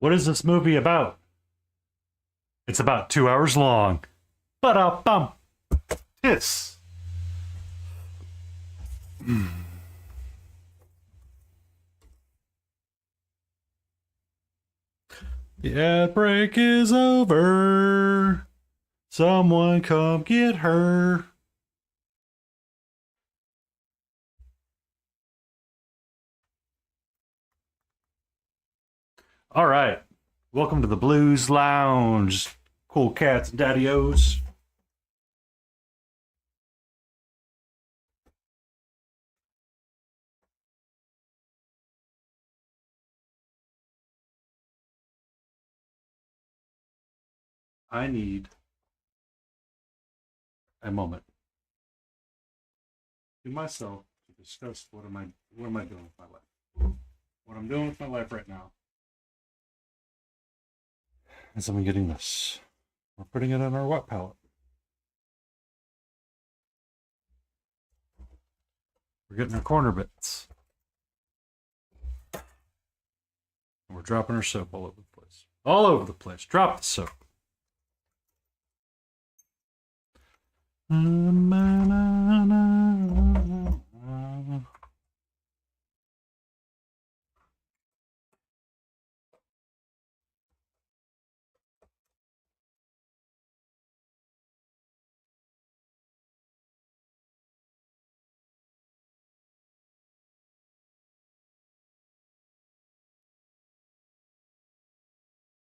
What is this movie about? It's about 2 hours long. Ba-da-bum. Tis. The ad break is over. Someone come get her. All right. Welcome to the Blues Lounge. Cool cats and daddy-os. I need a moment to myself to discuss what am I doing with my life. What I'm doing with my life right now is I'm getting this. We're putting it on our wet palette. We're getting our corner bits. And we're dropping our soap all over the place. All over the place. Drop the soap.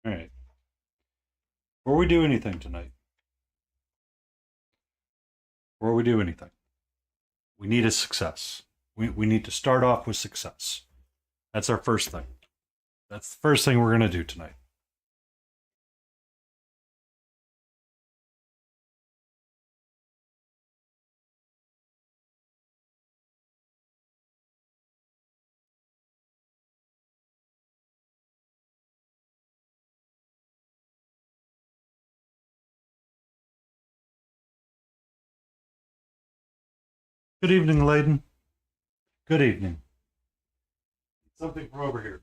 All right. Before we do anything tonight, we need a success. We need to start off with success. That's our first thing. That's the first thing we're going to do tonight. Good evening, Layden. Good evening. Something from over here.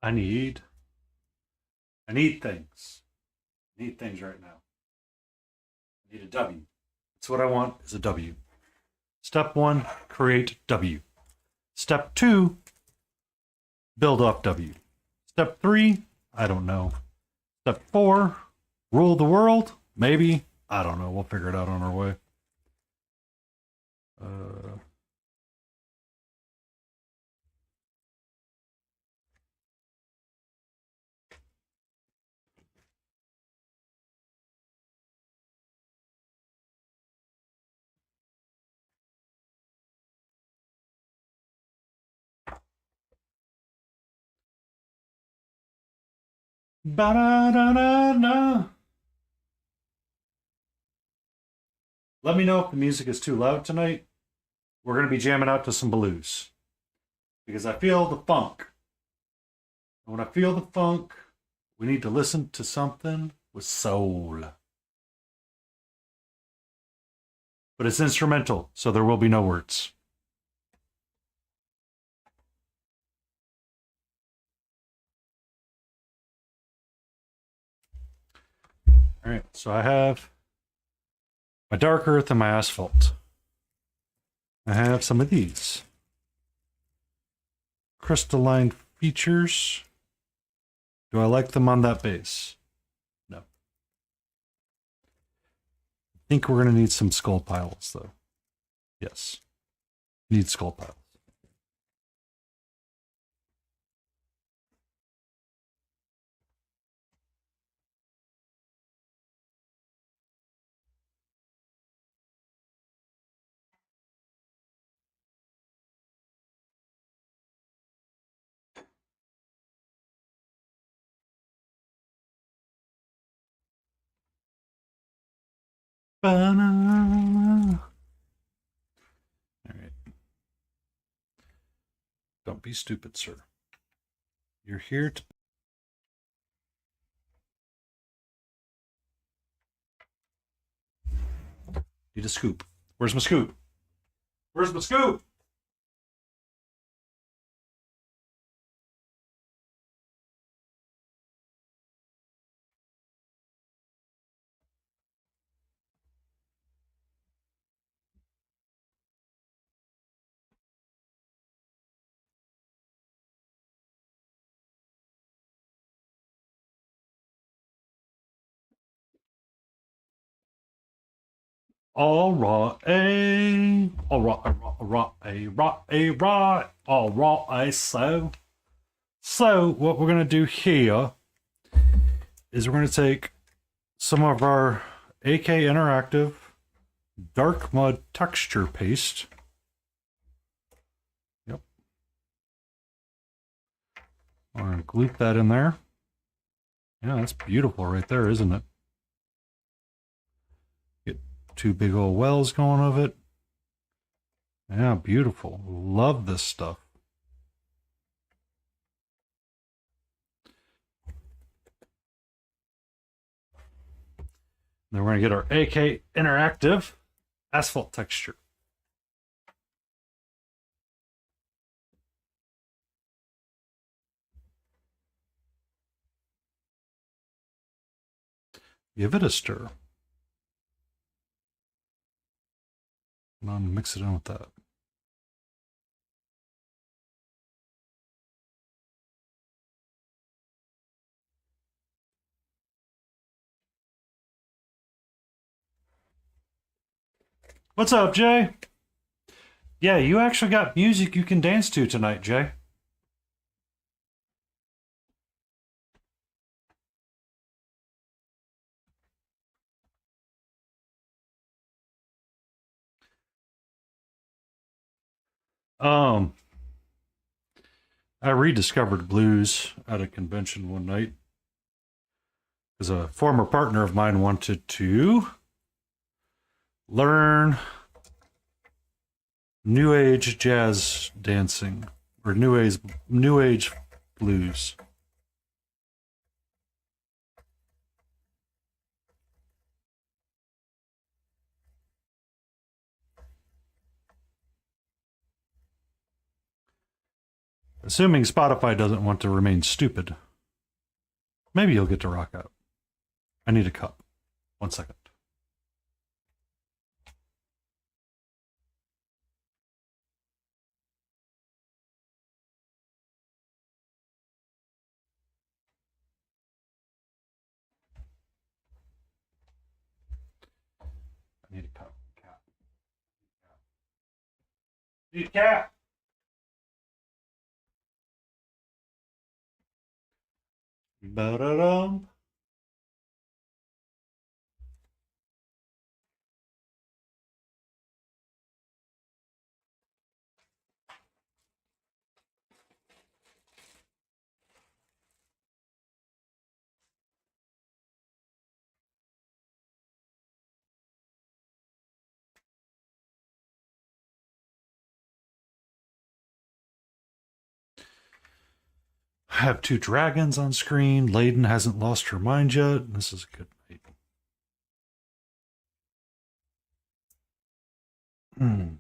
I need things. I need things right now. I need a W. That's what I want is a W. Step 1, create W. Step 2, build off W. Step 3, I don't know. Step 4, rule the world? Maybe. I don't know. We'll figure it out on our way. Ba-da-da-da-da. Let me know if the music is too loud tonight. We're going to be jamming out to some blues. Because I feel the funk. And when I feel the funk, we need to listen to something with soul. But it's instrumental, so there will be no words. All right, so I have my dark earth and my asphalt. I have some of these crystalline features. Do I like them on that base? No. I think we're going to need some skull piles, though. Yes. Need skull piles. All right. Don't be stupid, sir. You're here to. Need a scoop. Where's my scoop? Where's my scoop? All right, all right, all right. So what we're gonna do here is we're gonna take some of our AK Interactive dark mud texture paste. Yep. We're gonna gloop that in there. Yeah, that's beautiful right there, isn't it? Get two big old wells going of it. Yeah, beautiful. Love this stuff. Then we're going to get our AK Interactive asphalt texture. Give it a stir. And then mix it in with that. What's up, Jay? Yeah, you actually got music you can dance to tonight, Jay. Um, I rediscovered blues at a convention one night because a former partner of mine wanted to learn new age jazz dancing or new age blues. Assuming Spotify doesn't want to remain stupid, maybe you'll get to rock out. I need a cup. 1 second. I need a cup. Cat. Need a cat. Ba-da-dum. I have two dragons on screen. Layden hasn't lost her mind yet. This is a good night. Hmm.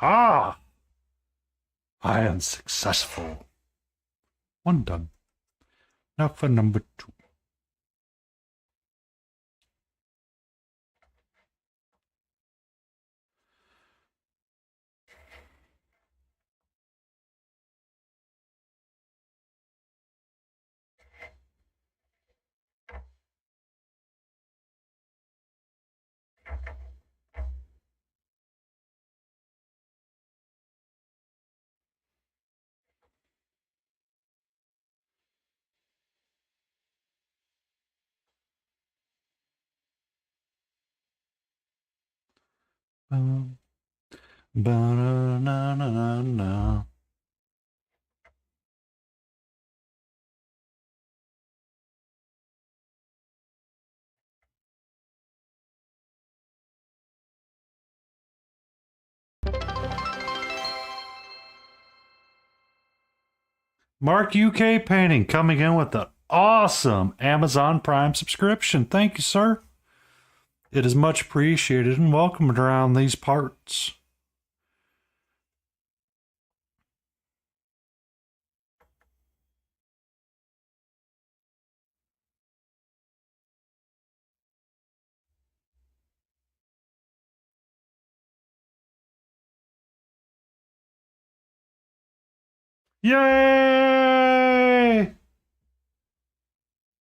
Ah! I am successful. One done. Now for number 2. Ba-na-na-na-na. Mark UK Painting coming in with an awesome Amazon Prime subscription. Thank you, sir. It is much appreciated and welcomed around these parts. Yay!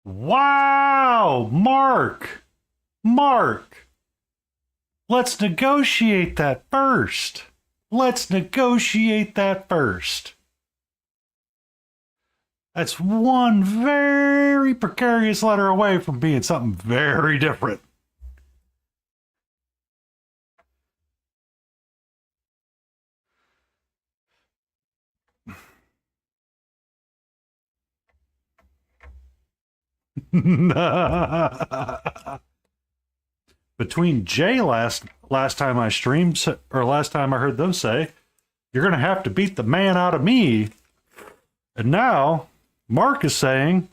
Wow! Mark! Let's negotiate that first. That's one very precarious letter away from being something very different. Between Jay last time I streamed, or last time I heard them say, you're going to have to beat the man out of me. And now Mark is saying,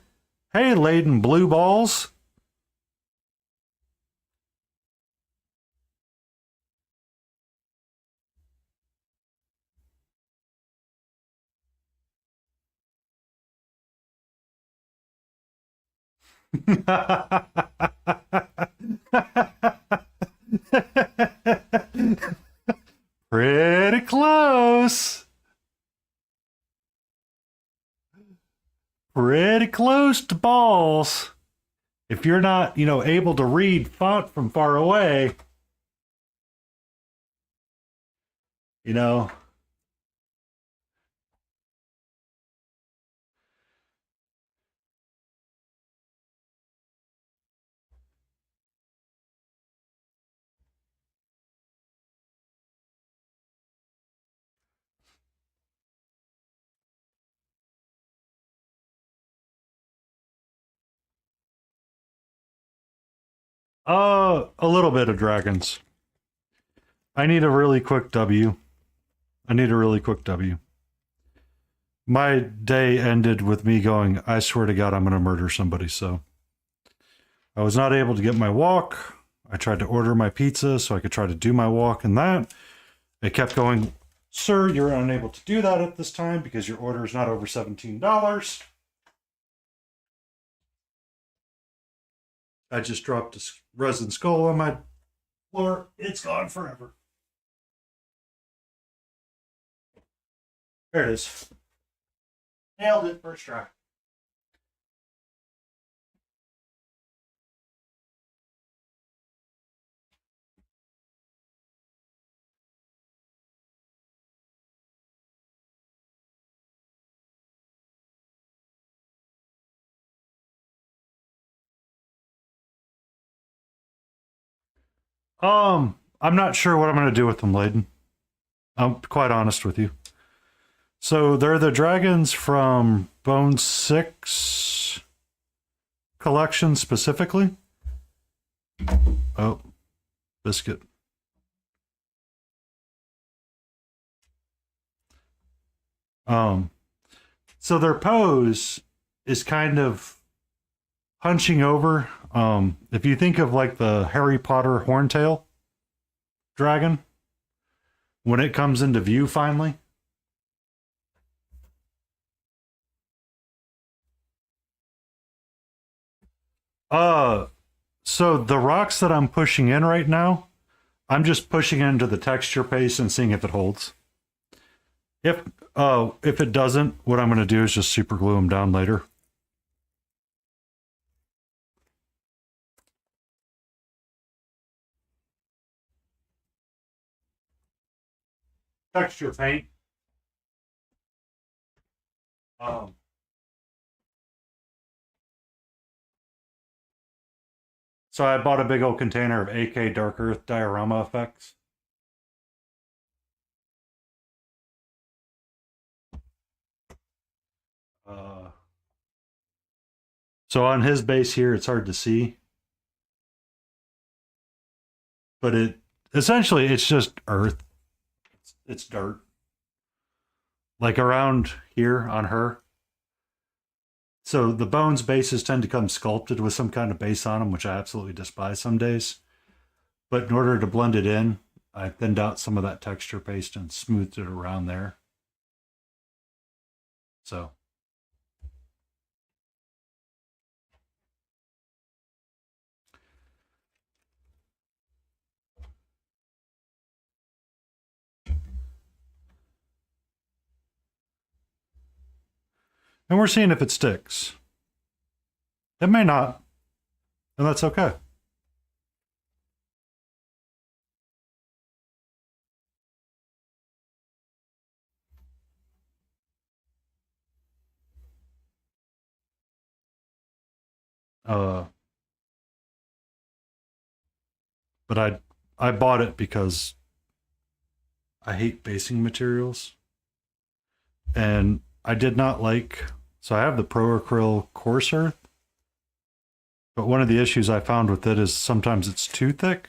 hey, laden blue balls. Pretty close. Pretty close to balls. If you're not, able to read font from far away, a little bit of dragons. I need a really quick W. My day ended with me going, I swear to God, I'm going to murder somebody. So I was not able to get my walk. I tried to order my pizza so I could try to do my walk and that. It kept going, sir, you're unable to do that at this time because your order is not over $17. I just dropped a resin skull on my floor. It's gone forever. There it is. Nailed it first try. I'm not sure what I'm going to do with them, Layden. I'm quite honest with you. So they're the dragons from Bone 6 collection specifically. Oh, biscuit. So their pose is kind of hunching over. If you think of like the Harry Potter horntail dragon, when it comes into view finally. So the rocks that I'm pushing in right now, I'm just pushing into the texture paste and seeing if it holds. If it doesn't, what I'm going to do is just super glue them down later. Texture paint. Um, so I bought a big old container of AK Dark Earth diorama effects. Uh, so on his base here, it's hard to see, but it's just earth. It's dirt. Like around here on her. So the bones bases tend to come sculpted with some kind of base on them, which I absolutely despise some days. But in order to blend it in, I thinned out some of that texture paste and smoothed it around there. So. And we're seeing if it sticks. It may not, and that's okay. Uh, but I bought it because I hate basing materials, and I did not like. So I have the Pro Acryl Coarse Earth, but one of the issues I found with it is sometimes it's too thick.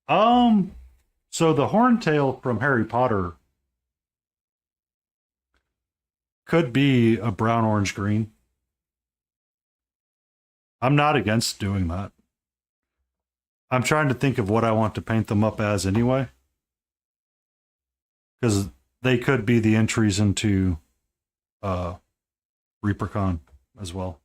Um, so the Horntail from Harry Potter could be a brown, orange, green. I'm not against doing that. I'm trying to think of what I want to paint them up as anyway, because they could be the entries into uh, ReaperCon as well.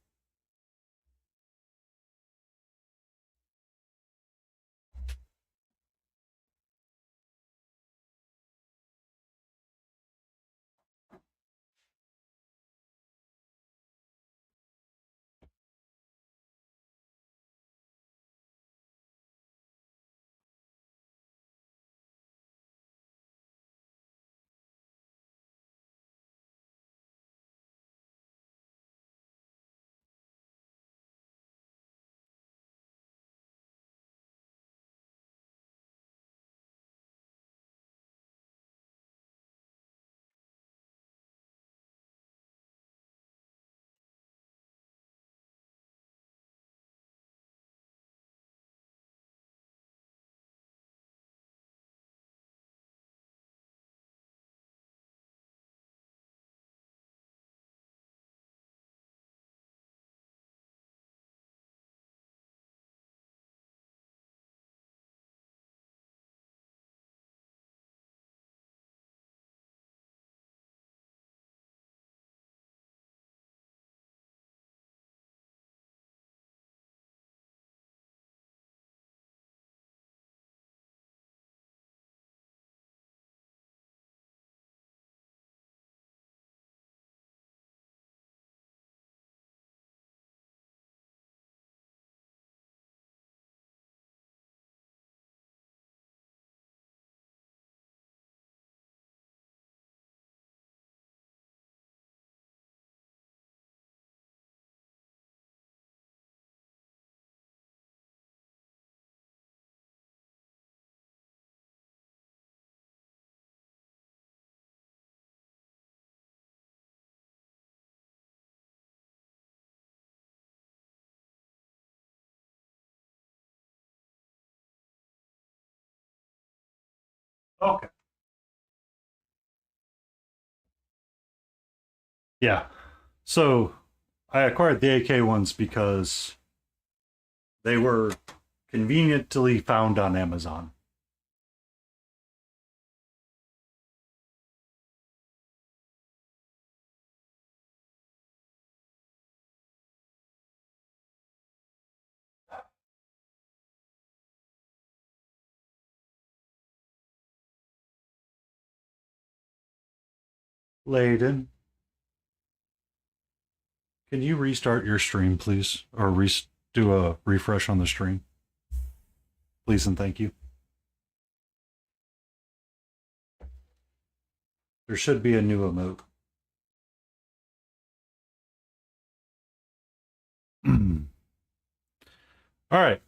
Okay. Yeah. So I acquired the AK ones because they were conveniently found on Amazon. Layden, can you restart your stream, please? Or do a refresh on the stream? Please and thank you. There should be a new emote. All right.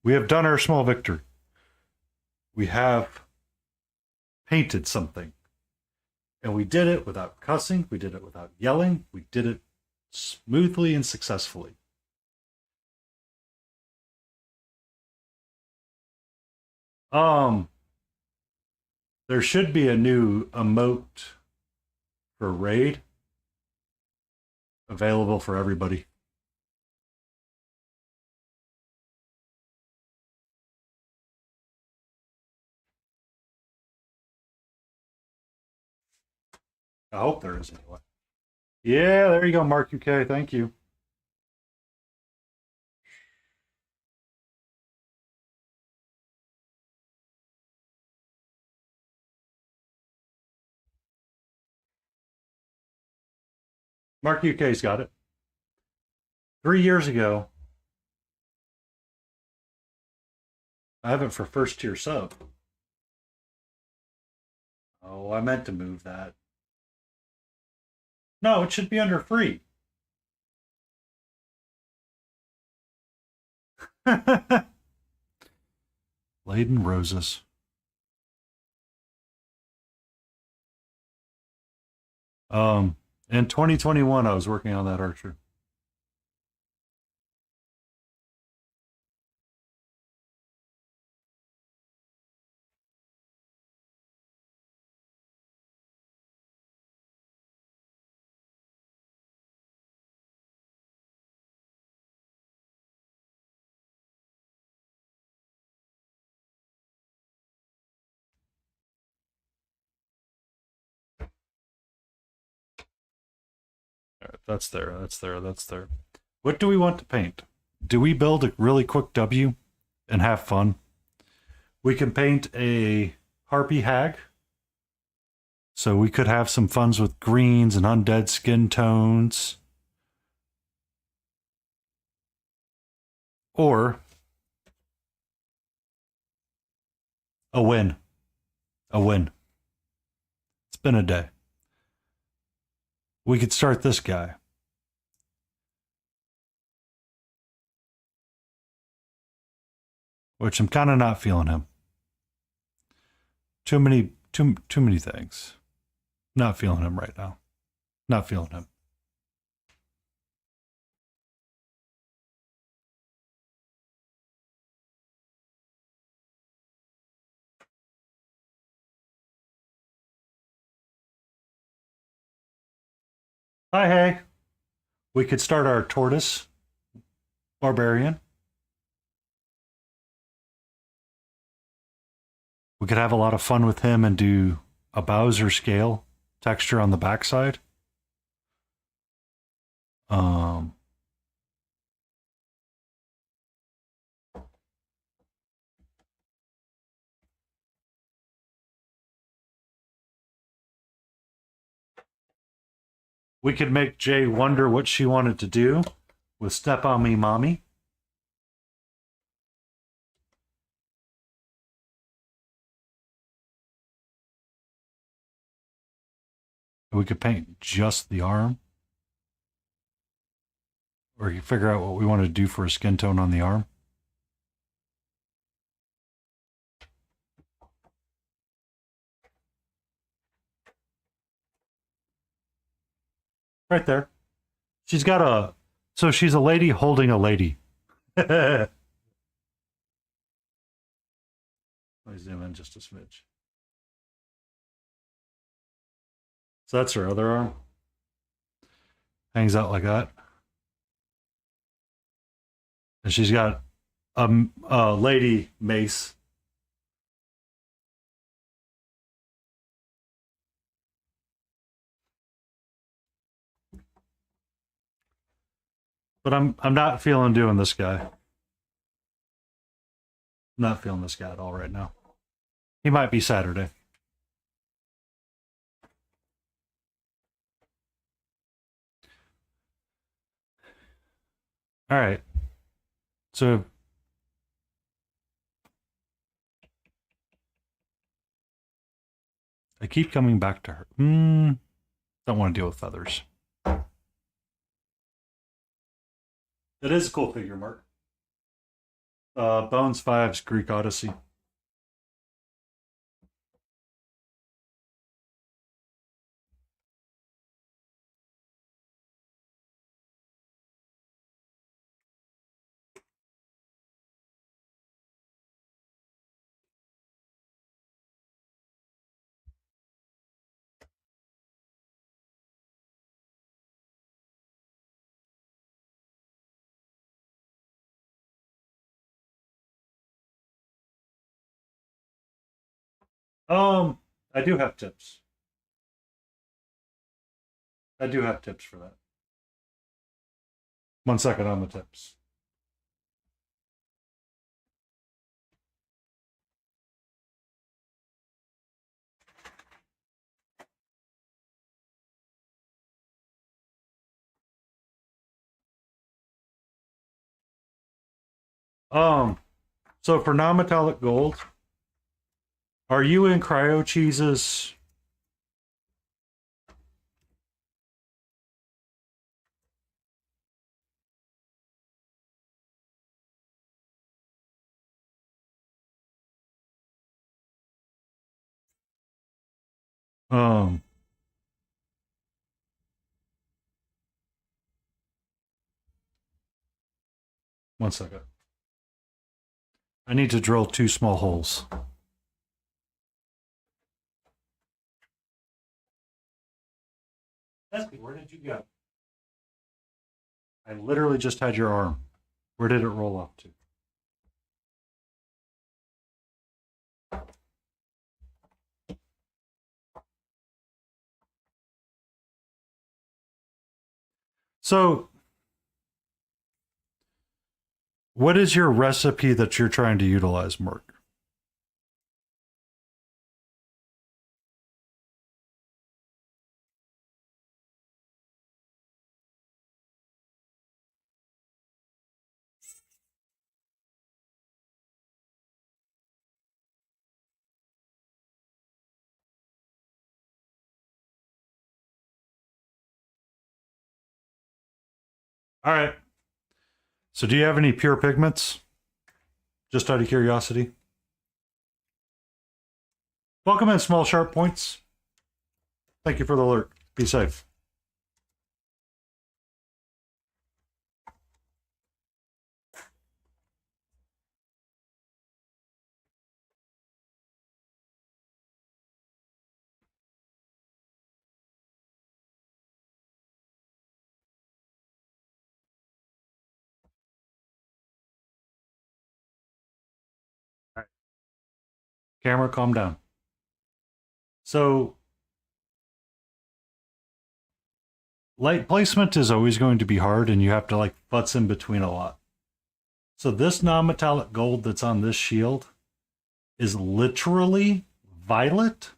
We have done our small victory. We have painted something. And we did it without cussing. We did it without yelling. We did it smoothly and successfully. There should be a new emote for raid available for everybody. I hope there is anyway. Yeah, there you go, Mark UK. Thank you. Mark UK's got it. 3 years ago, I have it for first tier sub. Oh, I meant to move that. No, it should be under free. Laden Roses. In 2021, I was working on that archer. All right, that's there. That's there. That's there. What do we want to paint? Do we build a really quick W and have fun? We can paint a harpy hag. So we could have some funs with greens and undead skin tones. Or a win. A win. It's been a day. We could start this guy. Which I'm kind of not feeling him. Too many things. Not feeling him right now. Not feeling him. Hi, hey. We could start our tortoise barbarian. We could have a lot of fun with him and do a Bowser scale texture on the backside. We could make Jay wonder what she wanted to do with Step on Me Mommy. We could paint just the arm. Or you figure out what we want to do for a skin tone on the arm. Right there. She's got a... So she's a lady holding a lady. Let me zoom in just a smidge. So that's her other arm. Hangs out like that. And she's got a lady mace. But I'm not feeling doing this guy. I'm not feeling this guy at all right now. He might be Saturday. All right. So I keep coming back to her. Don't want to deal with feathers. It is a cool figure, Mark. Bones 5's Greek Odyssey. I do have tips. I do have tips for that. 1 second on the tips. So for non-metallic gold, are you in cryo cheeses? Um, 1 second. I need to drill 2 small holes. Esky, where did you go? I literally just had your arm. Where did it roll up to? So, what is your recipe that you're trying to utilize, Mark? All right. So, do you have any pure pigments? Just out of curiosity. Welcome in, small sharp points. Thank you for the alert. Be safe. All right. Camera, calm down. So, light placement is always going to be hard, and you have to like futz in between a lot. So this non-metallic gold that's on this shield is literally violet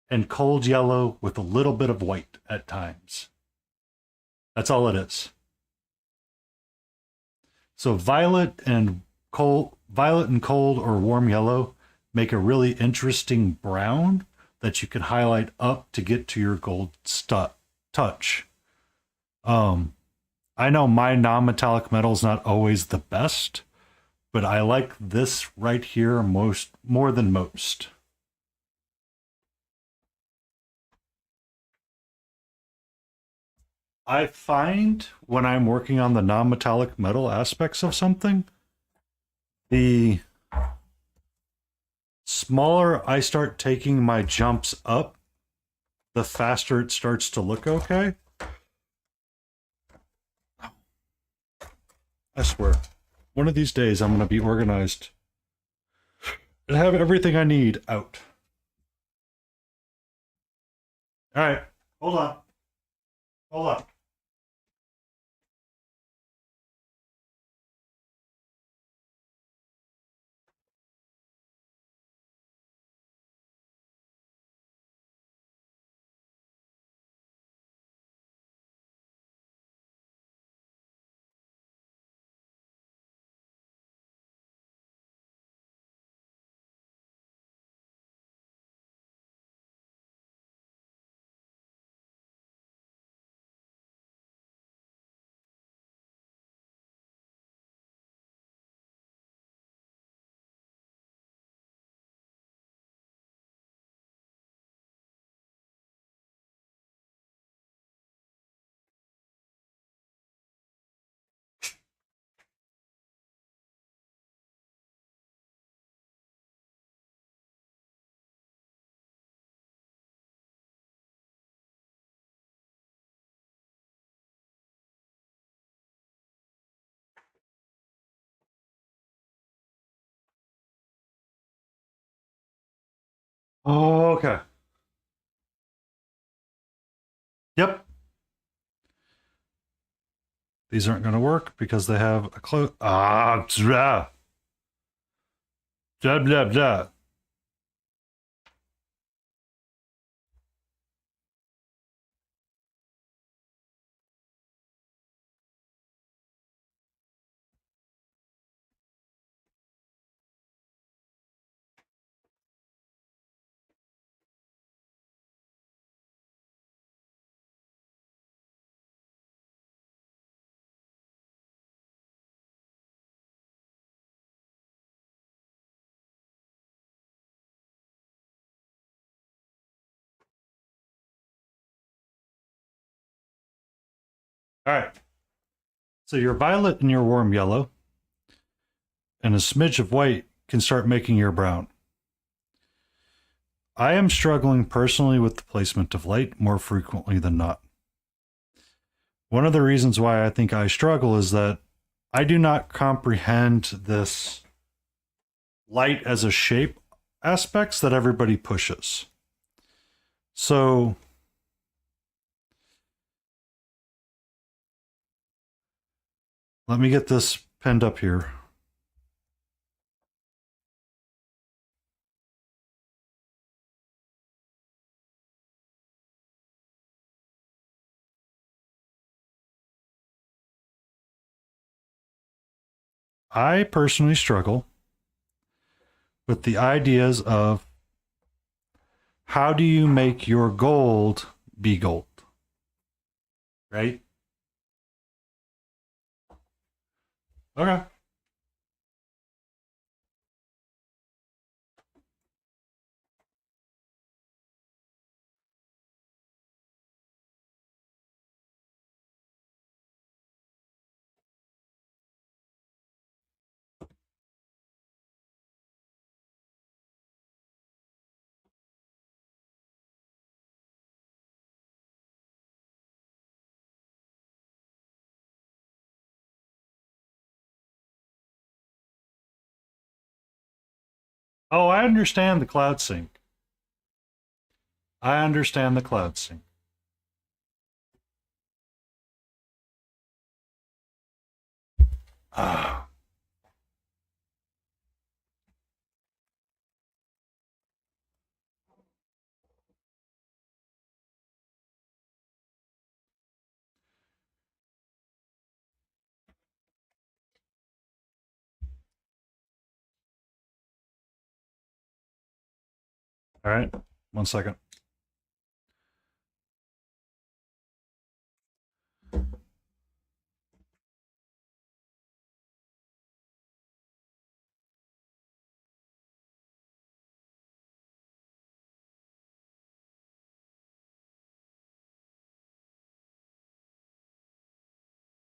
and cold yellow with a little bit of white at times. That's all it is. So violet and cold or warm yellow make a really interesting brown that you can highlight up to get to your gold touch. I know my non-metallic metal is not always the best, but I like this right here more than most. I find when I'm working on the non-metallic metal aspects of something, the smaller I start taking my jumps up, the faster it starts to look okay. I swear. One of these days I'm going to be organized and have everything I need out. All right. Hold on. Hold on. Oh, okay. Yep. These aren't going to work because they have a close. Ah, blah, blah, blah, blah. All right. So your violet and your warm yellow and a smidge of white can start making your brown. I am struggling personally with the placement of light more frequently than not. One of the reasons why I think I struggle is that I do not comprehend this light as a shape aspects that everybody pushes. So let me get this pinned up here. I personally struggle with the ideas of how do you make your gold be gold? Right? Okay. Oh, I understand the cloud sync. I understand the cloud sync. Ah. All right. 1 second.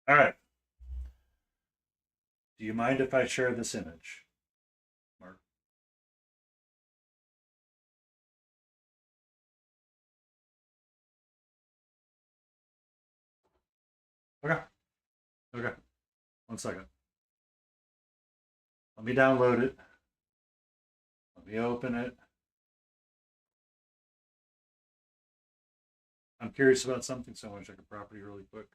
All right. Do you mind if I share this image, Mark? Okay. Okay. 1 second. Let me download it. Let me open it. I'm curious about something, so I want to check a property really quick.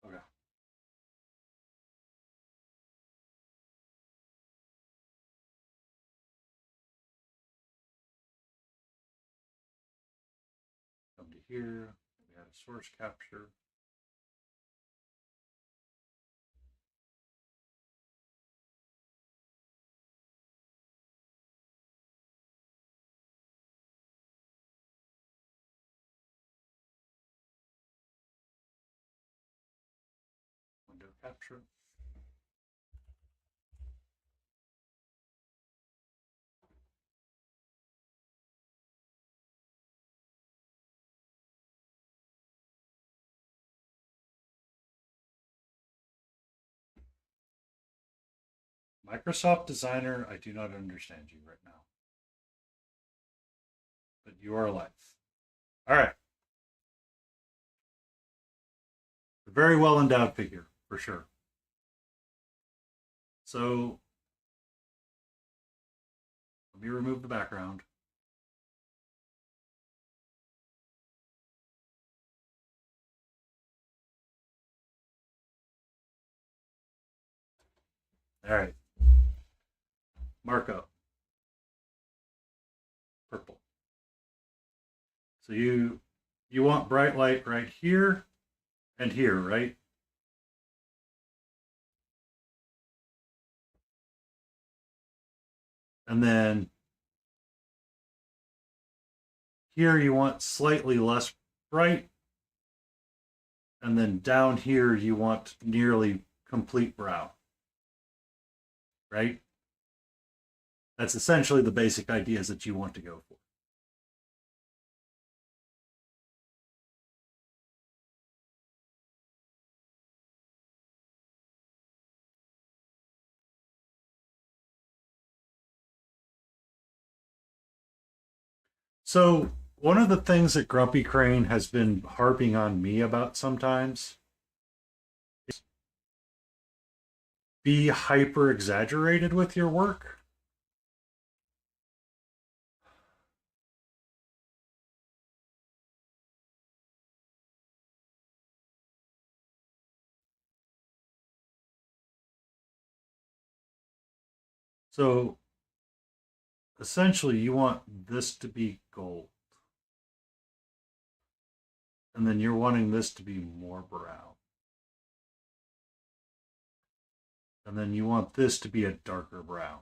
Okay. Come to here. We had a source capture. Window capture. Microsoft Designer, I do not understand you right now. But you are alive. All right. A very well endowed figure, for sure. So let me remove the background. All right. Markup. Purple. So you want bright light right here and here, right? And then here you want slightly less bright. And then down here you want nearly complete brown. Right? That's essentially the basic ideas that you want to go for. So one of the things that Grumpy Crane has been harping on me about sometimes is be hyper exaggerated with your work. So essentially you want this to be gold. And then you're wanting this to be more brown. And then you want this to be a darker brown.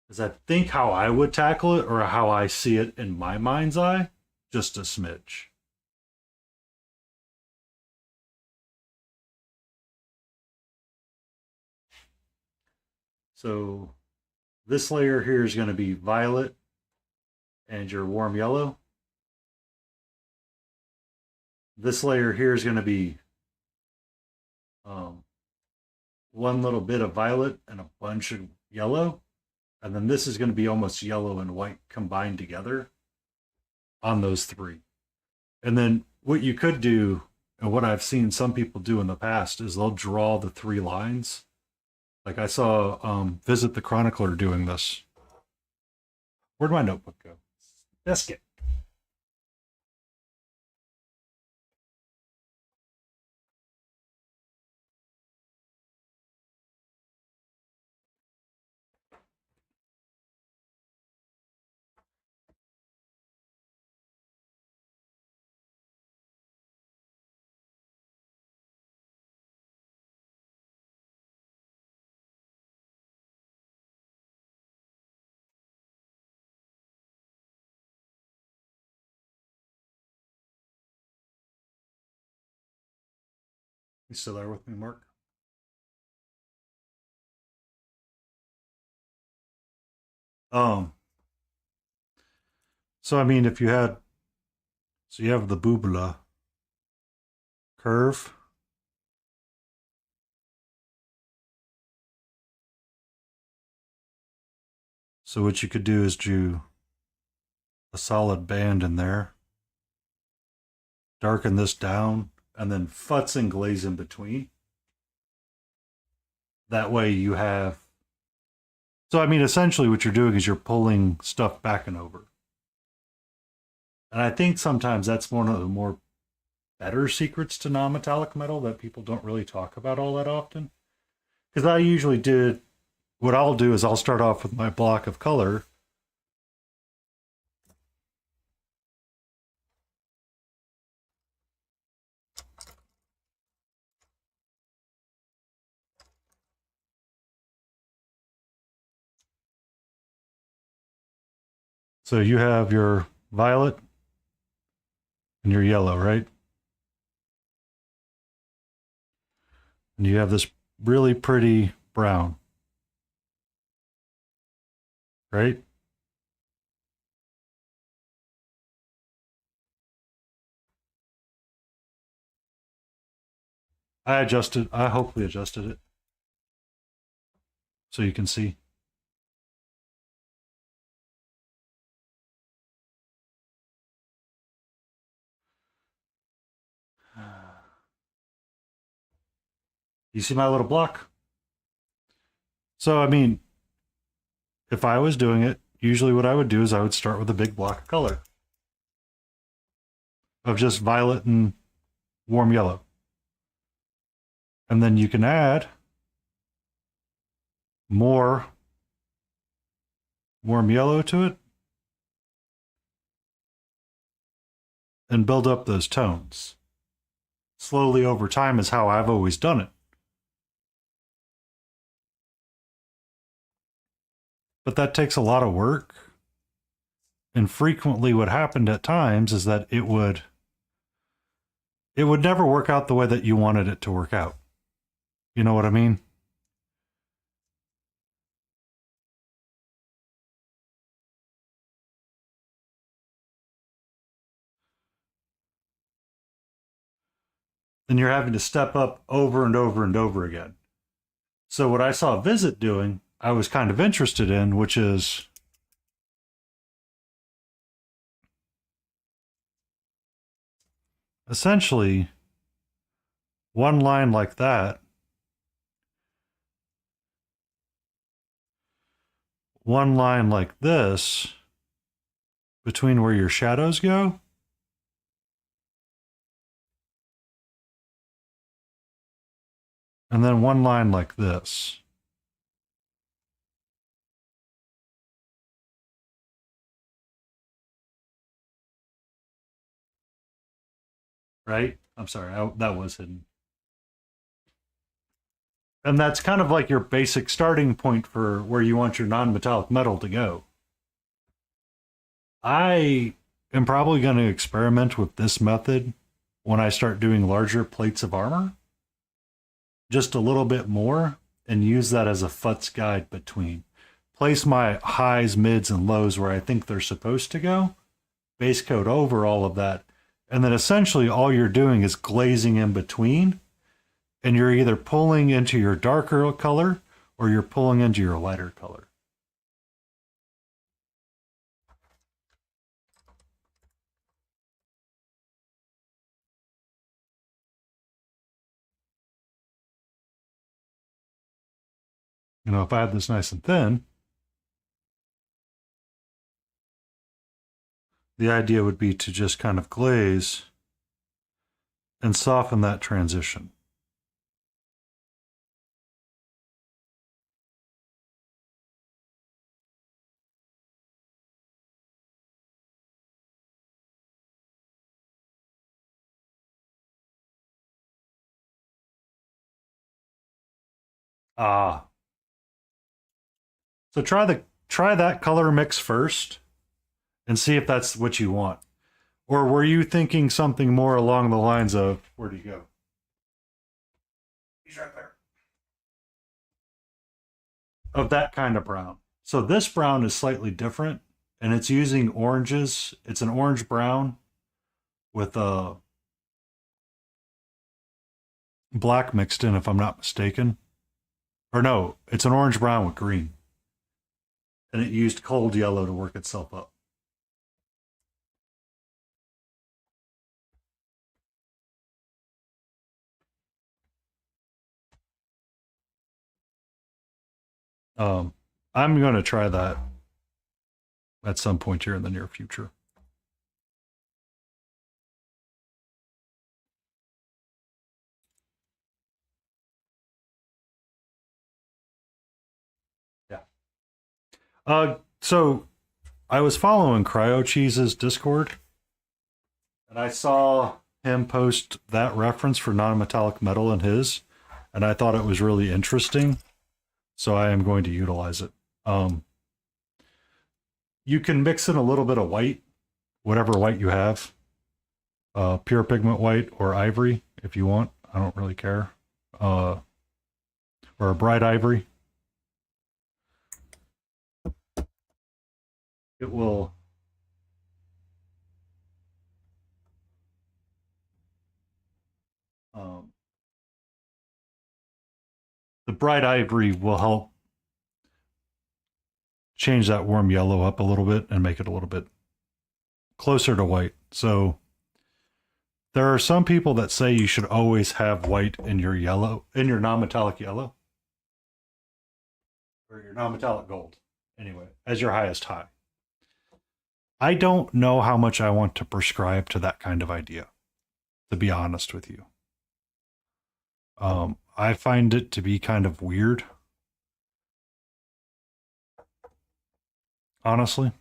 Is I think how I would tackle it or how I see it in my mind's eye, just a smidge. So this layer here is going to be violet and your warm yellow. This layer here is going to be one little bit of violet and a bunch of yellow. And then this is going to be almost yellow and white combined together on those three. And then what you could do, and what I've seen some people do in the past, is they'll draw the three lines. Like I saw Visit the Chronicler doing this. Where'd my notebook go? Biscuit. You still there with me, Mark? So I mean, if you had, so you have the boobla curve. So what you could do is do a solid band in there, darken this down, and then futz and glaze in between. That way you have, so I mean, essentially what you're doing is you're pulling stuff back and over. And I think sometimes that's one of the more better secrets to non-metallic metal that people don't really talk about all that often. Because I usually did, what I'll do is I'll start off with my block of color. So you have your violet and your yellow, right? And you have this really pretty brown, right? I hopefully adjusted it so you can see. You see my little block? So, I mean, if I was doing it, usually what I would do is I would start with a big block of color of just violet and warm yellow. And then you can add more warm yellow to it and build up those tones. Slowly over time is how I've always done it. But that takes a lot of work. And frequently what happened at times is that it would never work out the way that you wanted it to work out. You know what I mean? And you're having to step up over and over and over again. So what I saw Visit doing, I was kind of interested in, which is essentially one line like that, one line like this between where your shadows go, and then one line like this. Right? I'm sorry, that was hidden. And that's kind of like your basic starting point for where you want your non-metallic metal to go. I am probably going to experiment with this method when I start doing larger plates of armor, just a little bit more, and use that as a futz guide between. Place my highs, mids, and lows where I think they're supposed to go, base coat over all of that, and then essentially all you're doing is glazing in between, and you're either pulling into your darker color or you're pulling into your lighter color. You know, if I had this nice and thin, the idea would be to just kind of glaze and soften that transition. Ah. So try that color mix first and see if that's what you want. Or were you thinking something more along the lines of, where'd he go? He's right there. Of that kind of brown. So this brown is slightly different and it's using oranges. It's an orange brown with a black mixed in, if I'm not mistaken. Or no, it's an orange brown with green. and it used cold yellow to work itself up. I'm going to try that at some point here in the near future. Yeah. So I was following Cryo Cheese's Discord, and I saw him post that reference for non-metallic metal in his, and I thought it was really interesting. So I am going to utilize it. You can mix in a little bit of white, whatever white you have, pure pigment white or ivory if you want. I don't really care. Or a bright ivory. It will the bright ivory will help change that warm yellow up a little bit and make it a little bit closer to white. So there are some people that say you should always have white in your yellow, in your non-metallic yellow, or your non-metallic gold, anyway, as your highest high. I don't know how much I want to prescribe to that kind of idea, to be honest with you. I find it to be kind of weird, honestly.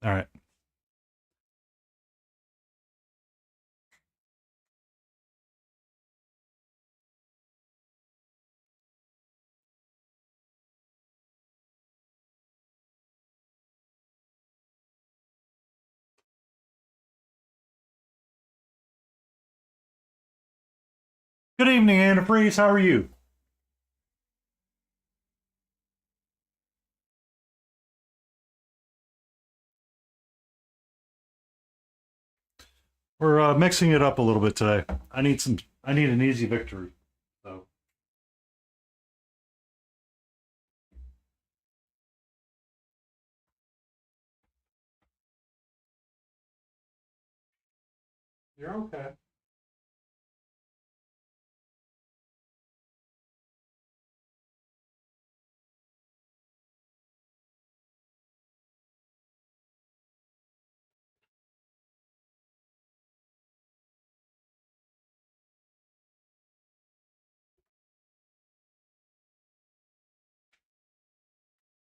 All right. Good evening, Antifreeze. How are you? We're mixing it up a little bit today. I need an easy victory. So you're okay.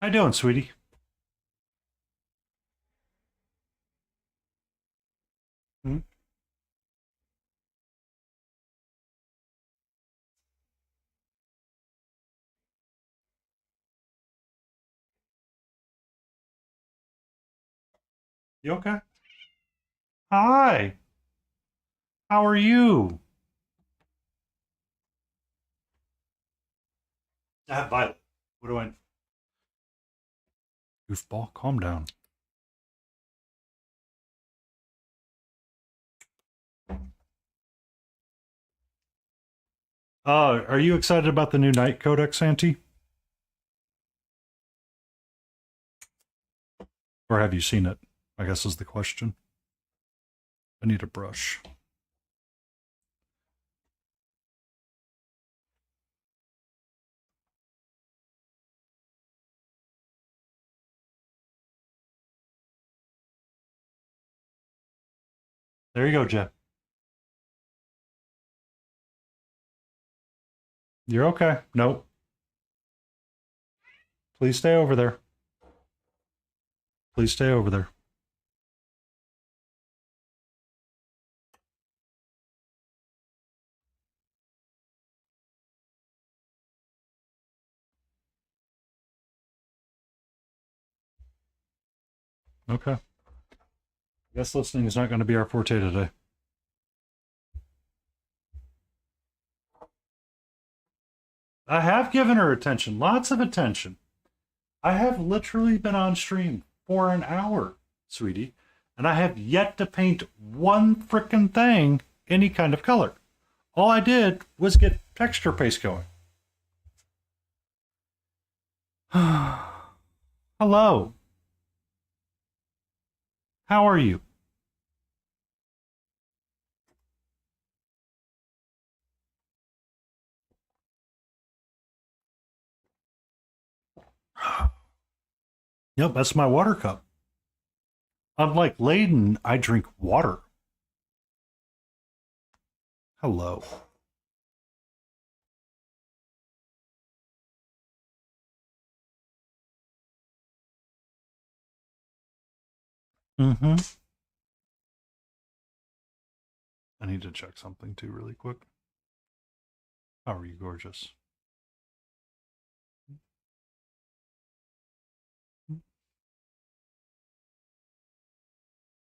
How you doing, sweetie? Hmm? You okay? Hi. How are you? Violet. What do I? Goofball, calm down. Are you excited about the new Night Codex, Auntie? Or have you seen it? I guess is the question. I need a brush. There you go, Jeff. You're okay. Nope. Please stay over there. Please stay over there. Okay. I guess listening is not going to be our forte today. I have given her attention, lots of attention. I have literally been on stream for an hour, sweetie, and I have yet to paint one frickin' thing any kind of color. All I did was get texture paste going. Hello. How are you? Yep, that's my water cup. Unlike Layden, I drink water. Hello. Mm-hmm. I need to check something too really quick. How are you, gorgeous?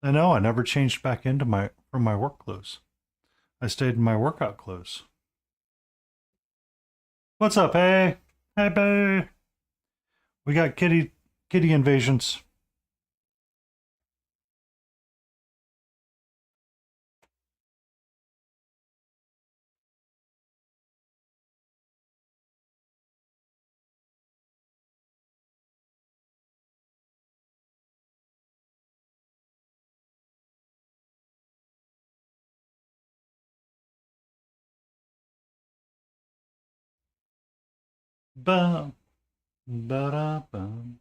I know, I never changed back into from my work clothes. I stayed in my workout clothes. What's up, hey? Hey, babe. We got kitty invasions. Bum, ba-da-bum.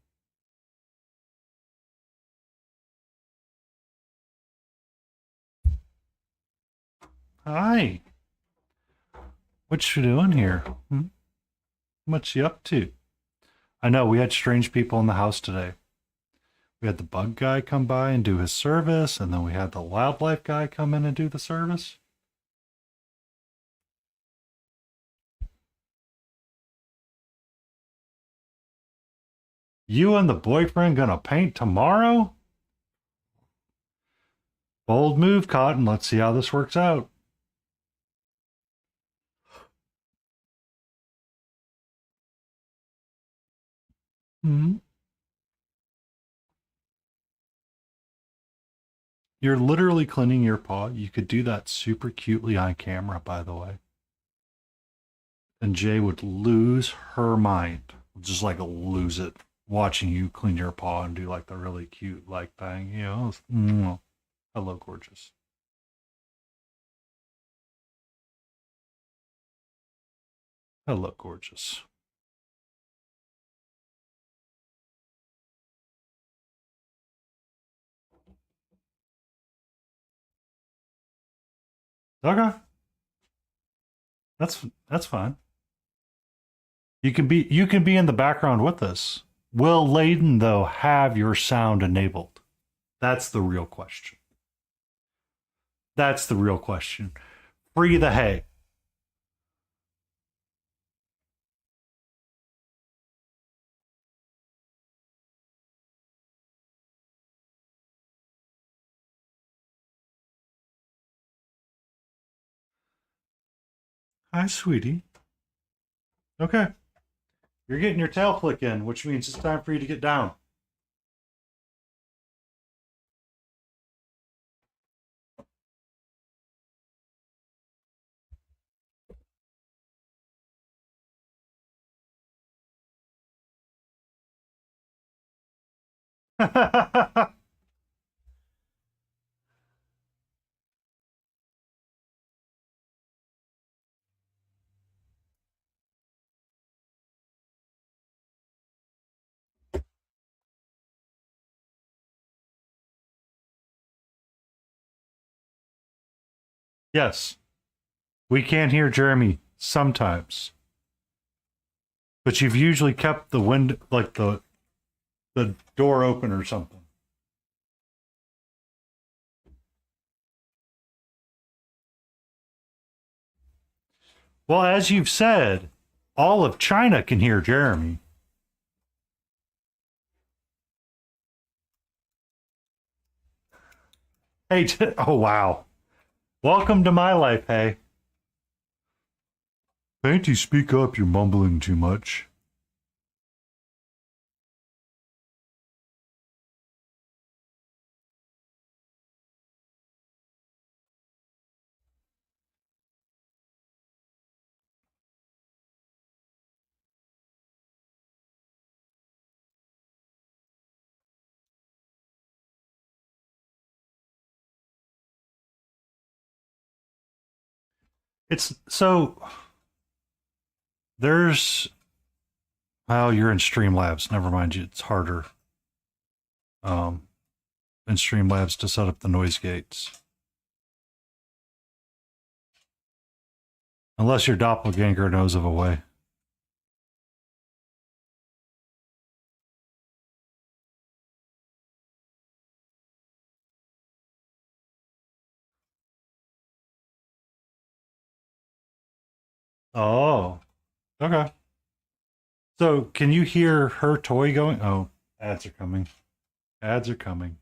Hi. What you doing here? What you up to? I know, we had strange people in the house today. We had the bug guy come by and do his service, and then we had the wildlife guy come in and do the service. You and the boyfriend gonna paint tomorrow? Bold move, Cotton. Let's see how this works out. Hmm. You're literally cleaning your paw. You could do that super cutely on camera, by the way. And Jay would lose her mind. Just like lose it watching you clean your paw and do like the really cute like thing. You know, hello, gorgeous. Hello, gorgeous. Okay. That's fine. You can be in the background with us. Will Layden though have your sound enabled? That's the real question. That's the real question. Free the hay. Hi, sweetie. Okay. You're getting your tail flick in, which means it's time for you to get down. Yes. We can't hear Jeremy sometimes. But you've usually kept the window like the door open or something. Well, as you've said, all of China can hear Jeremy. Hey, oh wow. Welcome to my life, hey. Painty, speak up, you're mumbling too much. It's so there's well, you're in Streamlabs. Never mind you, it's harder um in Streamlabs to set up the noise gates. Unless your doppelganger knows of a way. Oh, okay. So can you hear her toy going? Oh, ads are coming. Ads are coming.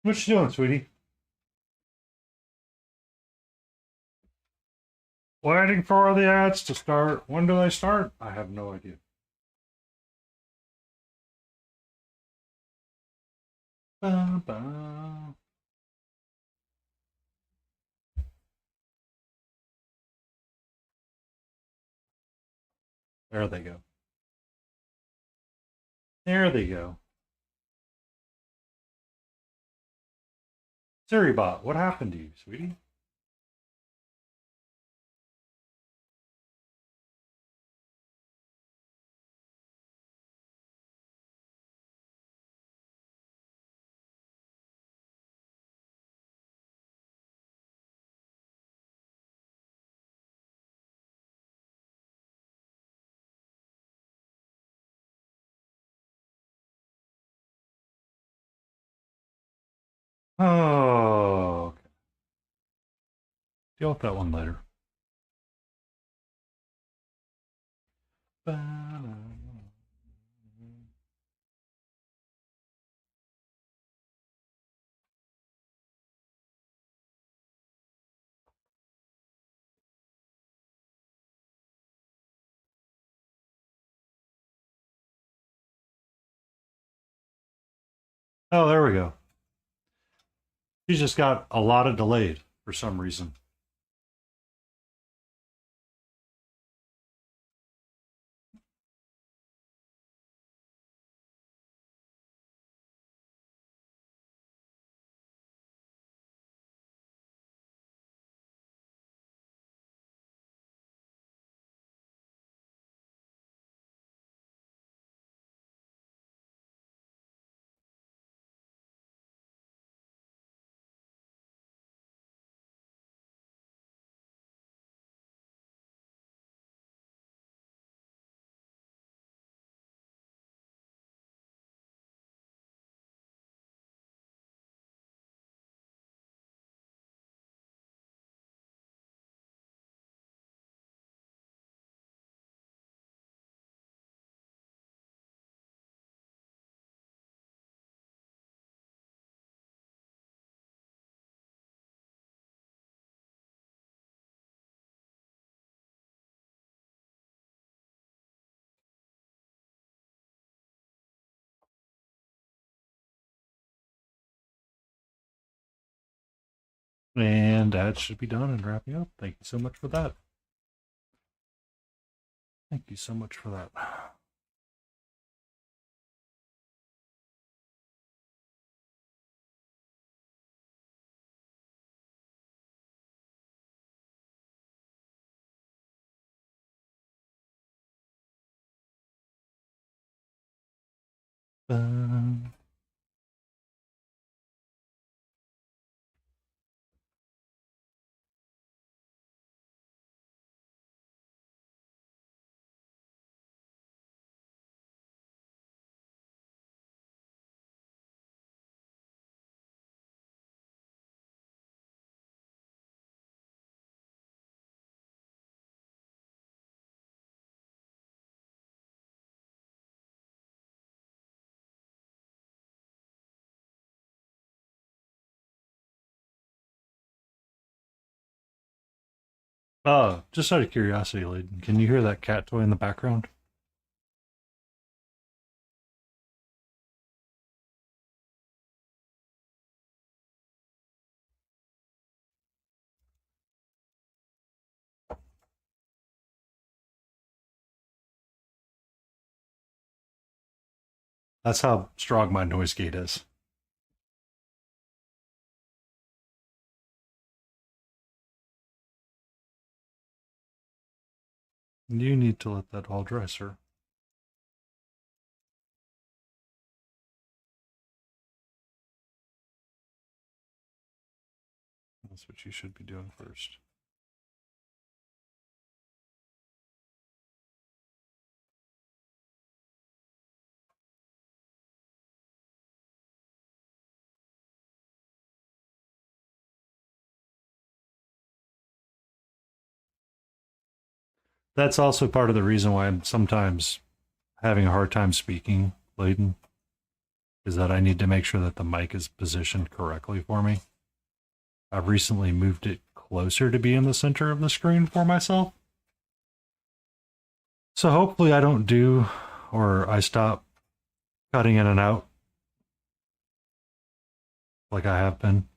What you doing, sweetie? Waiting for the ads to start. When do they start? I have no idea. Ba, ba. There they go. There they go. SiriBot, what happened to you, sweetie? Oh, okay. Deal with that one later. Ba, la, la. Oh, there we go. She's just got a lot of delayed for some reason. And that should be done and wrapping up. Thank you so much for that. Thank you so much for that. Ba, Just out of curiosity, Layden, can you hear that cat toy in the background? That's how strong my noise gate is. You need to let that all dry, sir. That's what you should be doing first. That's also part of the reason why I'm sometimes having a hard time speaking, Layden, is that I need to make sure that the mic is positioned correctly for me. I've recently moved it closer to be in the center of the screen for myself. So hopefully I don't do, or I stop cutting in and out like I have been.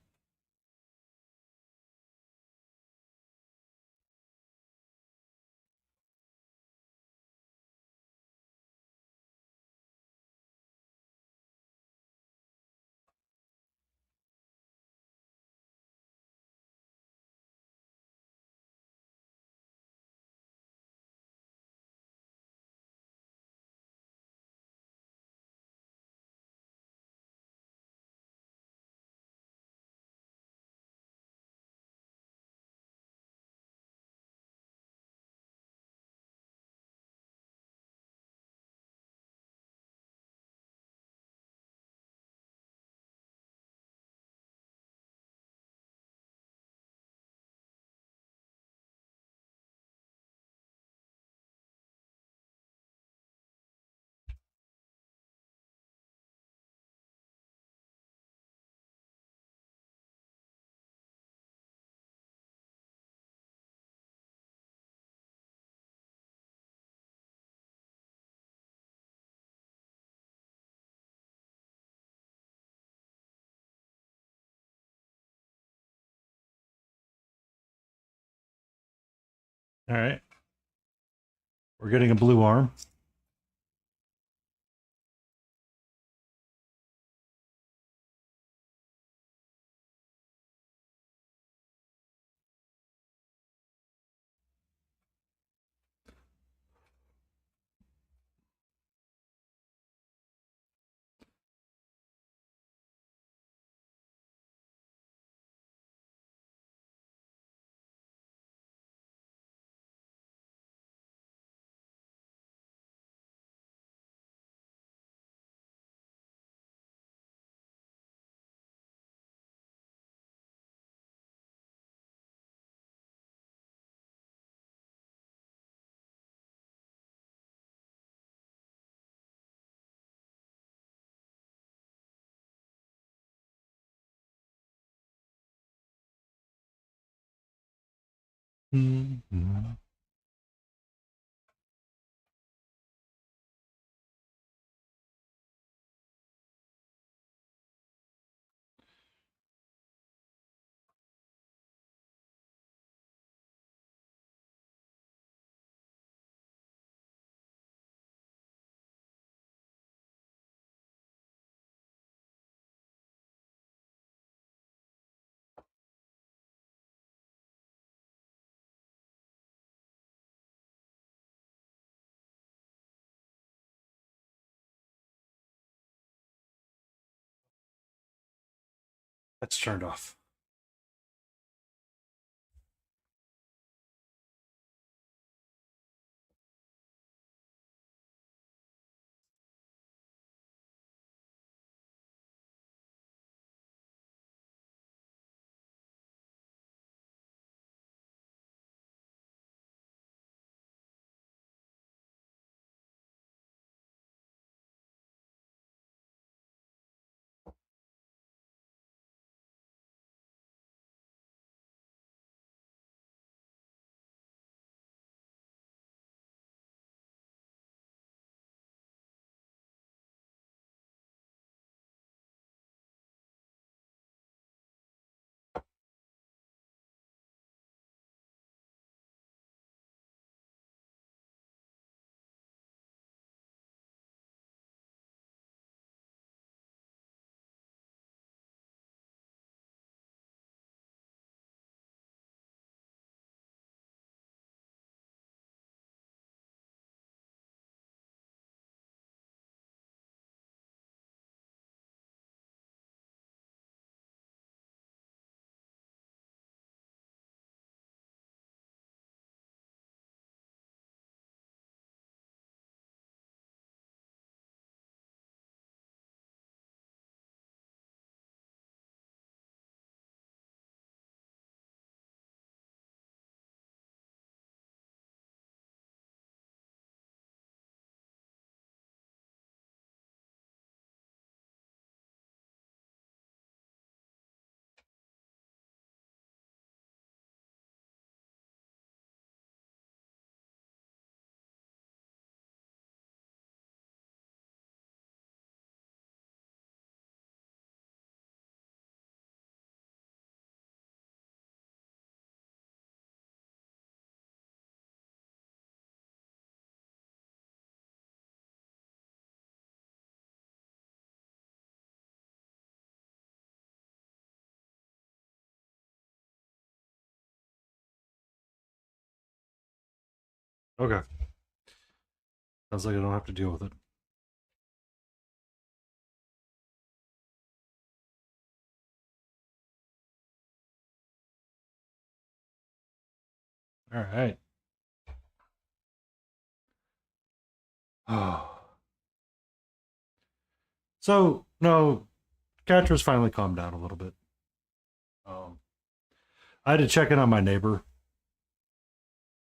All right. We're getting a blue arm. Mm-hmm. That's turned off. Okay. Sounds like I don't have to deal with it. All right. Oh. So, no, Catra's finally calmed down a little bit. Um, I had to check in on my neighbor.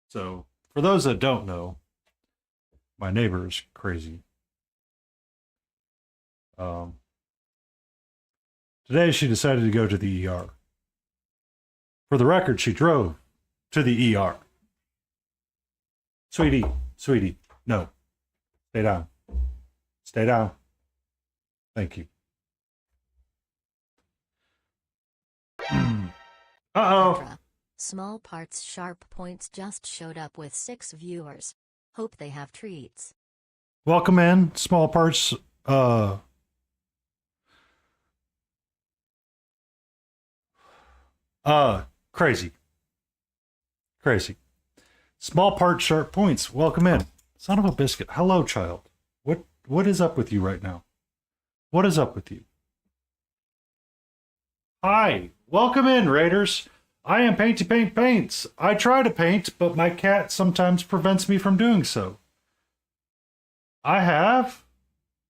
So, for those that don't know, my neighbor is crazy. Um, Today she decided to go to the ER. For the record, she drove to the ER. Sweetie, no. Stay down. Stay down. Thank you. Uh-oh. Small Parts Sharp Points just showed up with 6 viewers. Hope they have treats. Welcome in, Small Parts. Crazy. Crazy. Small Parts Sharp Points. Welcome in. Son of a biscuit. Hello, child. What is up with you right now? What is up with you? Hi. Welcome in, Raiders. I am Painty Paint Paints. I try to paint, but my cat sometimes prevents me from doing so. I have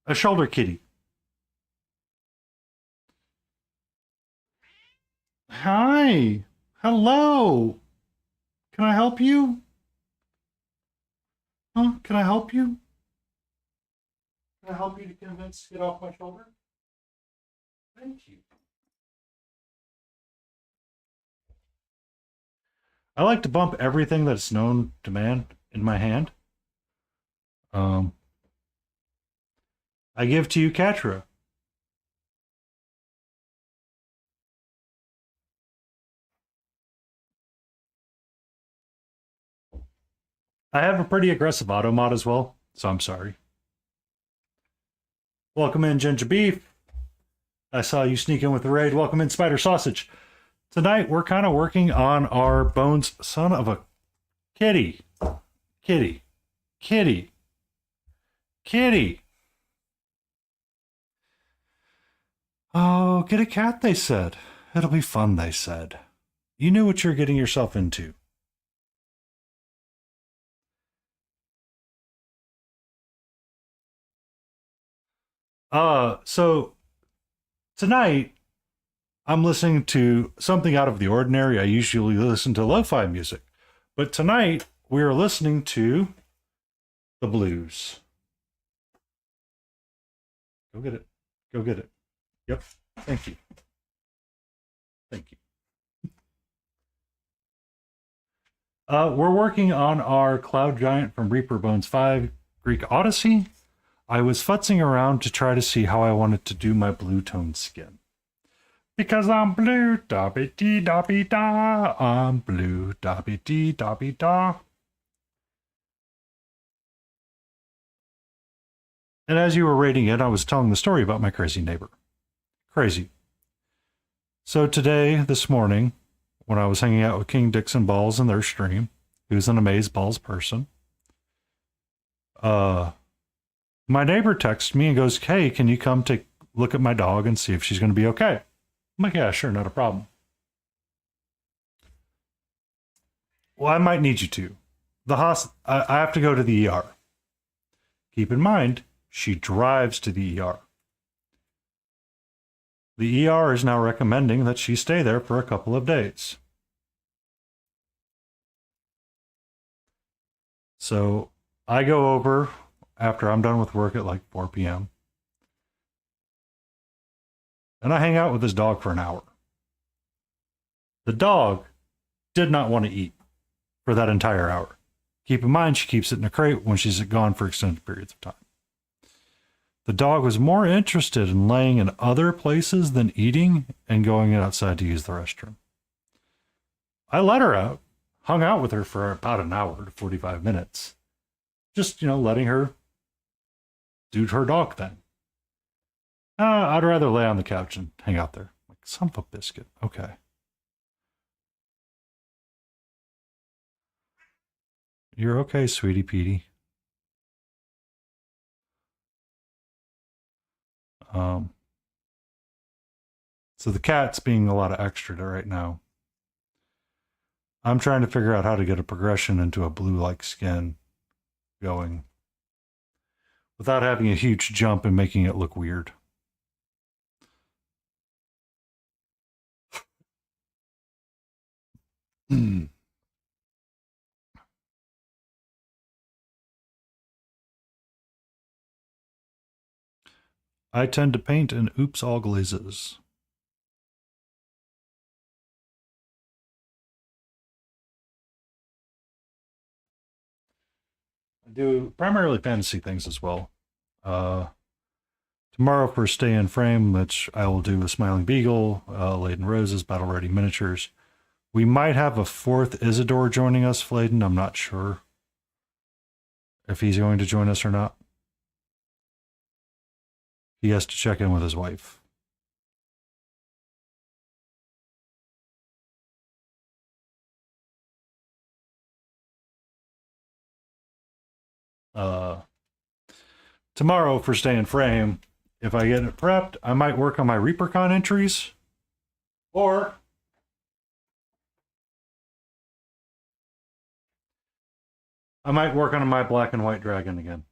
a shoulder kitty. Hi. Hello. Can I help you? Huh? Can I help you? Can I help you to convince to get off my shoulder? Thank you. I like to bump everything that's known to man in my hand. I give to you Catra. I have a pretty aggressive auto mod as well, so I'm sorry. Welcome in, Ginger Beef. I saw you sneak in with the raid. Welcome in, Spider Sausage. Tonight, we're kind of working on our bones. Son of a kitty. Kitty. Kitty. Kitty. Oh, get a cat, they said. It'll be fun, they said. You knew what you're getting yourself into. So tonight I'm listening to something out of the ordinary. I usually listen to lo-fi music, but tonight we are listening to the blues. Go get it. Go get it. Yep. Thank you. Thank you. We're working on our Cloud Giant from Reaper Bones 5 Greek Odyssey. I was futzing around to try to see how I wanted to do my blue tone skin. Because I'm blue, da-be-dee-da-be-da. I'm blue, da-be-dee-da-be-da. And as you were rating it, I was telling the story about my crazy neighbor. Crazy. So today, this morning, when I was hanging out with King Dixon Balls in their stream, who's an Amaze Balls person, my neighbor texts me and goes, hey, can you come take a look at my dog and see if she's going to be okay? I'm like, yeah, sure, not a problem. Well, I might need you to. I have to go to the ER. Keep in mind, she drives to the ER. The ER is now recommending that she stay there for a couple of days. So I go over after I'm done with work at like 4 p.m. and I hang out with this dog for an hour. The dog did not want to eat for that entire hour. Keep in mind, she keeps it in a crate when she's gone for extended periods of time. The dog was more interested in laying in other places than eating and going outside to use the restroom. I let her out, hung out with her for about an hour to 45 minutes. Just, letting her do her dog thing. I'd rather lay on the couch and hang out there. Like, son of a biscuit. Okay. You're okay, sweetie Petey. Um, so the cat's being a lot of extra right now. I'm trying to figure out how to get a progression into a blue-like skin going without having a huge jump and making it look weird. I tend to paint in oops all glazes. I do primarily fantasy things as well. Uh, Tomorrow for Stay in Frame, which I will do with Smiling Beagle, Laden Roses, Battle Ready Miniatures. We might have a fourth Isidore joining us, Fladen. I'm not sure if he's going to join us or not. He has to check in with his wife. Tomorrow for Stay in Frame, if I get it prepped, I might work on my ReaperCon entries. Or I might work on my black and white dragon again.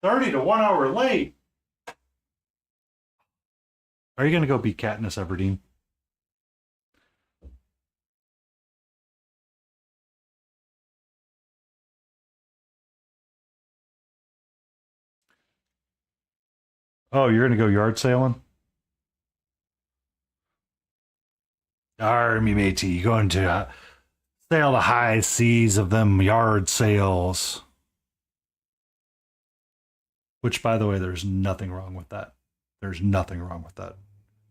30 to 1 hour late. Are you going to go beat Katniss Everdeen? Oh, you're going to go yard sailing? Army matey, going to sail the high seas of them yard sales. Which, by the way, there's nothing wrong with that. There's nothing wrong with that.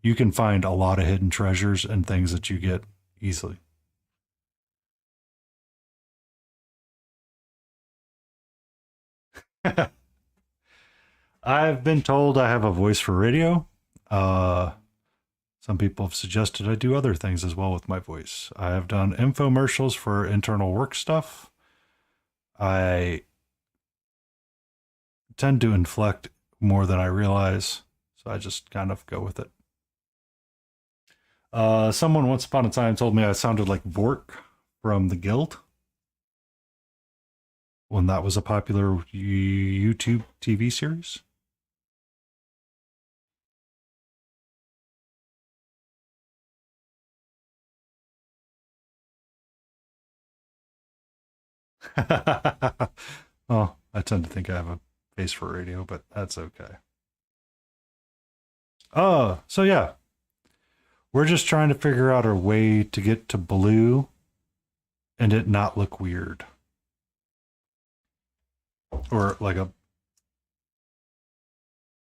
You can find a lot of hidden treasures and things that you get easily. I've been told I have a voice for radio. Some people have suggested I do other things as well with my voice. I have done infomercials for internal work stuff. I tend to inflect more than I realize, so I just kind of go with it. Someone once upon a time told me I sounded like Vork from the Guild when that was a popular YouTube TV series. Well, I tend to think I have a face for radio, but that's okay. So yeah, we're just trying to figure out a way to get to blue and it not look weird. Or like a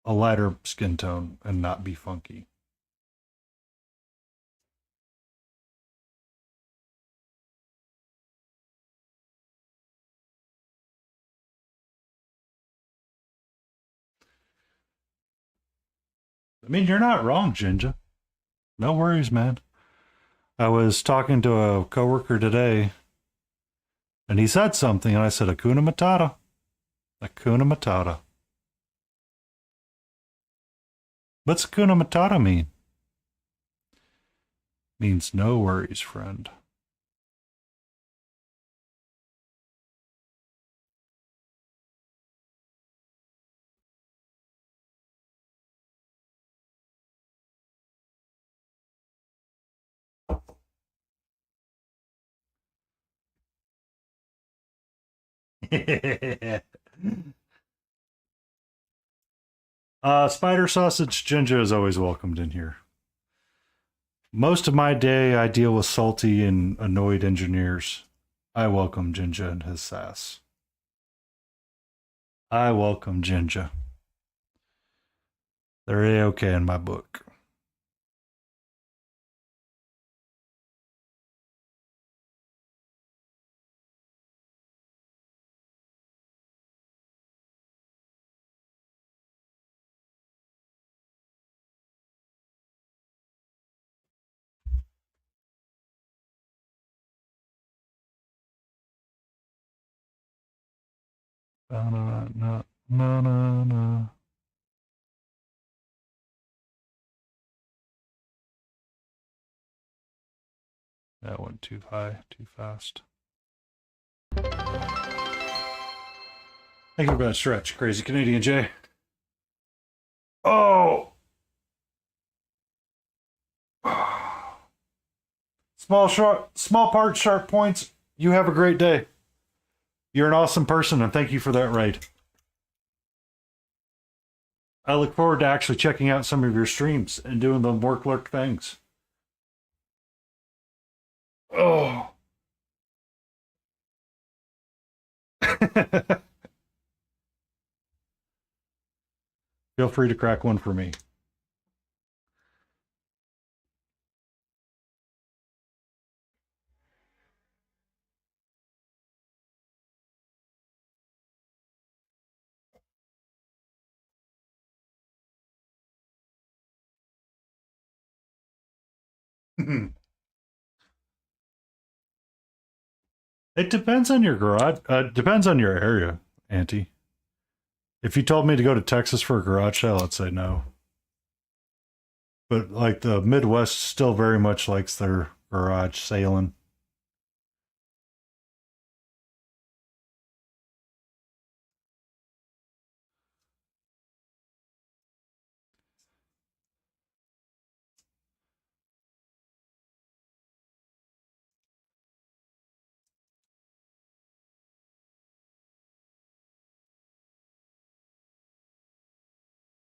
lighter skin tone and not be funky. I mean, you're not wrong, Jinja. No worries, man. I was talking to a coworker today, and he said something, and I said, Hakuna Matata. Hakuna Matata. What's Hakuna Matata mean? Means no worries, friend. Spider sausage Jinja is always welcomed in here. Most of my day, I deal with salty and annoyed engineers. I welcome Jinja and his sass. I welcome Jinja. They're A-okay in my book. Na. That went too high, too fast. Thank you for that stretch, Crazy Canadian Jay. Oh! Small part, sharp points. You have a great day. You're an awesome person, and thank you for that raid. I look forward to actually checking out some of your streams and doing the work lurk things. Oh. Feel free to crack one for me. It depends on your garage. Depends on your area, Auntie. If you told me to go to Texas for a garage sale, I'd say no. But like the Midwest still very much likes their garage sailing.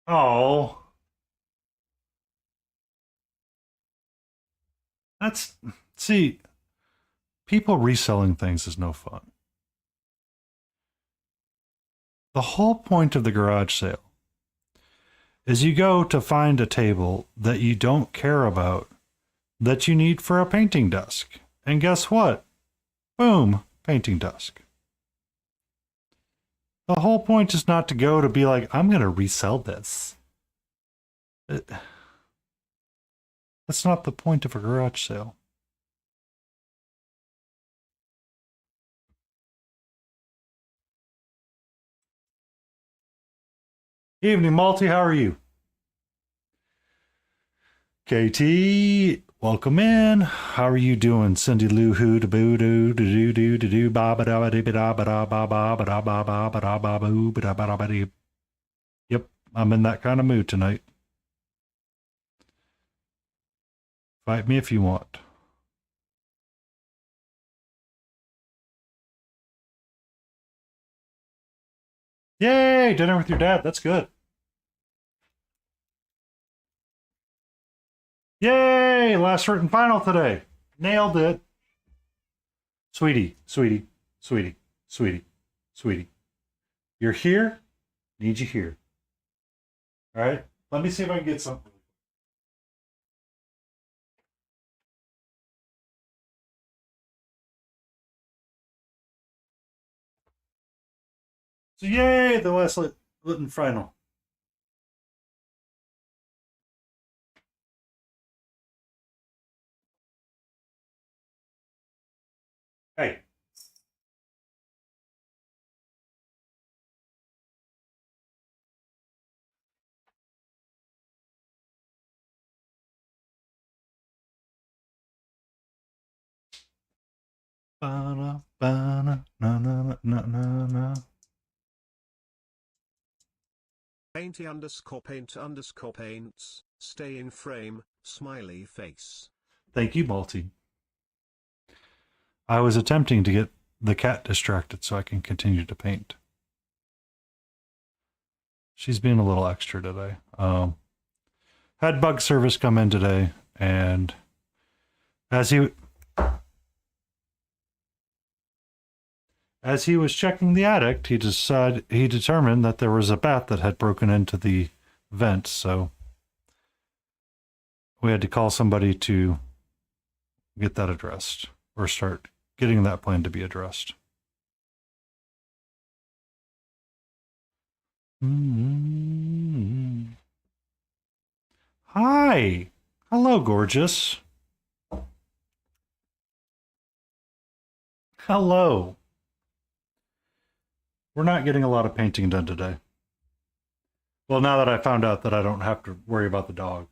Oh. See, people reselling things is no fun. The whole point of the garage sale is you go to find a table that you don't care about that you need for a painting desk. And guess what? Boom, painting desk. The whole point is not to go to be like, I'm going to resell this. That's not the point of a garage sale. Evening, Malty. How are you? KT, welcome in. How are you doing, Cindy Lou Hoo da boo doo do do do do ba ba da ba da ba da ba ba ba da ba ba ba da ba boo ba da ba da ba dee. Yep, I'm in that kind of mood tonight. Fight me if you want. Yay, dinner with your dad. That's good. Yay, last written final today. Nailed it. Sweetie, sweetie, sweetie, sweetie, sweetie. You're here. Need you here. All right. Let me see if I can get something. So yay, the last written final. Hey. Ba-na, ba-na, na, na, na, na, na. Painty_paints, stay in frame, smiley face. Thank you, Balti. I was attempting to get the cat distracted so I can continue to paint. She's being a little extra today. Had bug service come in today, and as he was checking the attic, he determined that there was a bat that had broken into the vent, so we had to call somebody to get that addressed, or start getting that plan to be addressed. Mm-hmm. Hi. Hello, gorgeous. Hello. We're not getting a lot of painting done today. Well, now that I found out that I don't have to worry about the dog,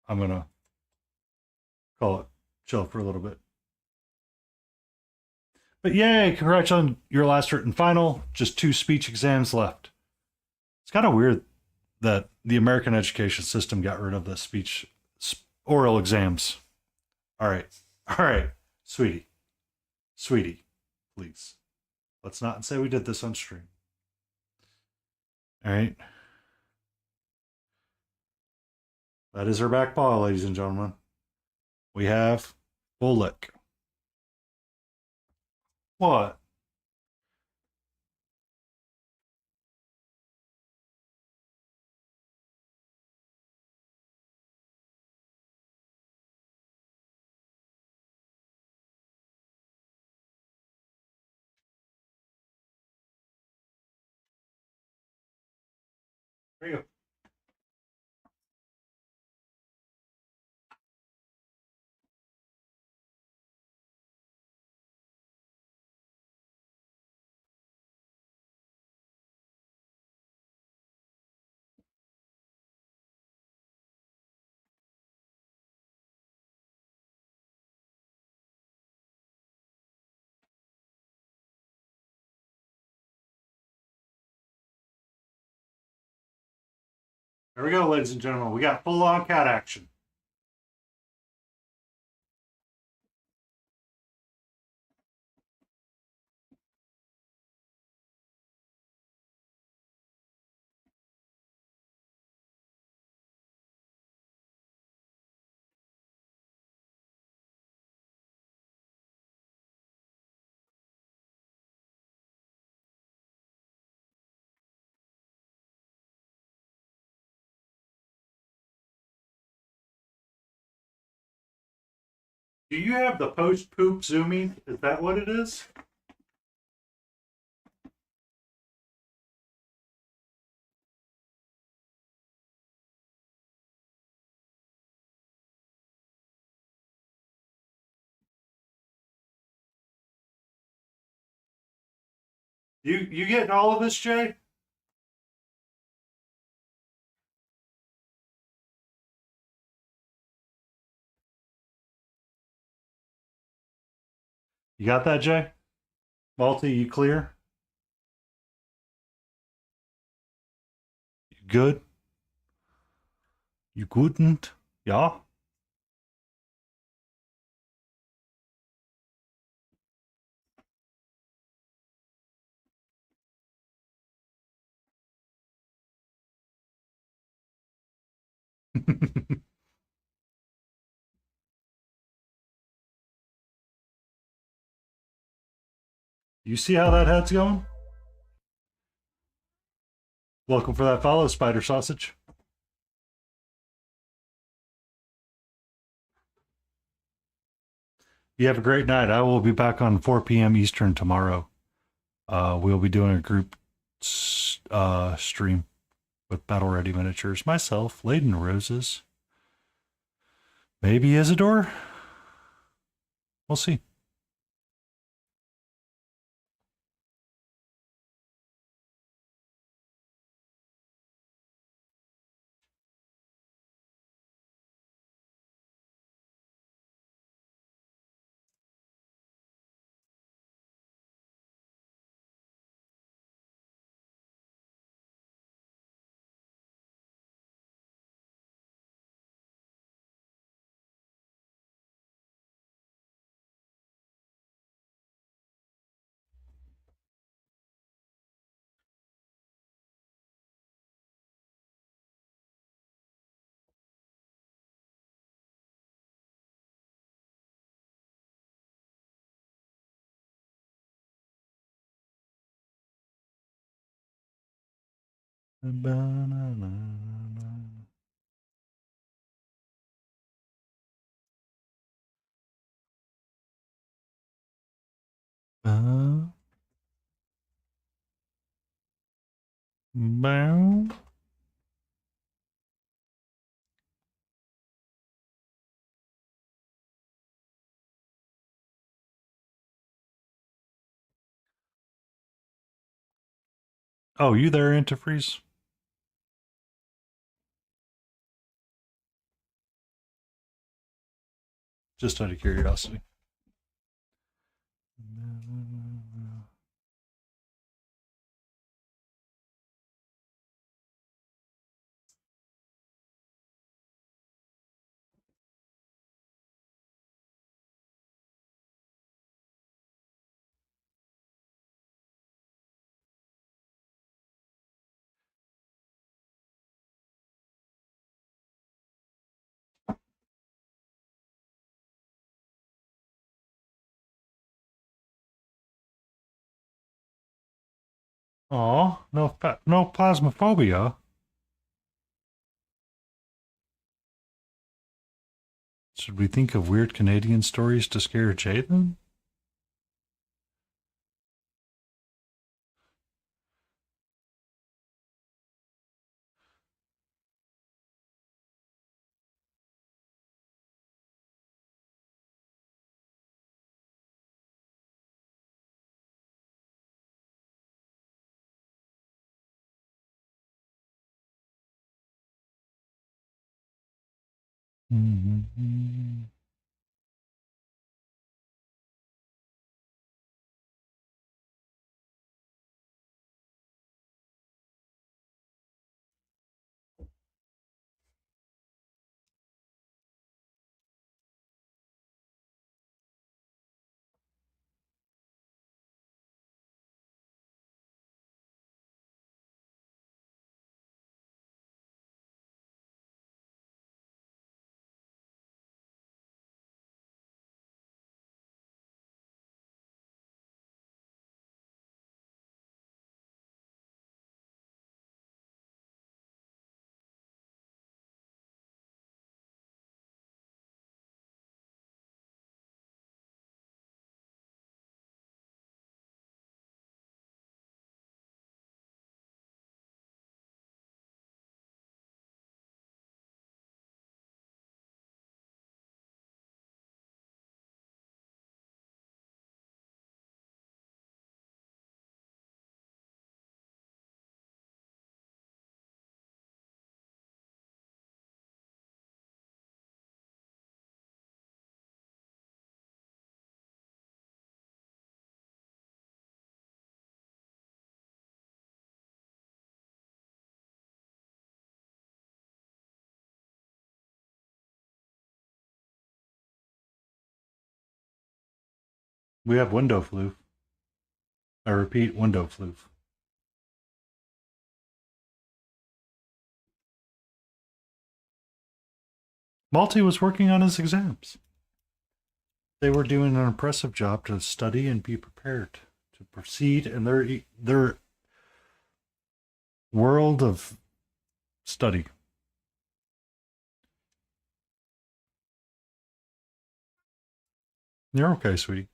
I'm going to call it chill for a little bit. But yay, congrats on your last written final. Just 2 speech exams left. It's kind of weird that the American education system got rid of the speech oral exams. All right, sweetie, please. Let's not say we did this on stream. All right. That is our back paw, ladies and gentlemen. We have full lick. What? There you go. There we go, ladies and gentlemen. We got full on cat action. Do you have the post poop zooming? Is that what it is? You getting all of this, Jay? You got that, Jay? Malty, you clear? You good? You couldn't? Yeah? You see how that head's going? Welcome for that follow, Spider Sausage. You have a great night. I will be back on 4 p.m. Eastern tomorrow. We'll be doing a group stream with Battle Ready Miniatures. Myself, Laden Roses. Maybe Isidore? We'll see. Bow. Oh, you there, antifreeze? Just out of curiosity. Oh, no plasmophobia. Should we think of weird Canadian stories to scare Jay then? Mm-hmm. We have window floof. I repeat, window floof. Malty was working on his exams. They were doing an impressive job to study and be prepared to proceed in their world of study. You're okay, sweetie.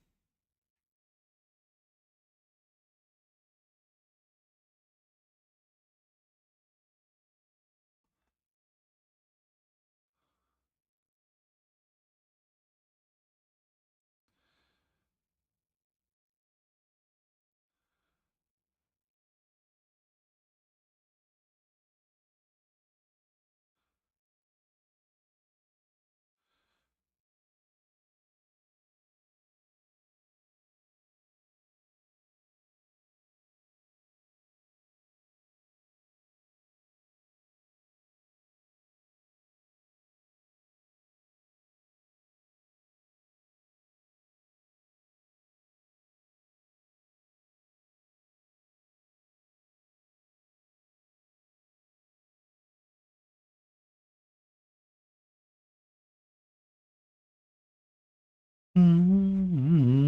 Mm-hmm.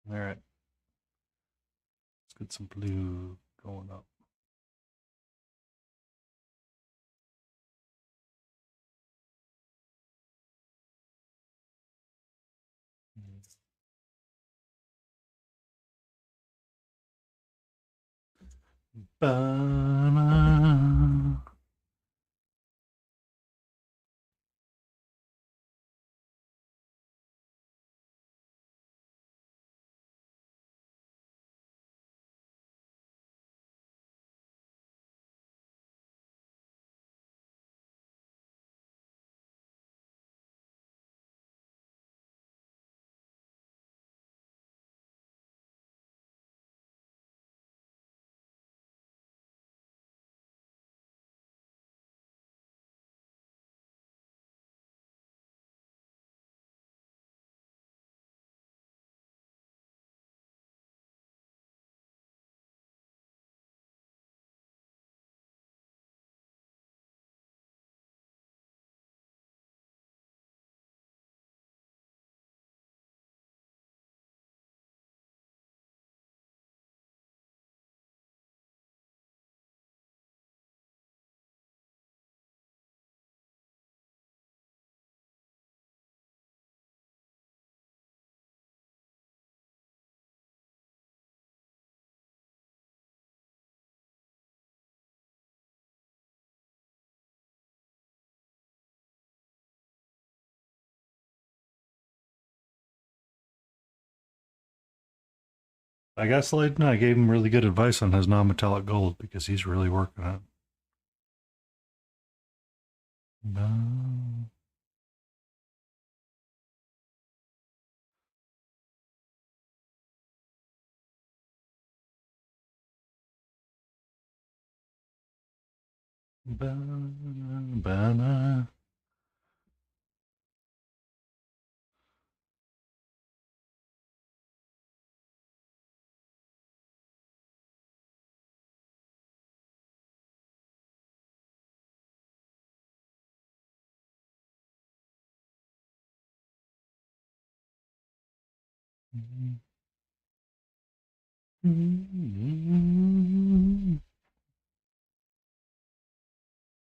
All right. Let's get some blue going up. Ba-na. I gaslighted him. I gave him really good advice on his non-metallic gold because he's really working on it. No. Ba-na.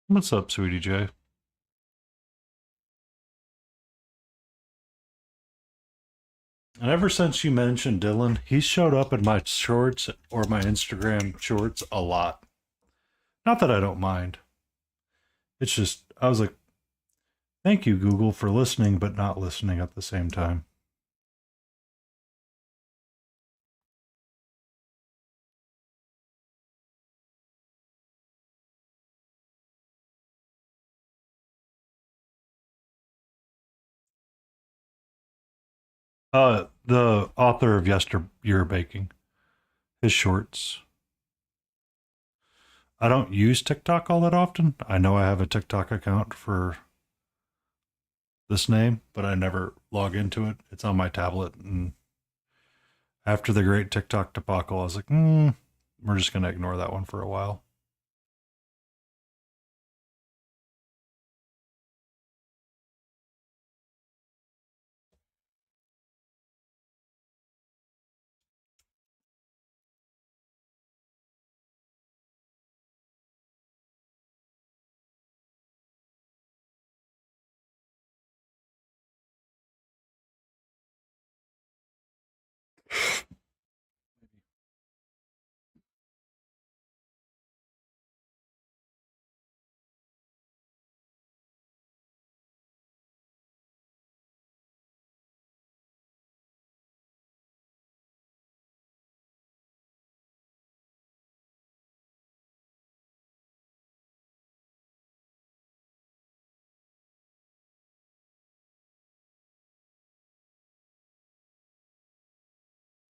What's up, Sweetie J? And ever since you mentioned Dylan, he's showed up in my shorts or my Instagram shorts a lot. Not that I don't mind. It's just, I was like, thank you, Google, for listening, but not listening at the same time. The author of Yesteryear Baking, his shorts. I don't use TikTok all that often. I know I have a TikTok account for this name, but I never log into it. It's on my tablet. And after the great TikTok debacle, I was like, we're just going to ignore that one for a while.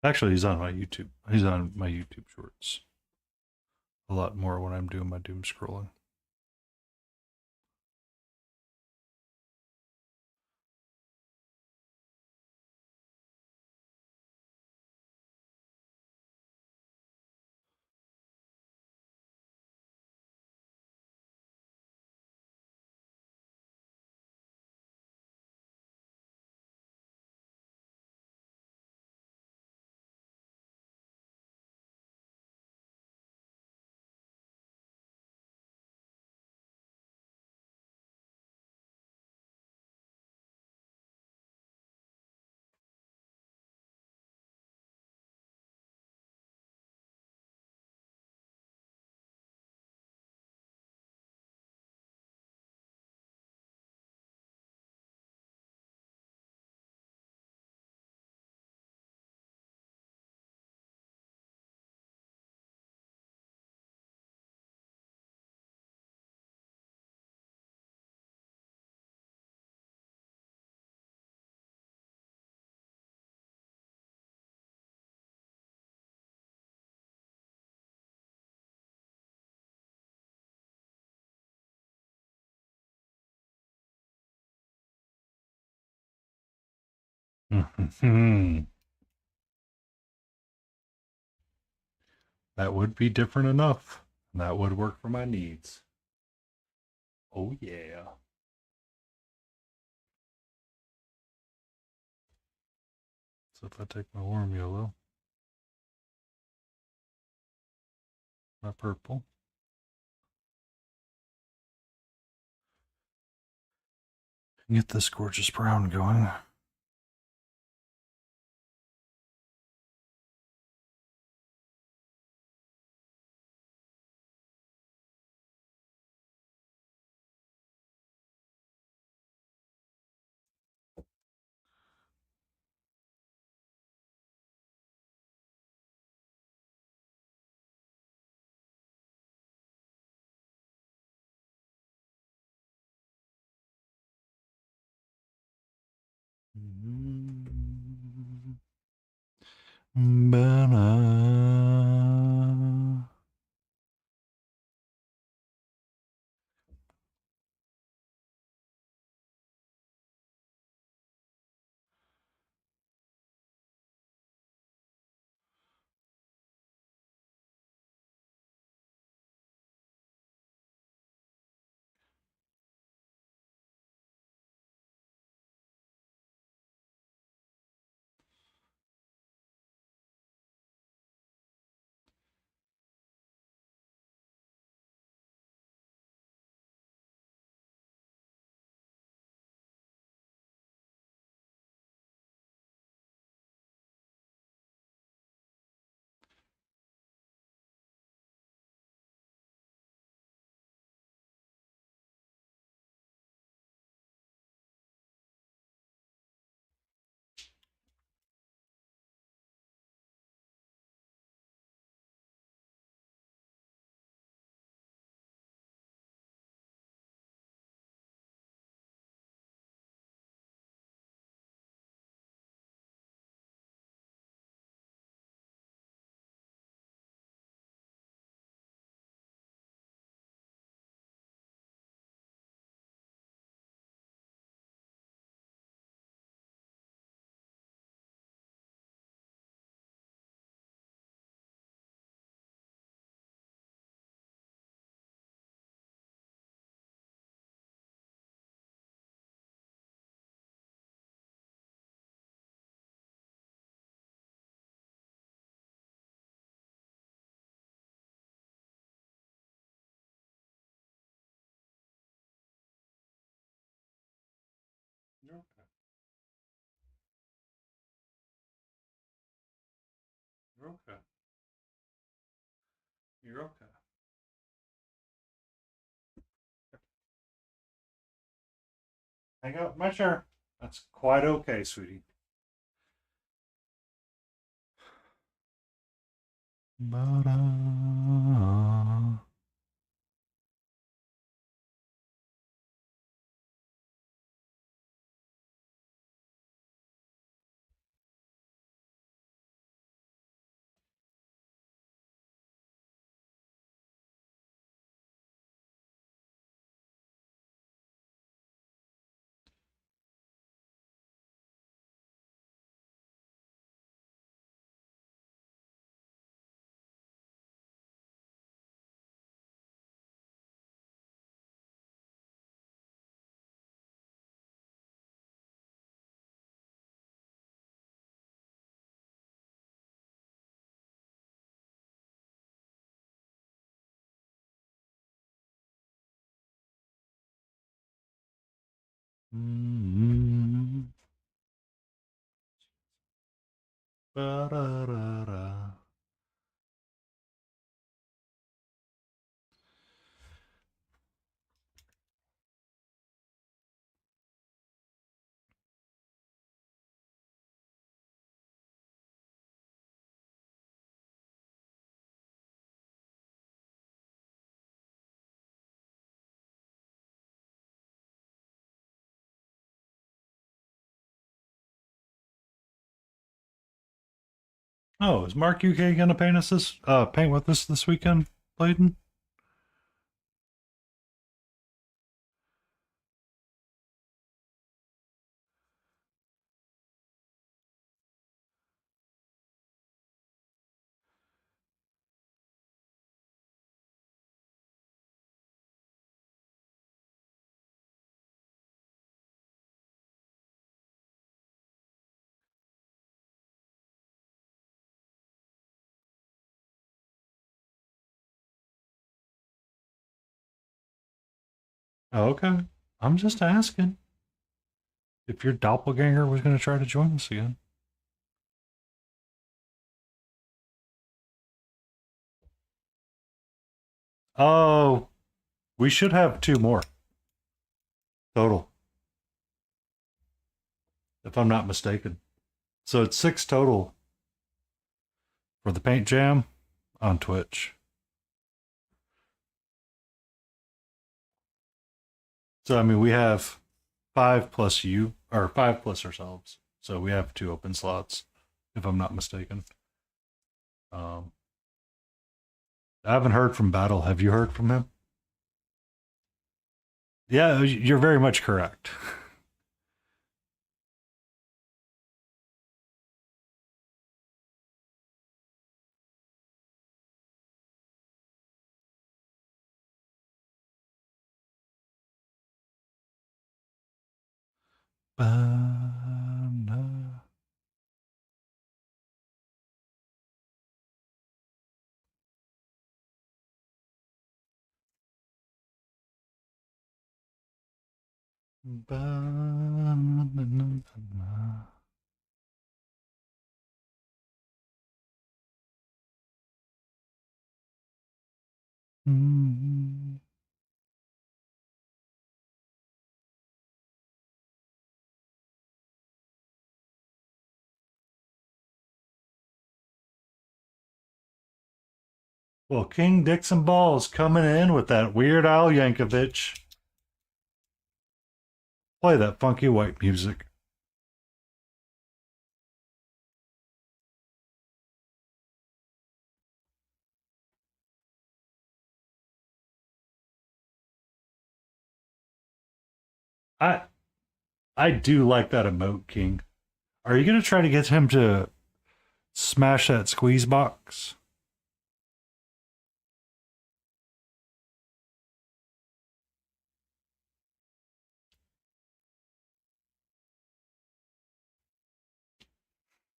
Actually, he's on my YouTube. He's on my YouTube shorts a lot more when I'm doing my doom scrolling. That would be different enough. That would work for my needs. Oh, yeah. So if I take my warm yellow, my purple, and get this gorgeous brown going. Banana. You're okay. You're okay. You're okay. Hang out in my chair. That's quite okay, sweetie. Ba-da. Mm-hmm. Ba-da-da-da. Oh, is Mark UK gonna paint us this paint with us this weekend, Layden? Okay. I'm just asking if your doppelganger was going to try to join us again. Oh, we should have two more total, if I'm not mistaken. So it's 6 total for the Paint Jam on Twitch. So, I mean, we have 5 plus you, or 5 plus ourselves. So we have 2 open slots, if I'm not mistaken. Um, I haven't heard from Battle. Have you heard from him? Yeah, you're very much correct. Banana. Banana. Mm. Well, King Dixon Balls coming in with that Weird Al Yankovic. Play that funky white music. I I do like that emote, King. Are you gonna try to get him to smash that squeeze box?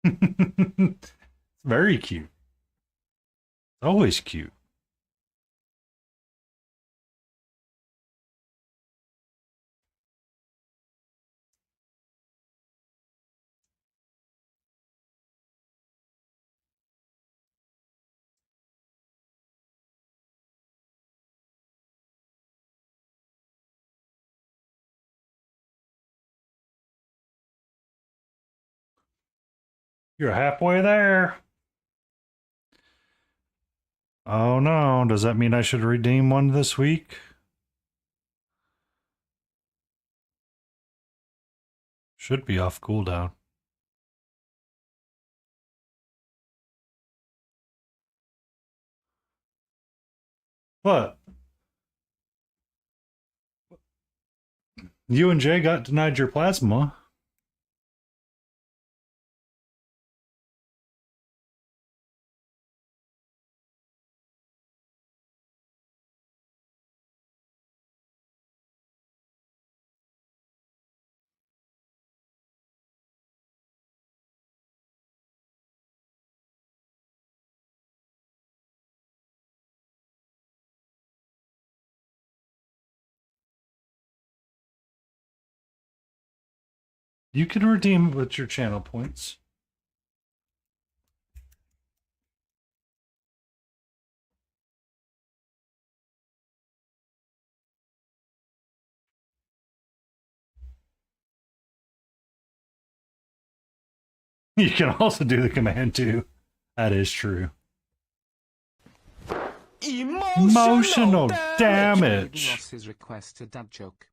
It's very cute. Always cute. You're halfway there. Oh no, does that mean I should redeem one this week? Should be off cooldown. What? You and Jay got denied your plasma. You can redeem it with your channel points. You can also do the command too. That is true. Emotional damage. Lost his request to dad joke.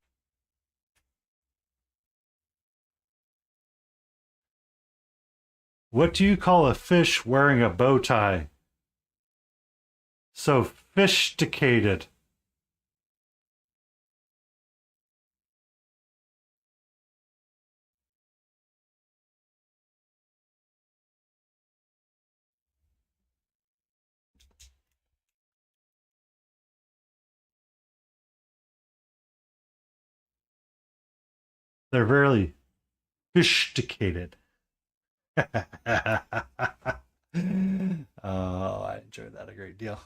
What do you call a fish wearing a bow tie? Sophisticated. They're very sophisticated. Oh, I enjoyed that a great deal.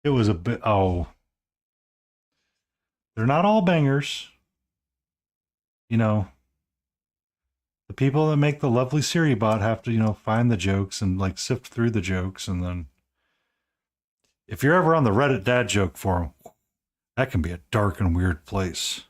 It was a bit. Oh, they're not all bangers. You know, the people that make the lovely Siri bot have to, find the jokes and like sift through the jokes. And then if you're ever on the Reddit dad joke forum, that can be a dark and weird place.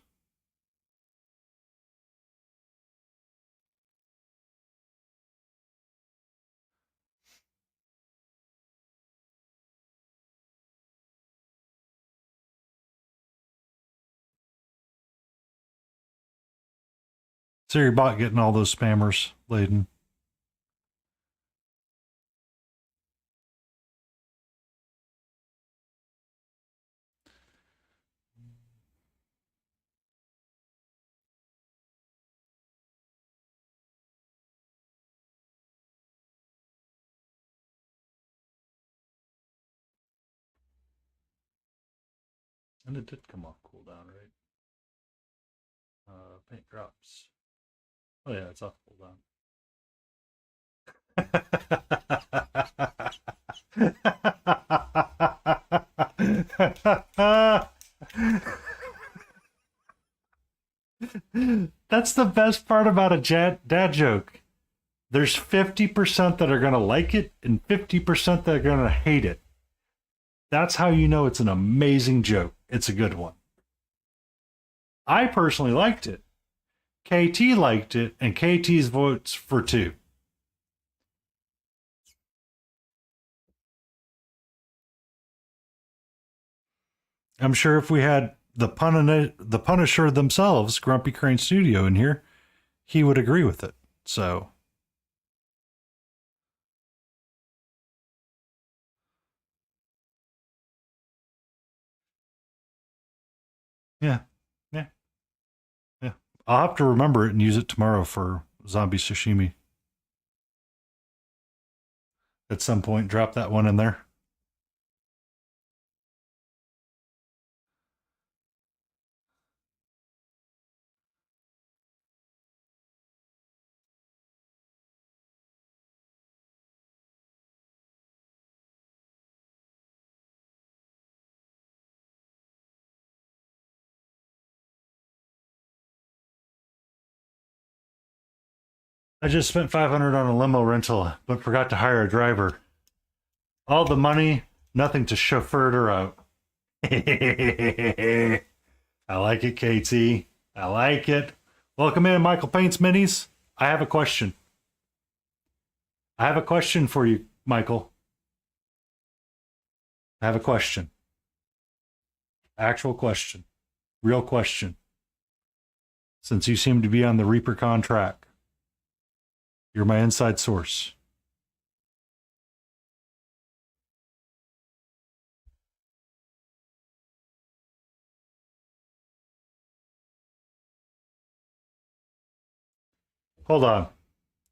Siri bot getting all those spammers laden. And it did come off cooldown, right? Paint drops. Oh yeah, it's off cooldown. That's the best part about a dad joke. There's 50% that are going to like it and 50% that are going to hate it. That's how you know it's an amazing joke. It's a good one. I personally liked it. KT liked it, and KT's votes for 2. I'm sure if we had the Punisher themselves, Grumpy Crane Studio, in here, he would agree with it. So, yeah, yeah, yeah. I'll have to remember it and use it tomorrow for zombie sashimi. At some point, drop that one in there. I just spent $500 on a limo rental, but forgot to hire a driver. All the money, nothing to chauffeur her out. I like it, KT. I like it. Welcome in, Michael Paints Minis. I have a question. I have a question for you, Michael. I have a question. Actual question. Real question. Since you seem to be on the ReaperCon track, you're my inside source. Hold on.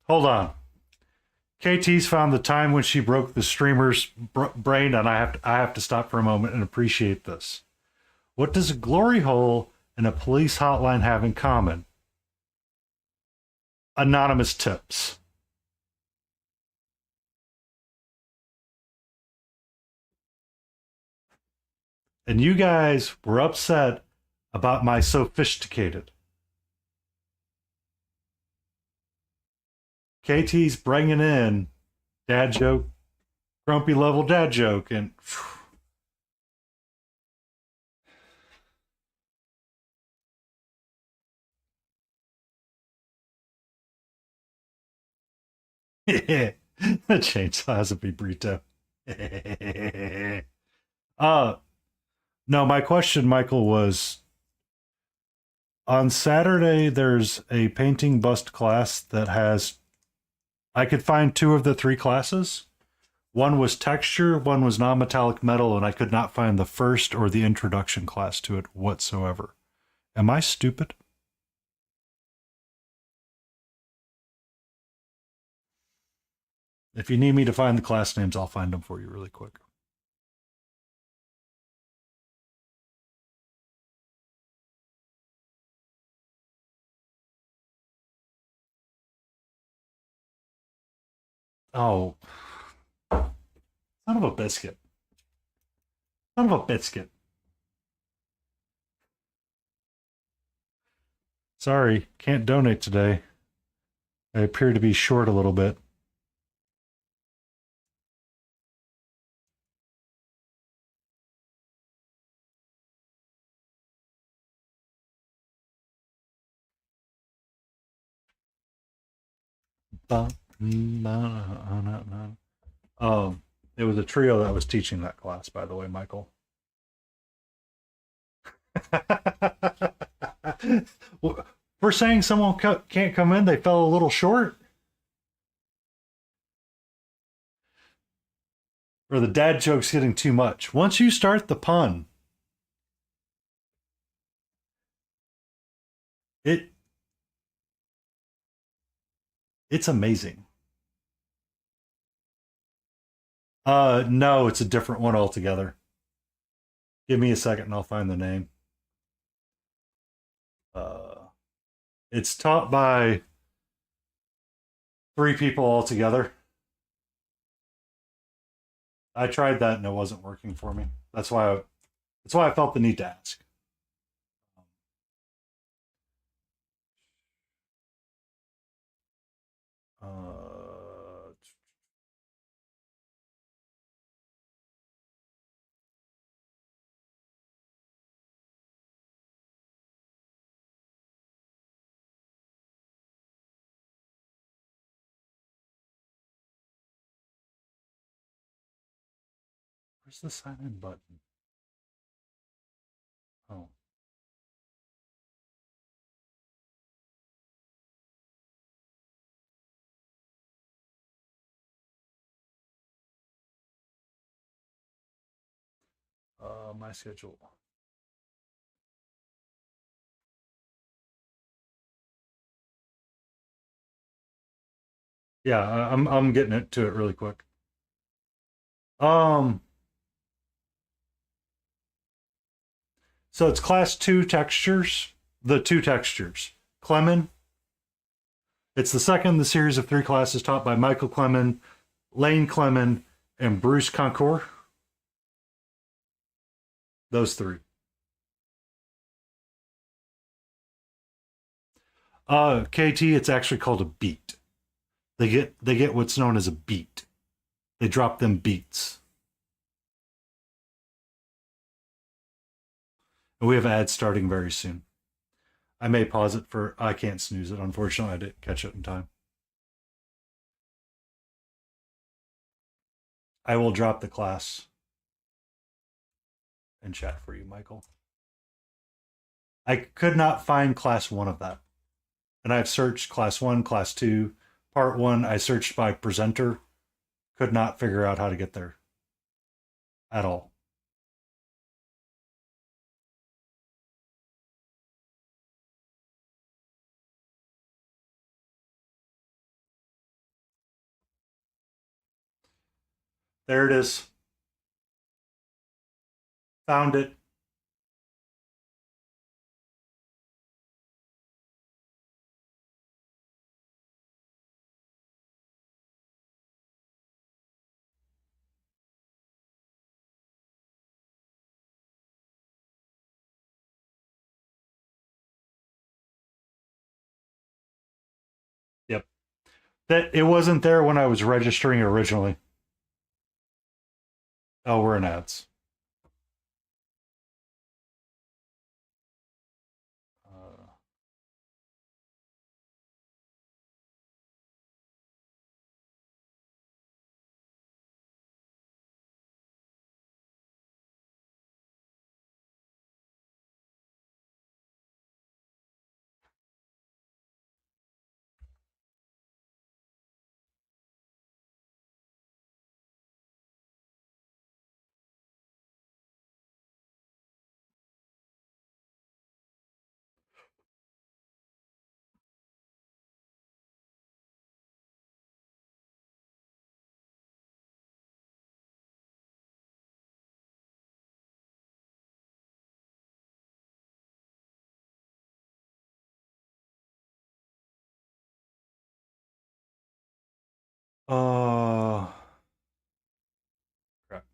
Hold on. KT's found the time when she broke the streamer's brain, and I have to stop for a moment and appreciate this. What does a glory hole and a police hotline have in common? Anonymous tips. And you guys were upset about my sophisticated. KT's bringing in dad joke, grumpy level dad joke, and the chainsaw has a vibrato. No, my question, Michael, was on Saturday there's a painting bust class that has, I could find 2 of the 3 classes. One was texture, one was non-metallic metal, and I could not find the first or the introduction class to it whatsoever. Am I stupid? If you need me to find the class names, I'll find them for you really quick. Oh, son of a biscuit. Son of a biscuit. Sorry, can't donate today. I appear to be short a little bit. It was a trio that was teaching that class, by the way, Michael. We're saying someone can't come in, they fell a little short? Or the dad joke's getting too much? Once you start the pun, it's amazing. No, it's a different one altogether. Give me a second and I'll find the name. It's taught by 3 people altogether. I tried that and it wasn't working for me. That's why I felt the need to ask. Where's the sign in button? Oh. My schedule. Yeah, I'm getting it to it really quick. Um, so it's class 2 textures, the 2 textures. Clemen. It's the second in the series of 3 classes taught by Michael Clemen, Lane Clemen, and Bruce Concour. Those 3. KT, it's actually called a beat. They get what's known as a beat. They drop them beats. And we have ads starting very soon. I may pause it for I can't snooze it. Unfortunately, I didn't catch it in time. I will drop the class in chat for you, Michael. I could not find class 1 of that. And I've searched class 1, class 2, part 1. I searched by presenter. Could not figure out how to get there at all. There it is. Found it. Yep. That it wasn't there when I was registering originally. Oh, we're in ads. Uh, uh, crap.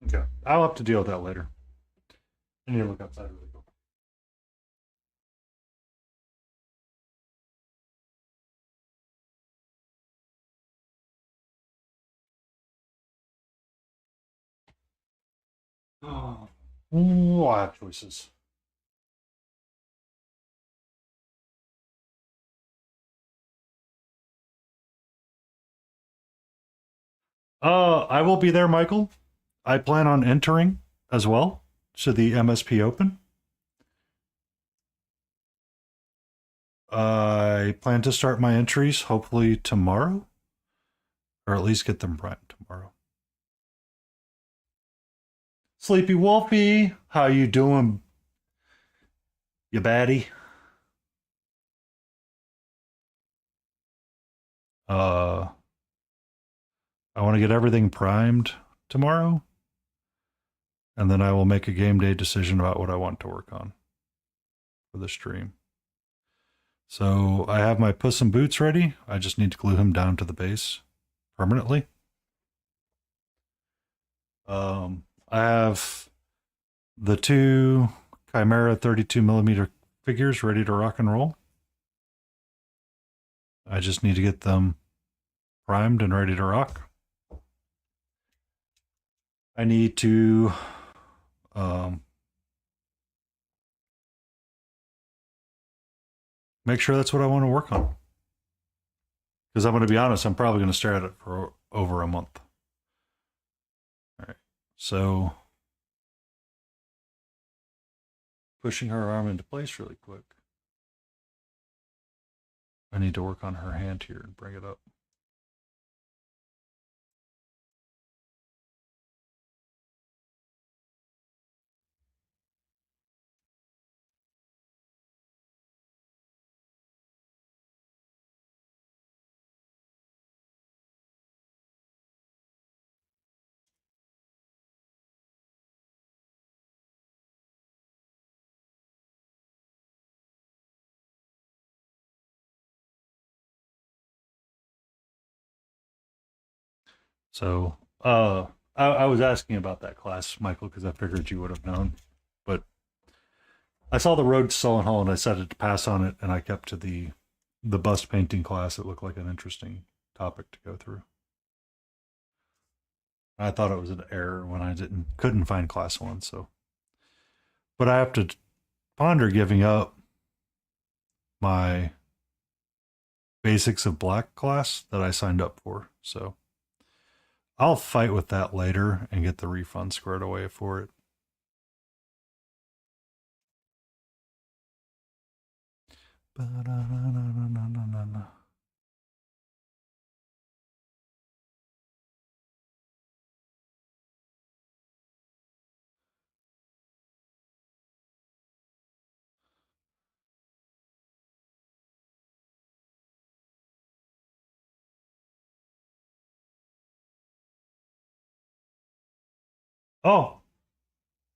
Okay. I'll have to deal with that later. I need to look outside really quick. Oh, I have choices. I will be there, Michael. I plan on entering as well to the MSP Open. I plan to start my entries hopefully tomorrow, or at least get them primed tomorrow. Sleepy Wolfie, how you doing, you baddie? I want to get everything primed tomorrow, and then I will make a game day decision about what I want to work on for the stream. So I have my Puss in Boots ready. I just need to glue him down to the base permanently. I have the two Chimera 32mm figures ready to rock and roll. I just need to get them primed and ready to rock. I need to make sure that's what I want to work on. Because I'm going to be honest, I'm probably going to stare at it for over a month. All right. So pushing her arm into place really quick. I need to work on her hand here and bring it up. So, I was asking about that class, Michael, because I figured you would have known. But I saw the road to Sullen Hall and I decided to pass on it, and I kept to the bust painting class. It looked like an interesting topic to go through. I thought it was an error when I couldn't find class one. So, but I have to ponder giving up my basics of black class that I signed up for. So I'll fight with that later and get the refund squared away for it. Oh,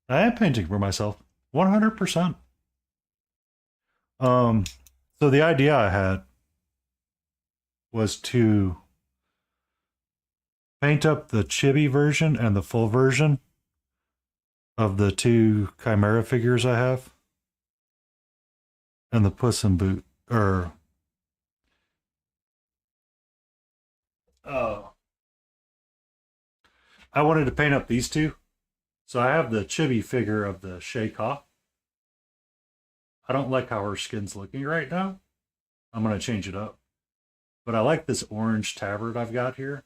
I am painting for myself. 100%. So the idea I had was to paint up the chibi version and the full version of the two Chimera figures I have. And the Puss in Boot, or I wanted to paint up these two. So I have the chibi figure of the Shay Ka. I don't like how her skin's looking right now. I'm going to change it up. But I like this orange tabard I've got here.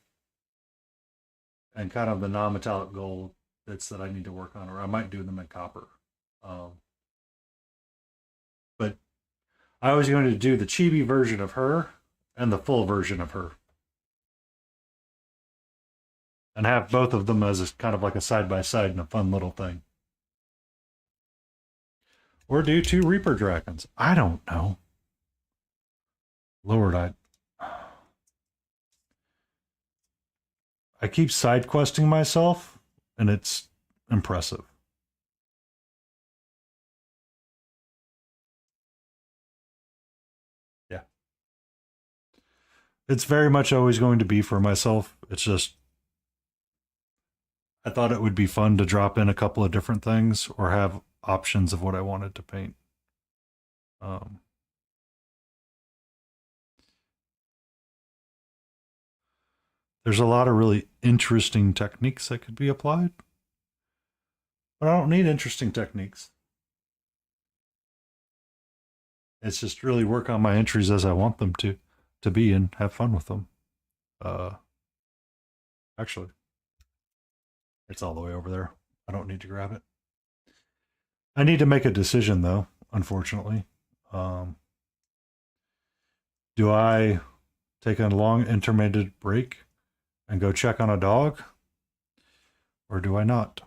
And kind of the non-metallic gold bits that I need to work on. Or I might do them in copper. But I was going to do the chibi version of her and the full version of her. And have both of them as kind of like a side-by-side and a fun little thing. Or do two Reaper Dragons. I don't know. Lord, I keep side questing myself, and it's impressive. Yeah. It's very much always going to be for myself. It's just I thought it would be fun to drop in a couple of different things or have options of what I wanted to paint. Um, there's a lot of really interesting techniques that could be applied, but I don't need interesting techniques. It's just really work on my entries as I want them to be and have fun with them. Uh, actually, it's all the way over there. I don't need to grab it. I need to make a decision though, unfortunately. Um, do I take a long intermittent break and go check on a dog, or do I not?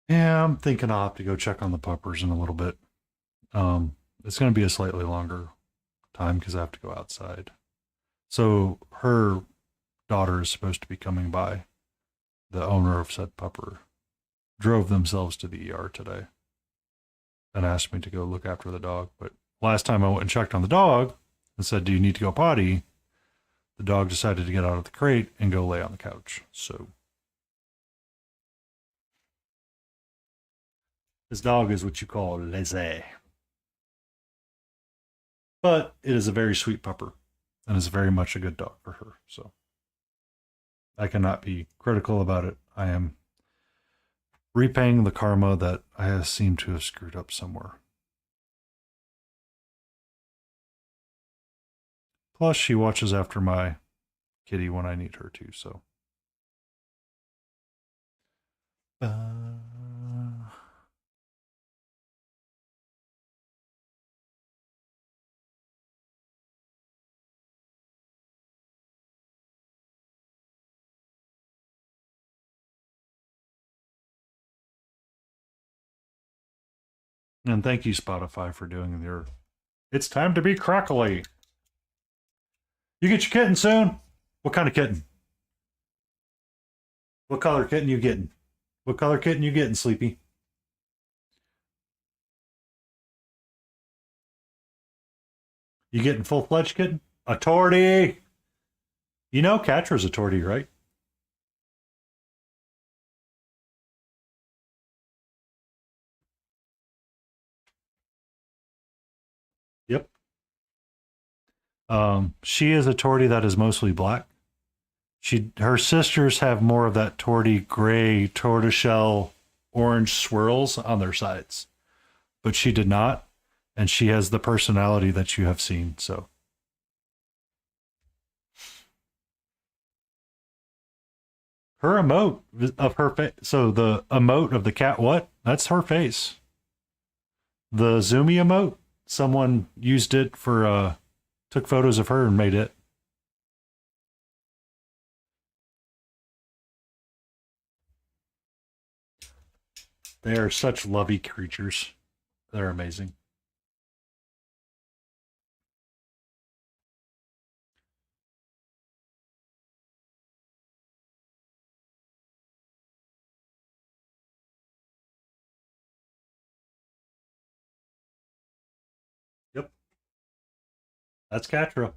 Yeah, I'm thinking I'll have to go check on the puppers in a little bit. It's going to be a slightly longer time because I have to go outside. So her daughter is supposed to be coming by. The owner of said pupper drove themselves to the ER today and asked me to go look after the dog. But last time I went and checked on the dog and said, "Do you need to go potty?" The dog decided to get out of the crate and go lay on the couch. So this dog is what you call laissez. But it is a very sweet pupper and is very much a good dog for her. So I cannot be critical about it. I am repaying the karma that I have seemed to have screwed up somewhere. Plus, she watches after my kitty when I need her to, so. And thank you, Spotify, for doing your. It's time to be crackly. You get your kitten soon? What kind of kitten? What color kitten you getting? What color kitten you getting, Sleepy? You getting full-fledged kitten? A tortie! You know Catra's a tortie, right? Yep. She is a tortie that is mostly black. Her sisters have more of that tortie gray tortoiseshell orange swirls on their sides, but she did not, and she has the personality that you have seen. So her emote of her face. So the emote of the cat, what? That's her face. The zoomy emote. Someone used it for took photos of her and made it. They are such lovey creatures. They're amazing. Yep. That's Catra.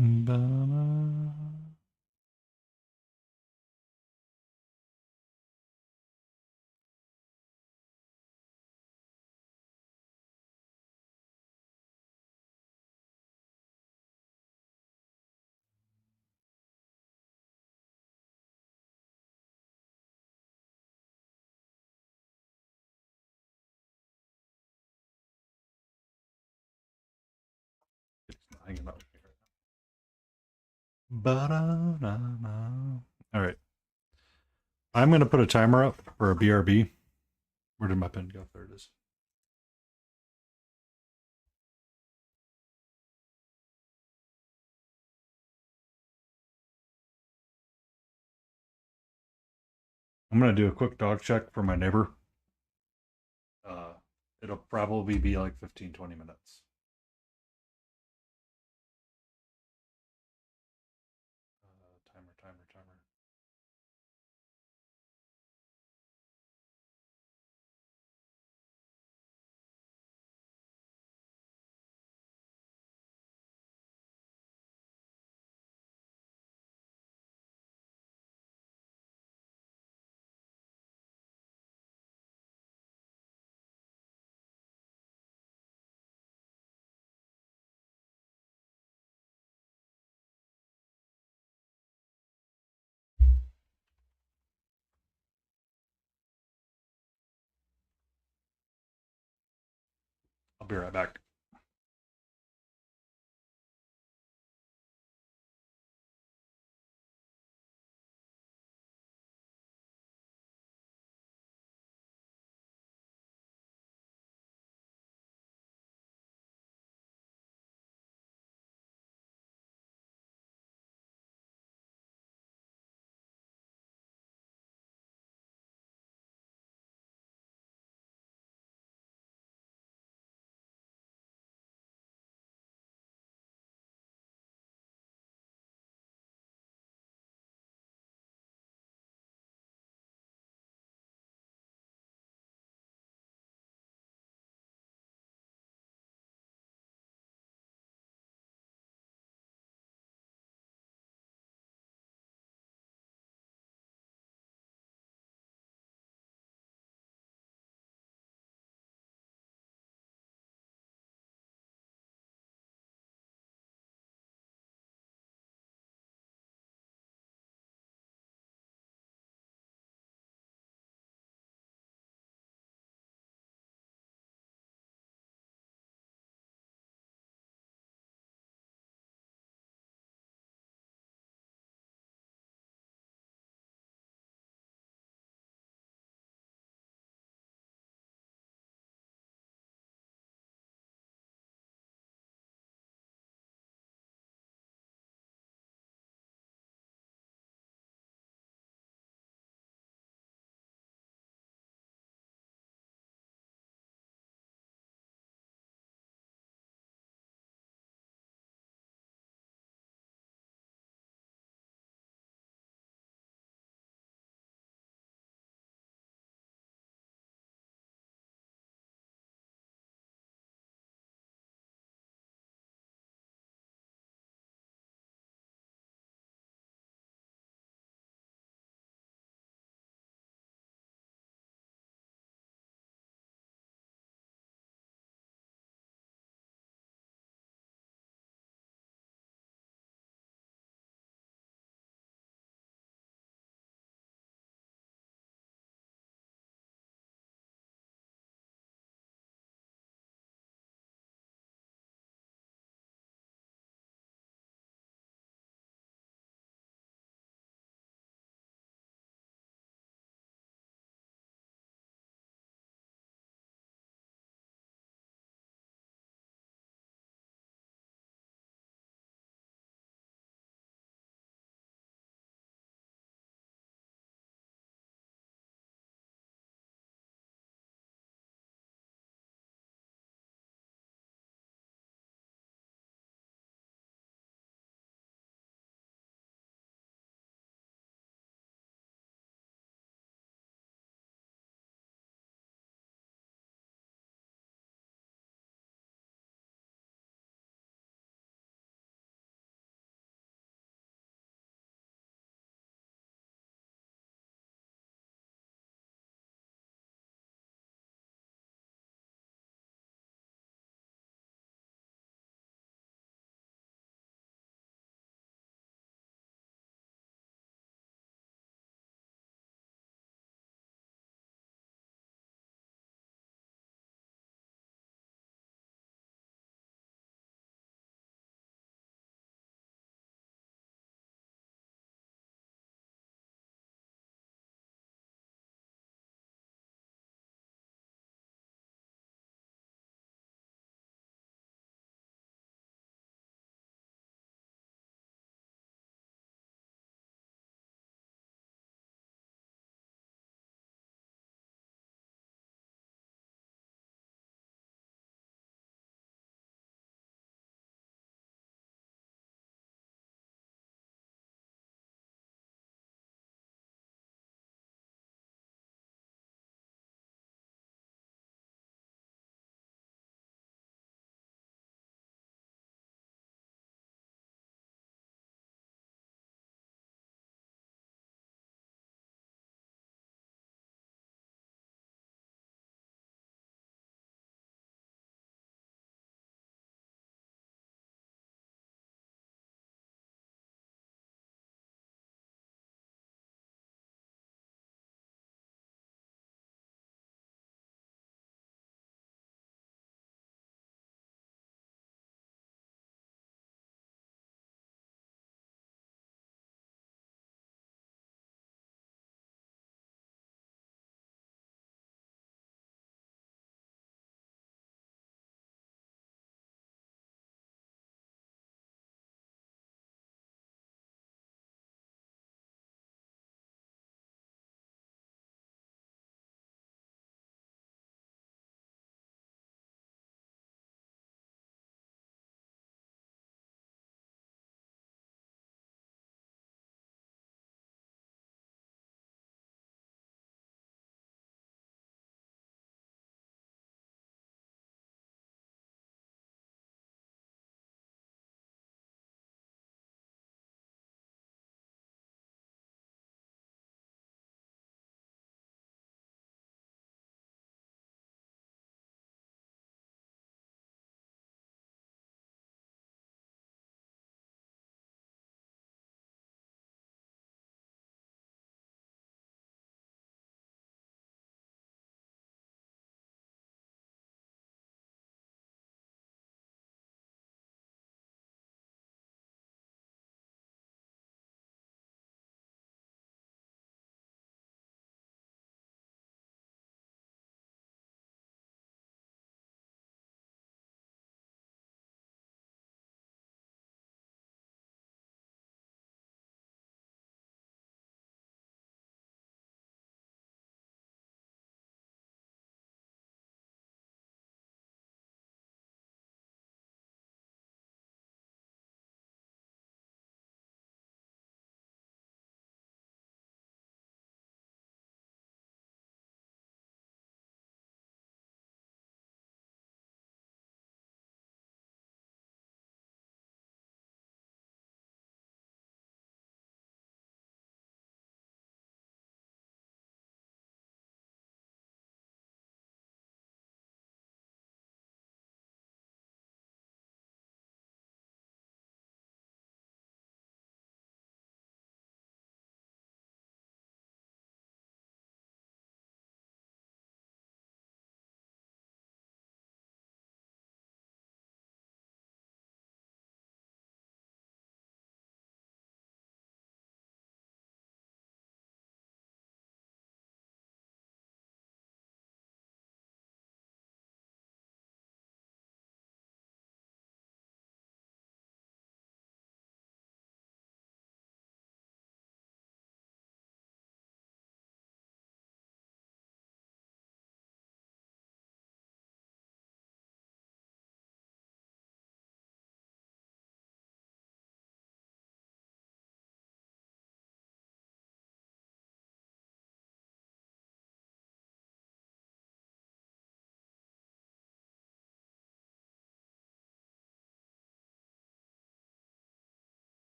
Ba-da. It's not hanging out with me right now. Ba-da-da-da. All right. I'm going to put a timer up for a BRB. Where did my pen go? There it is. I'm going to do a quick dog check for my neighbor. It'll probably be like 15-20 minutes. Timer. I'll be right back.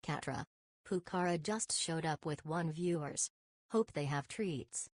Katra. Pukara just showed up with 1 viewers. Hope they have treats.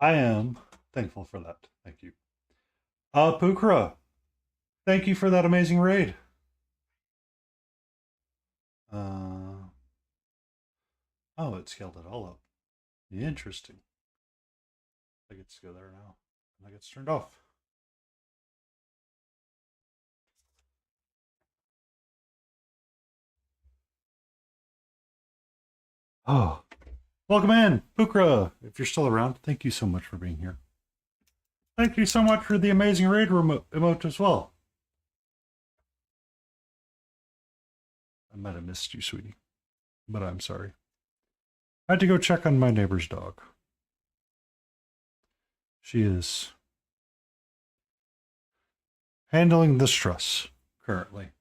I am thankful for that. Thank you. Pukra, thank you for that amazing raid. Oh, it scaled it all up. Interesting. I get to go there now. And I get turned off. Oh, welcome in, Pukra. If you're still around, thank you so much for being here. Thank you so much for the amazing raid emote as well. I might have missed you, sweetie, but I'm sorry. I had to go check on my neighbor's dog. She is handling the stress currently.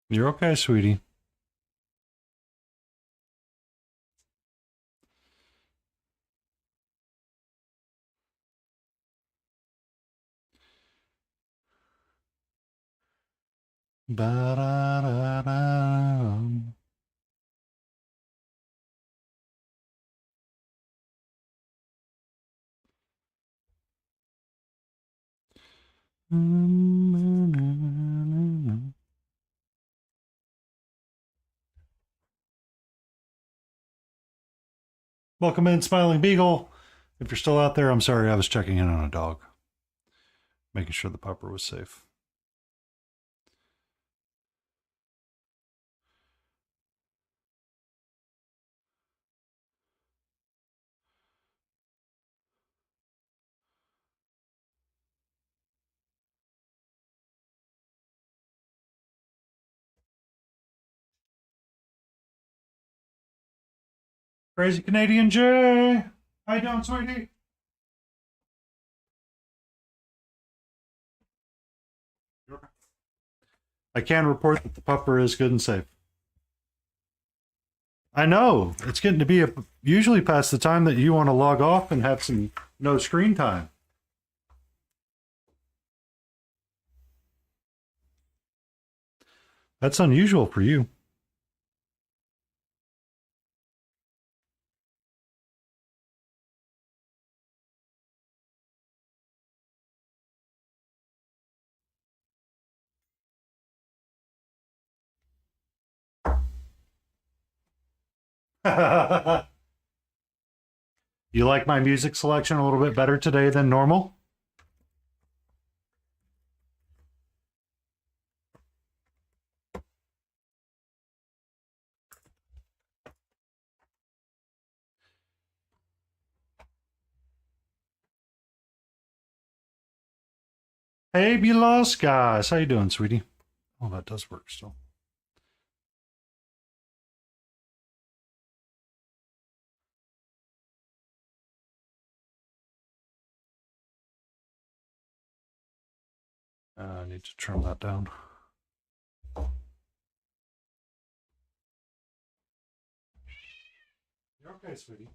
You're okay, sweetie. Ba-da-da-da. Welcome in, Smiling Beagle. If you're still out there, I'm sorry, I was checking in on a dog, making sure the pupper was safe. Crazy Canadian Jay. How you doing, sweetie? I can report that the pupper is good and safe. I know. It's getting to be usually past the time that you want to log off and have some no screen time. That's unusual for you. You like my music selection a little bit better today than normal? Hey, Belos guys. How you doing, sweetie? Oh, that does work still. I need to trim that down. You're okay, sweetie.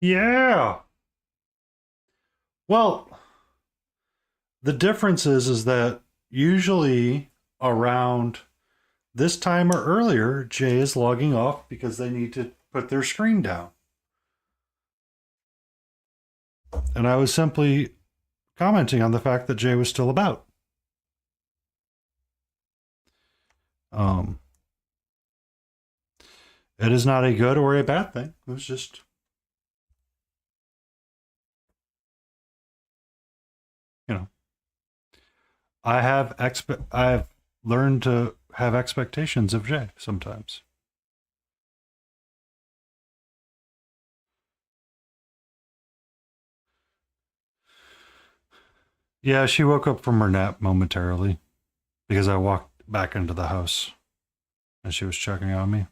Yeah. Well, the difference is that usually around this time or earlier, Jay is logging off because they need to put their screen down. And I was simply commenting on the fact that Jay was still about. Um, it is not a good or a bad thing. It was just, you know, I've learned to have expectations of Jay sometimes. Yeah, she woke up from her nap momentarily because I walked back into the house and she was checking on me.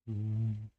Mm.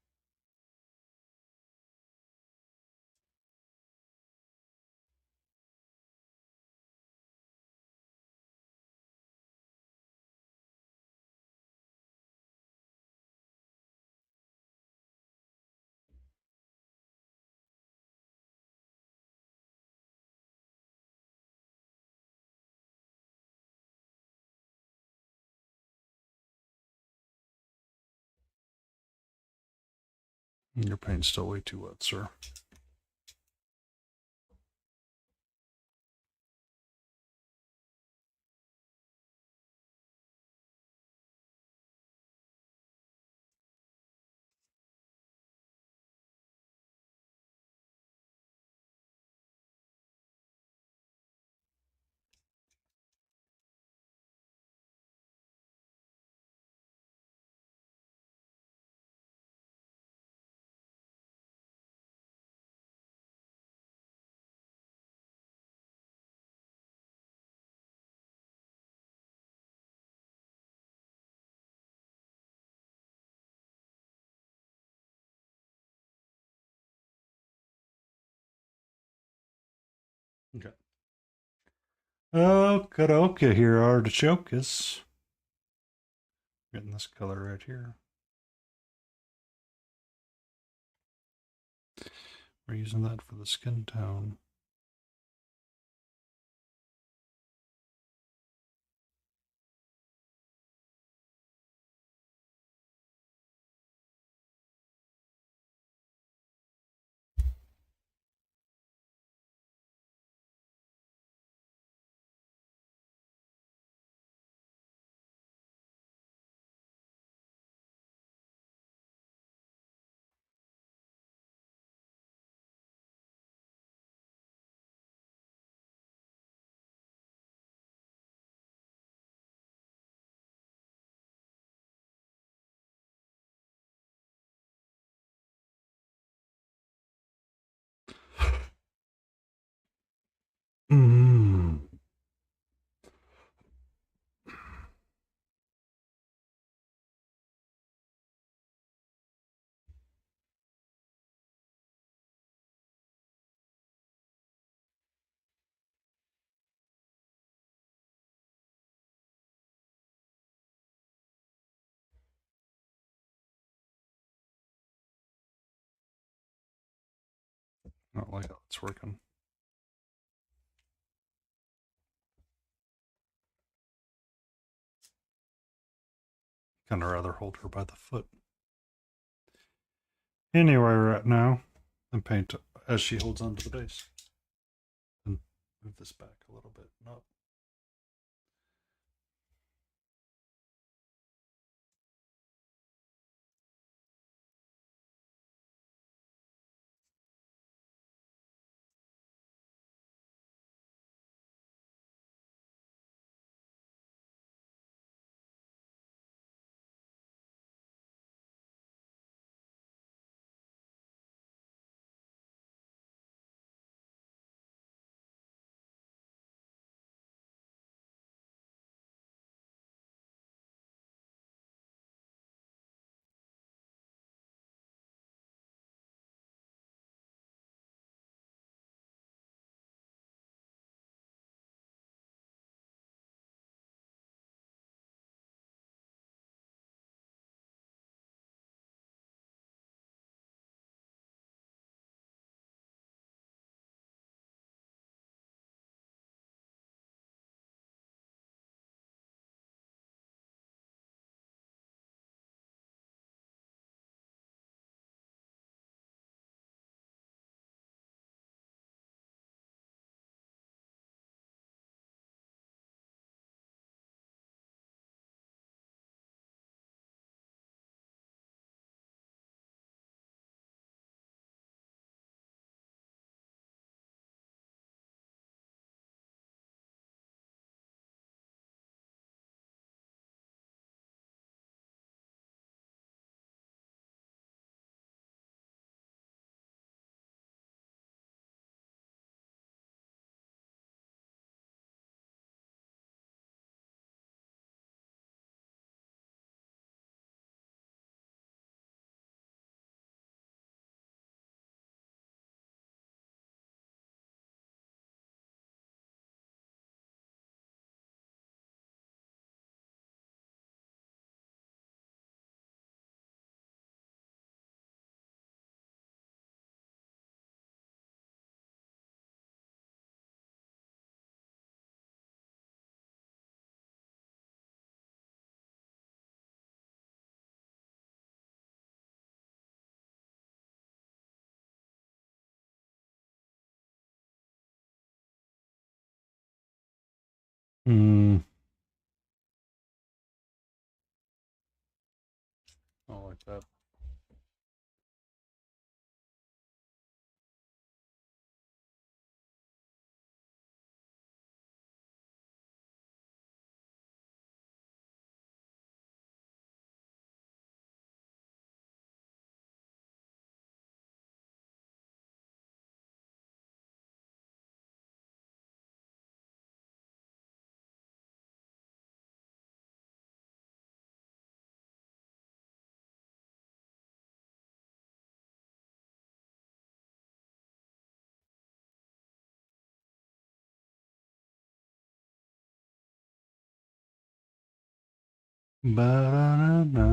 Your paint's still way too wet, sir. Okay. Okay, here, artichoke is getting this color right here. We're using that for the skin tone. Mm. Not like how it's working. Kind of rather hold her by the foot. Anyway, we're at now, and paint as she holds onto the base. And move this back a little bit. No. Hmm. I don't like that. Ba-da-da-da-da.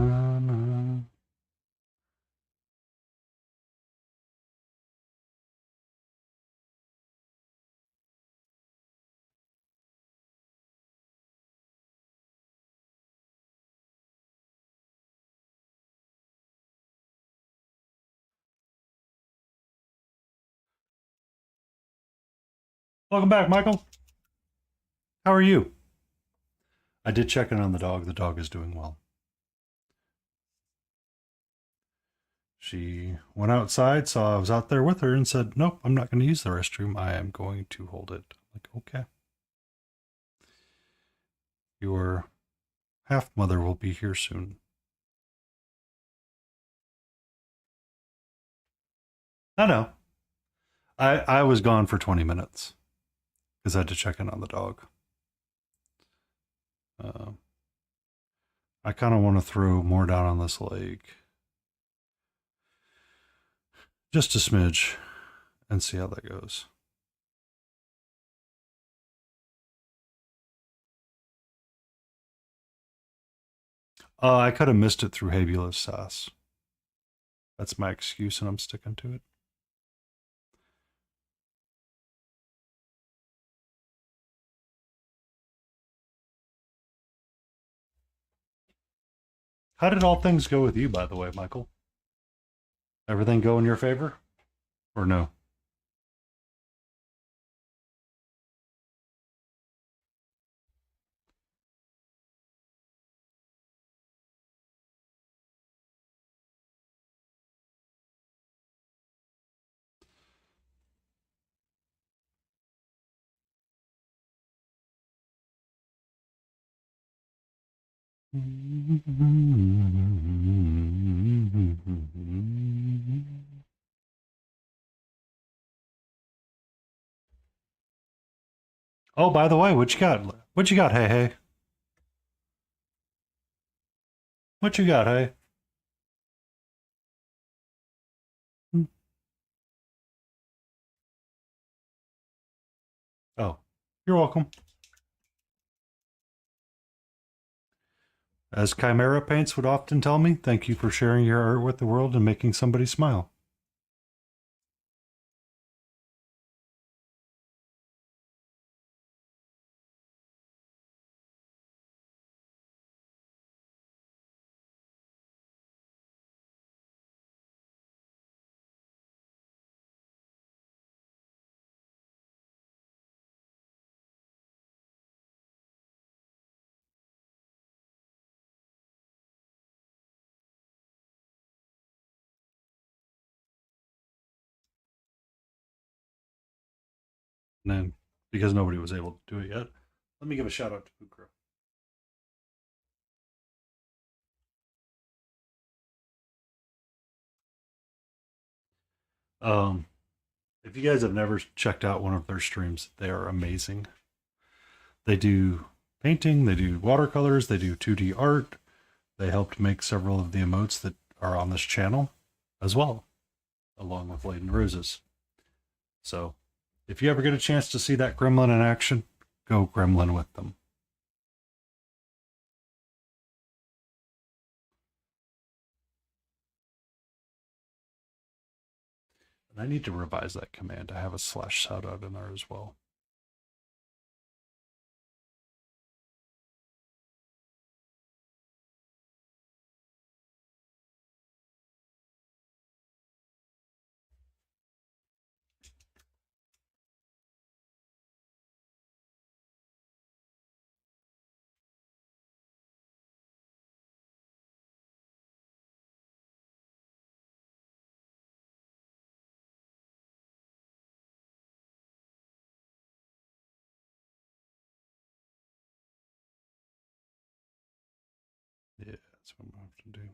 Welcome back, Michael. How are you? I did check in on the dog. The dog is doing well. She went outside, saw I was out there with her, and said, "Nope, I'm not going to use the restroom. I am going to hold it." I'm like, okay. Your half mother will be here soon. I know. I was gone for 20 minutes because I had to check in on the dog. Uh, I kind of want to throw more down on this lake. Just a smidge and see how that goes. I could have missed it through Habulus sauce. That's my excuse, and I'm sticking to it. How did all things go with you, by the way, Michael? Everything go in your favor? Or no? Oh, by the way, what you got? What you got, hey, hey? What you got, hey? Hmm. Oh, you're welcome. As Chimera Paints would often tell me, thank you for sharing your art with the world and making somebody smile. And then, because nobody was able to do it yet, let me give a shout out to Pukra. Um, if you guys have never checked out one of their streams, they are amazing. They do painting, they do watercolors, they do 2D art. They helped make several of the emotes that are on this channel as well, along with Laden Roses. So if you ever get a chance to see that gremlin in action, go gremlin with them. And I need to revise that command. I have a slash shout out in there as well. That's what I'm going to have to do.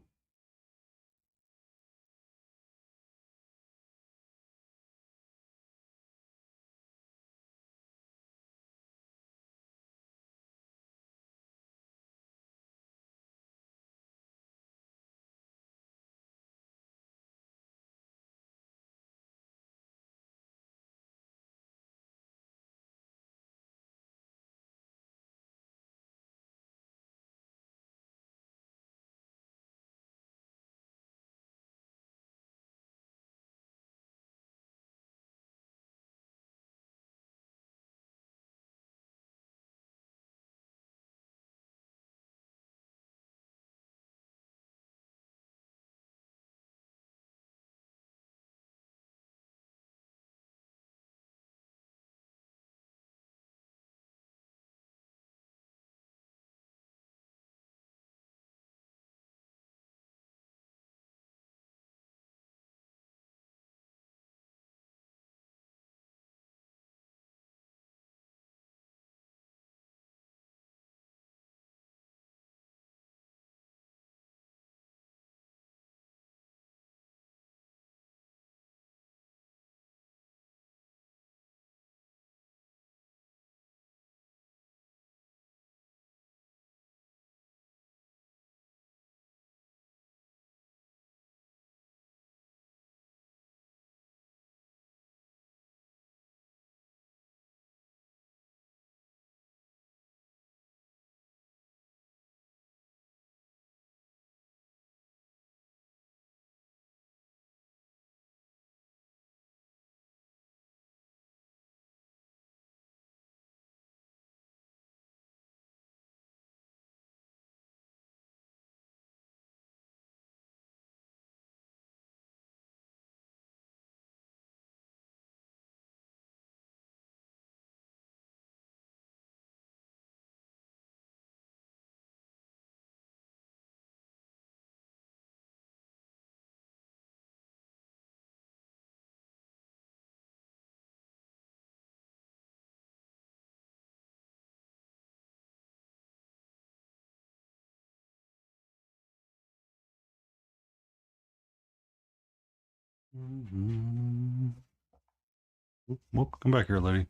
Whoop, come back here, lady.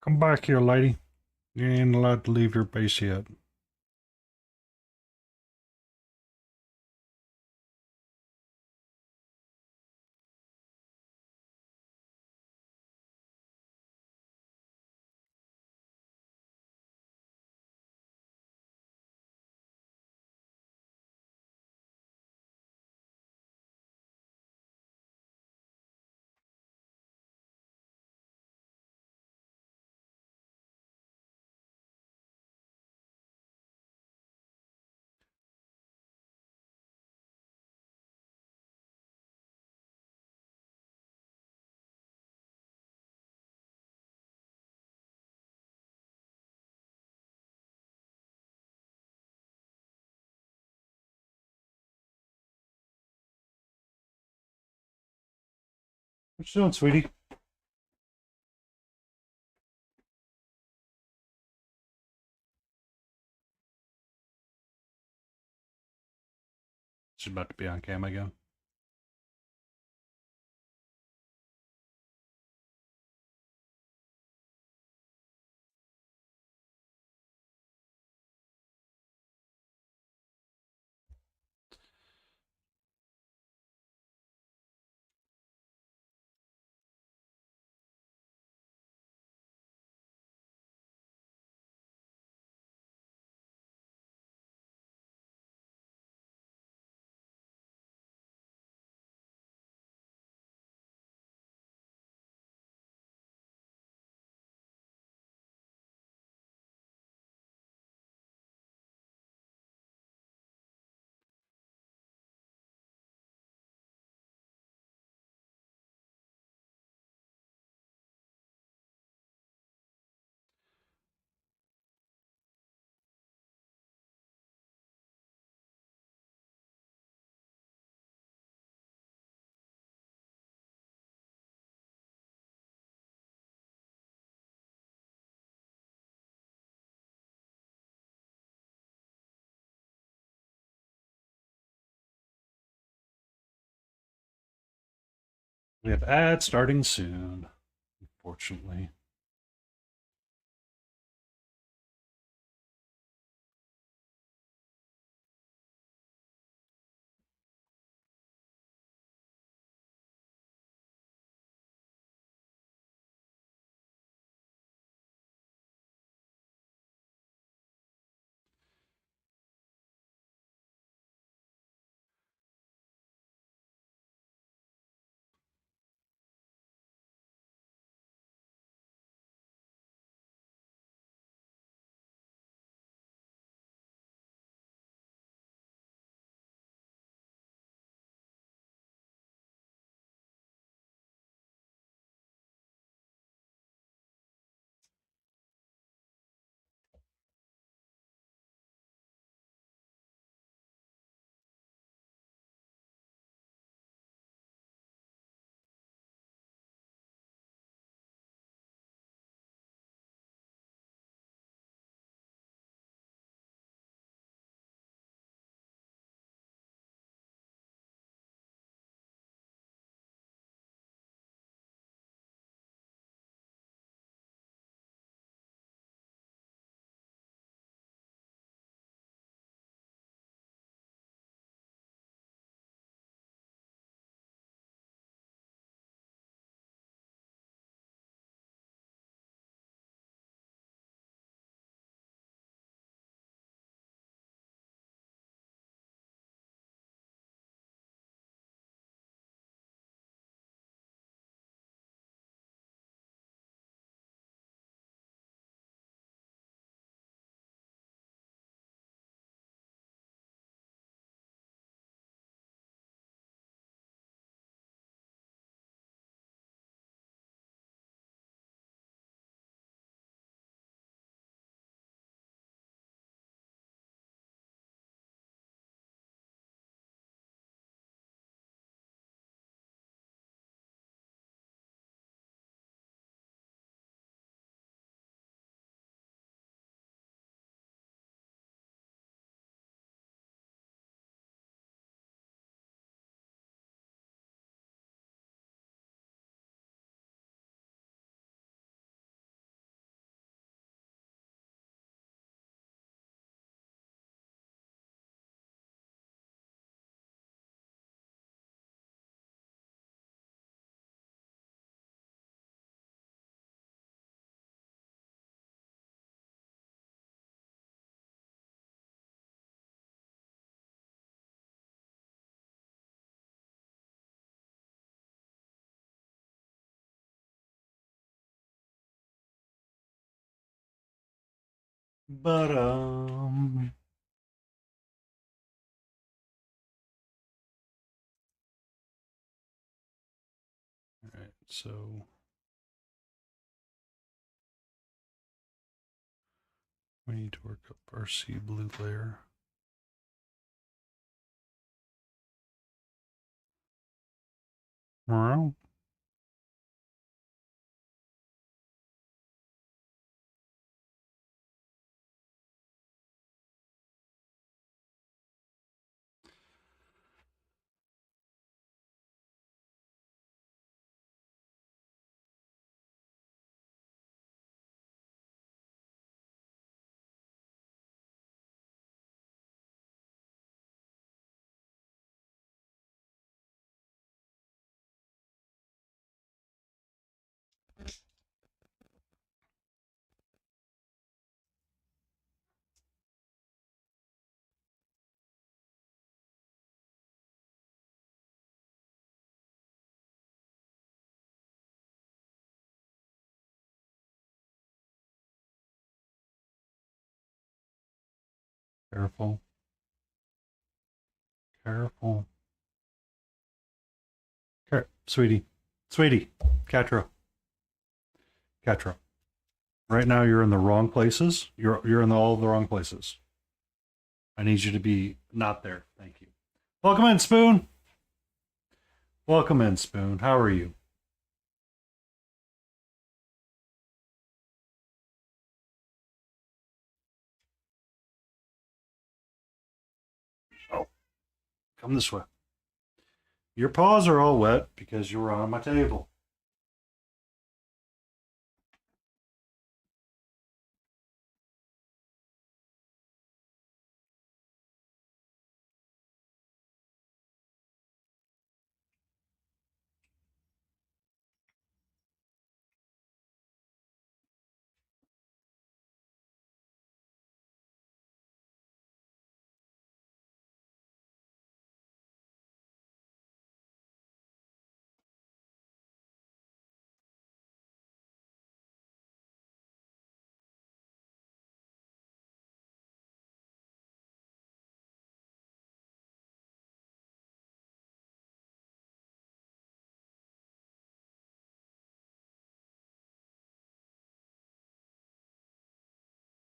Come back here, lady. You ain't allowed to leave your base yet. What you doing, sweetie? She's about to be on cam again. We have ads starting soon, unfortunately. But all right, so we need to work up our sea blue layer. Well, careful. Careful. Sweetie. Sweetie. Catra. Catra. Right now you're in the wrong places. You're in all the wrong places. I need you to be not there. Thank you. Welcome in, Spoon. Welcome in, Spoon. How are you? Oh, come this way. Your paws are all wet because you were on my table.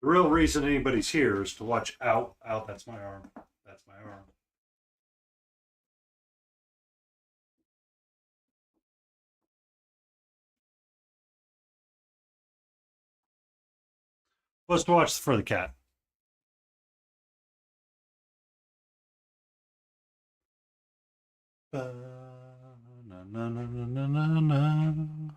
The real reason anybody's here is to watch out. Out, that's my arm. That's my arm. Was to watch for the cat. Na, na, na, na, na, na.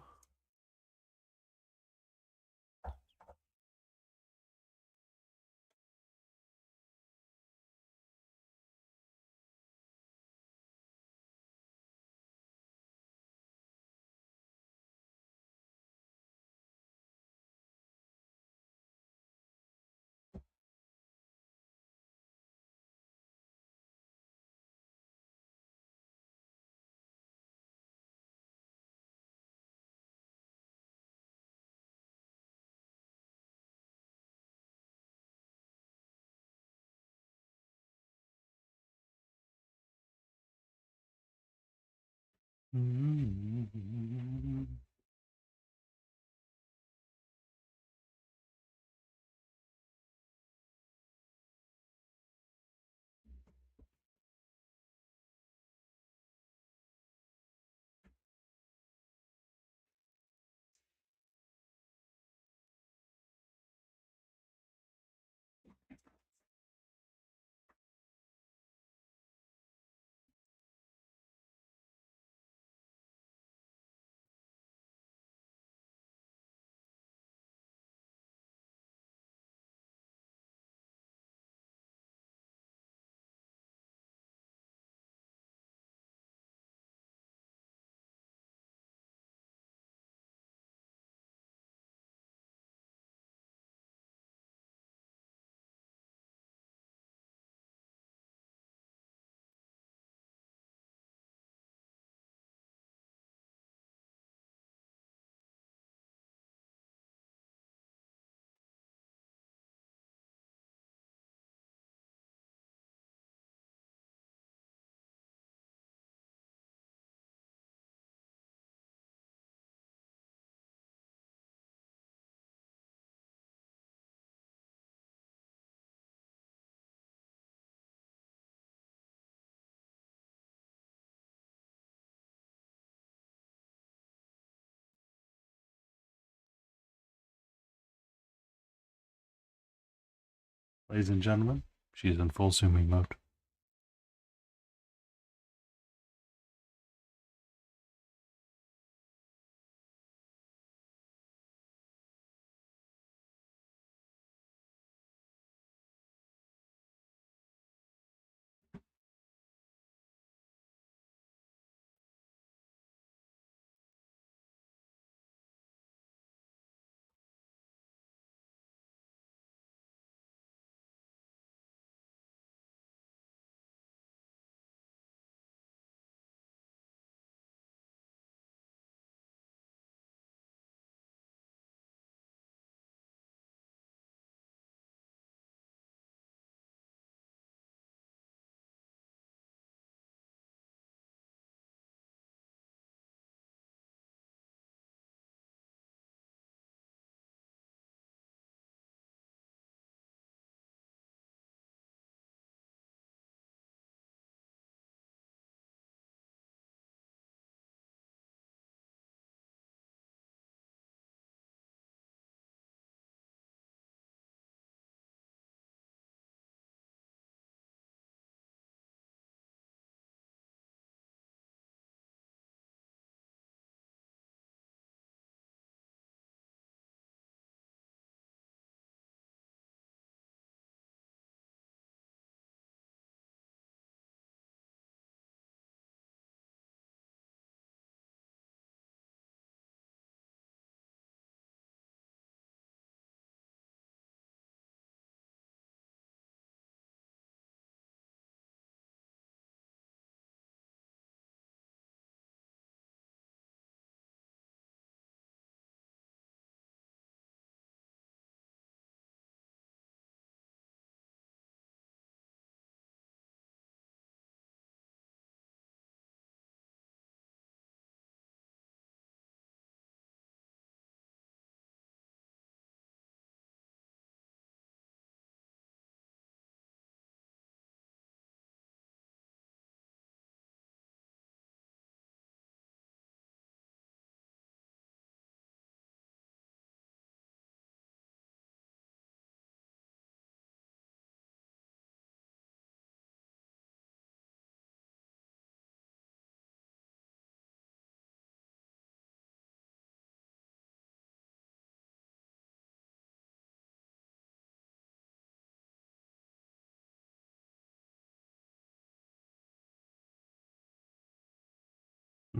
Ladies and gentlemen, she's in full zooming mode.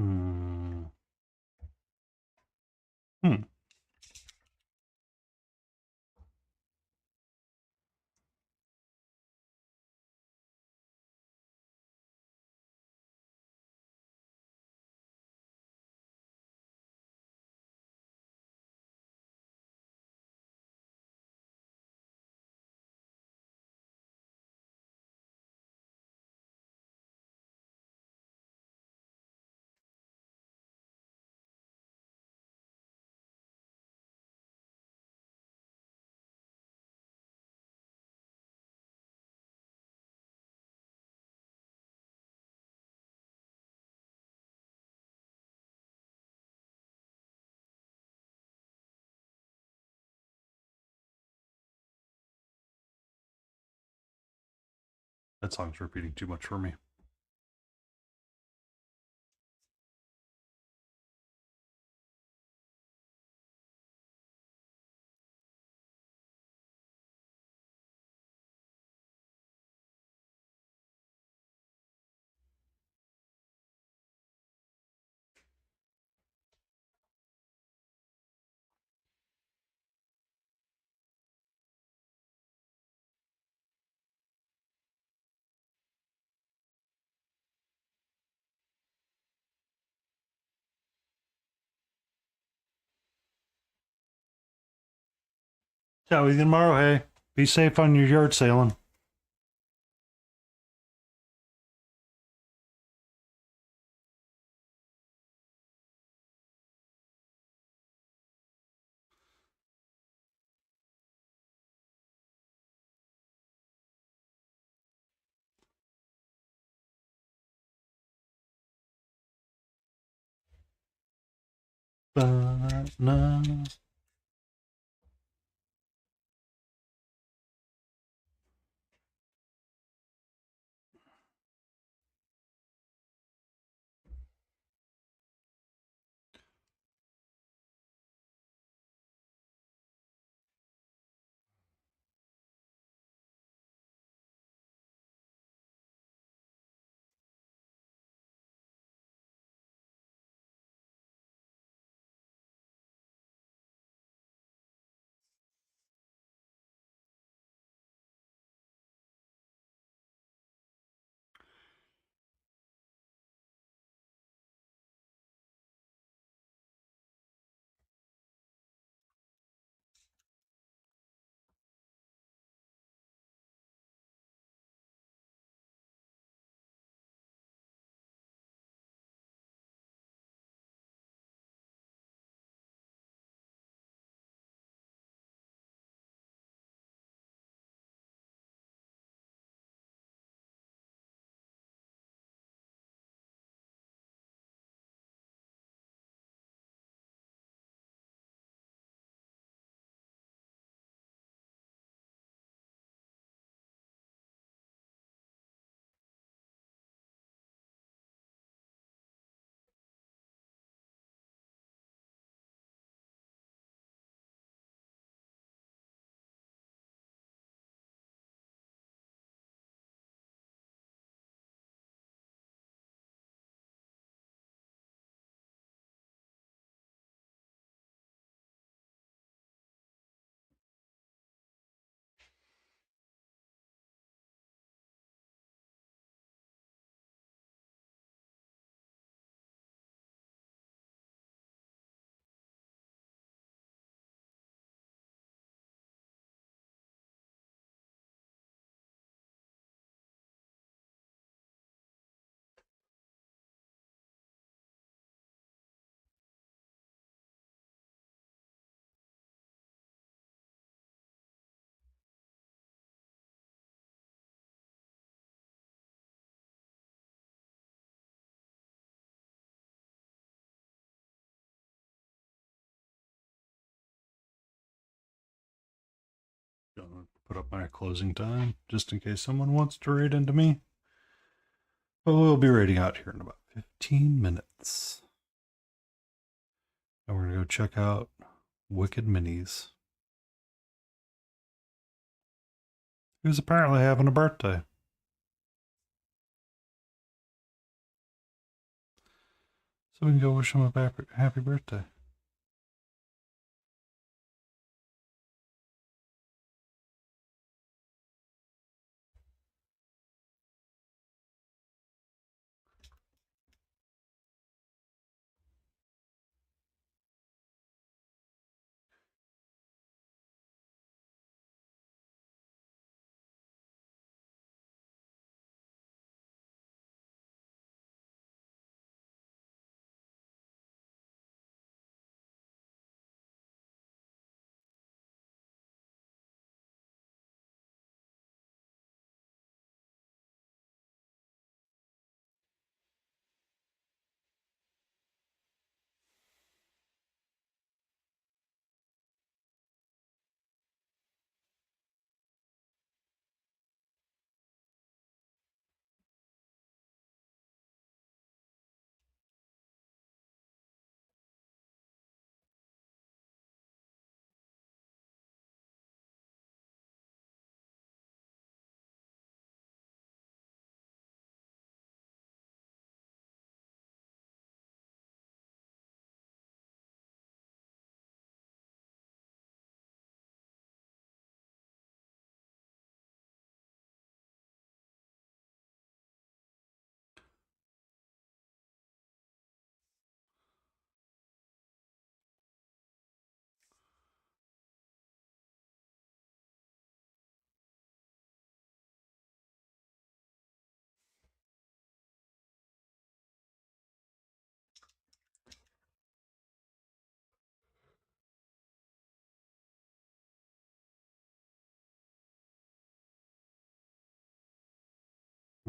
Hmm. That song's repeating too much for me. Chat with you tomorrow. Hey, be safe on your yard sailing. Ba-na. Gonna put up my closing time just in case someone wants to raid into me. But we'll be raiding out here in about 15 minutes. And we're gonna go check out Wicked Minis, who's apparently having a birthday. So we can go wish him a happy birthday.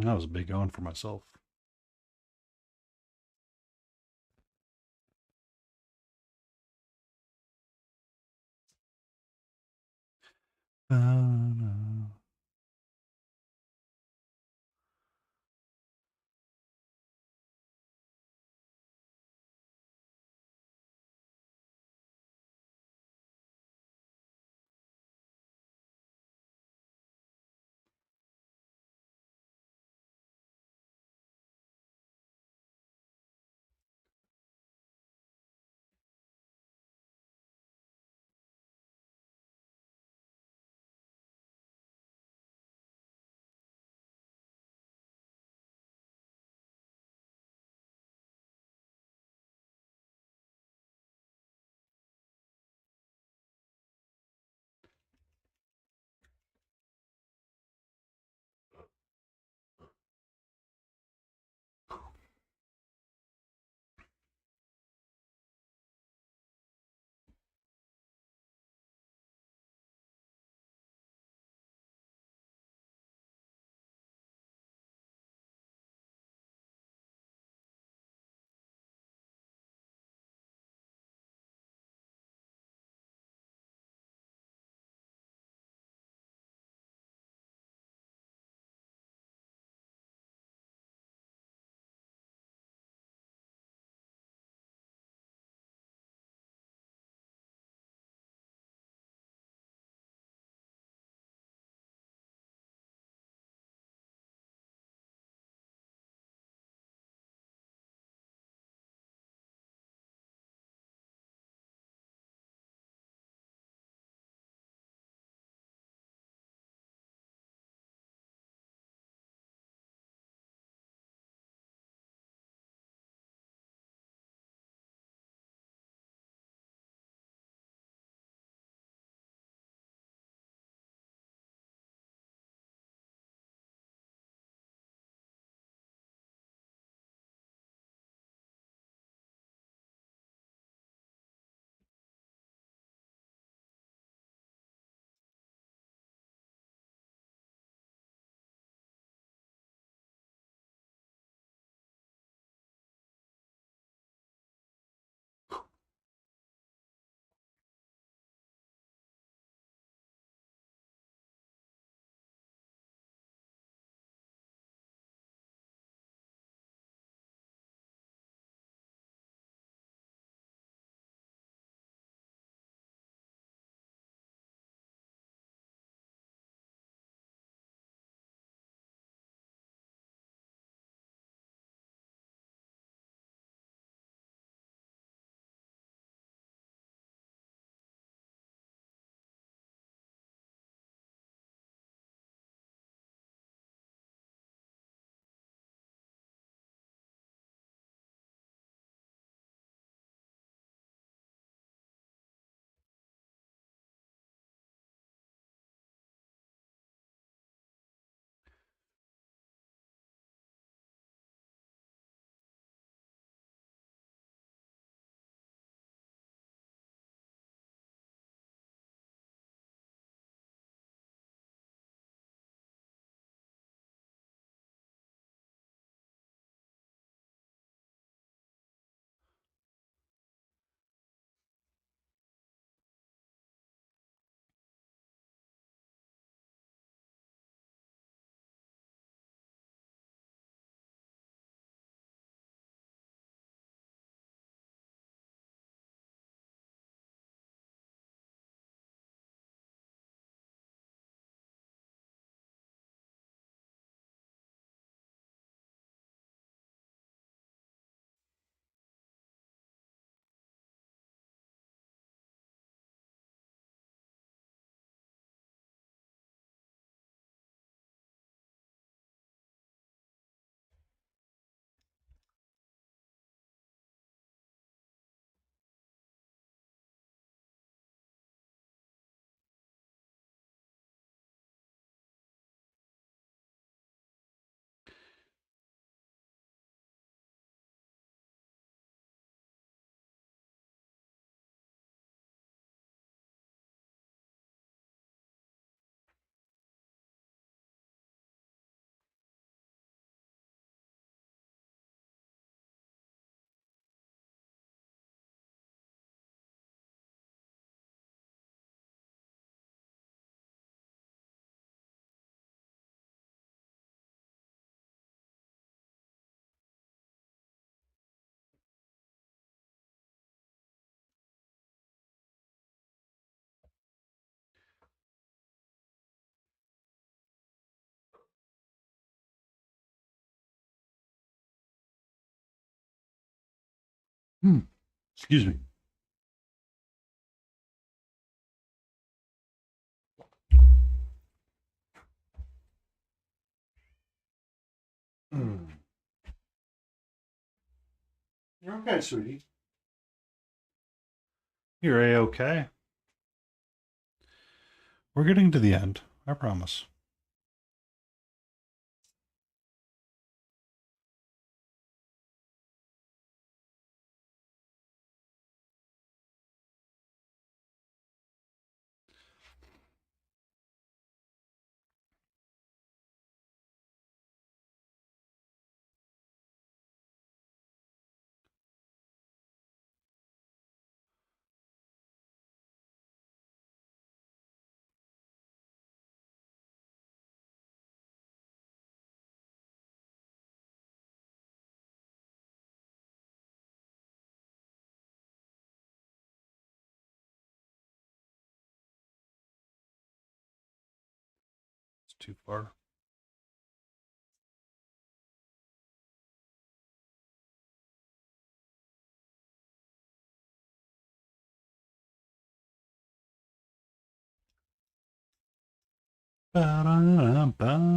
That was a big on for myself. Excuse me. You're okay, sweetie. You're A-okay. We're getting to the end. I promise. It's too far. Ba-da-ba-da.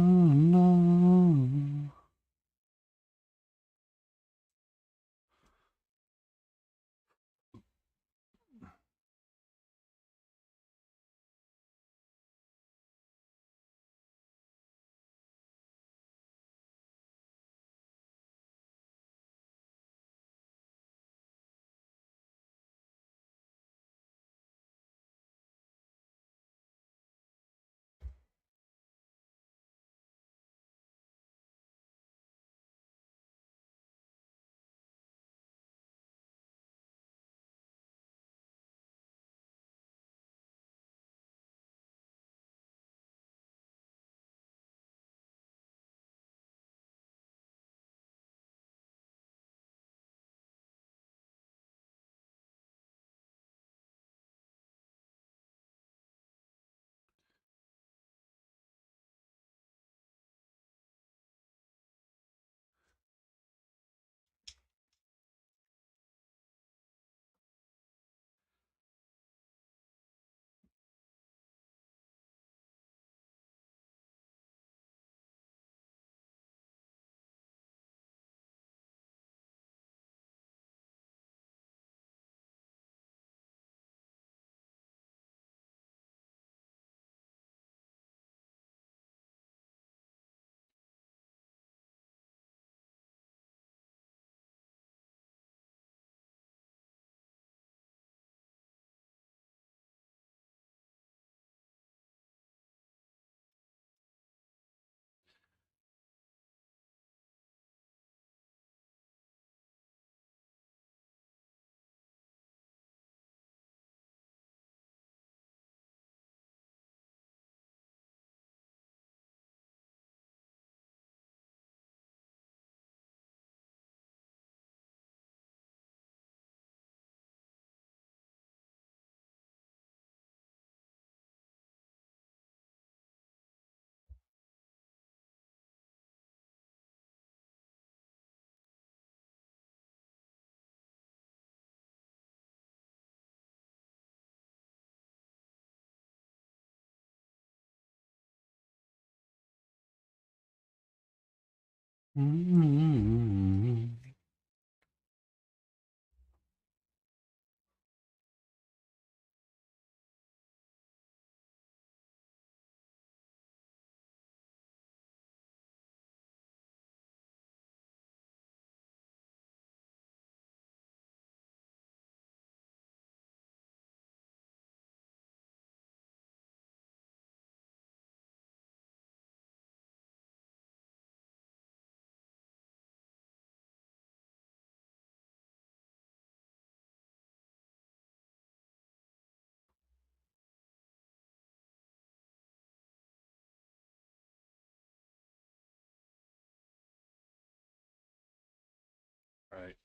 Right.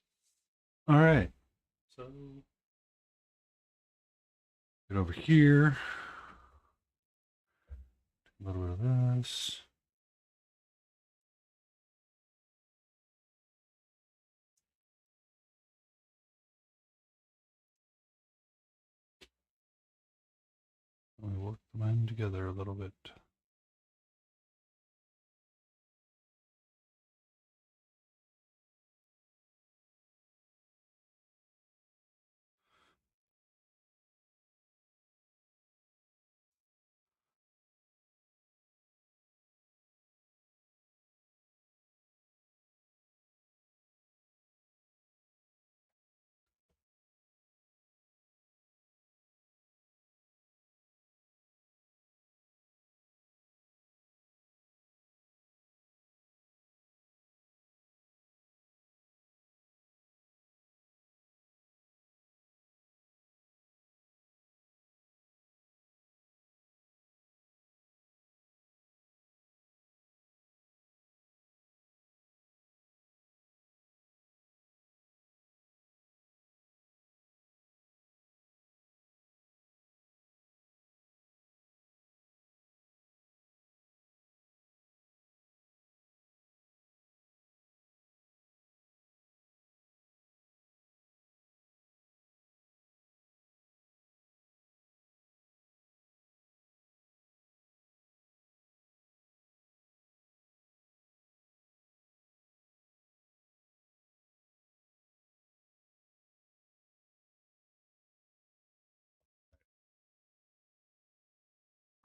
All right. So get over here. A little bit of this. We work them in together a little bit.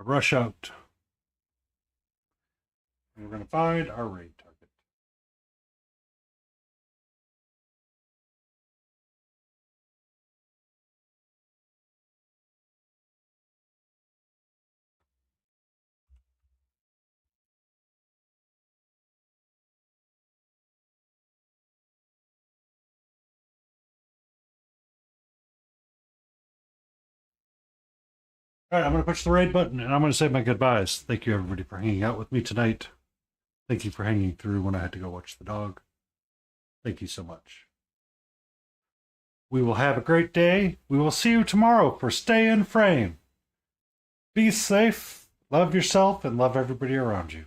Rush out. And we're going to find our raid target. All right, I'm going to push the raid button and I'm going to say my goodbyes. Thank you, everybody, for hanging out with me tonight. Thank you for hanging through when I had to go watch the dog. Thank you so much. We will have a great day. We will see you tomorrow for Stay in Frame. Be safe, love yourself, and love everybody around you.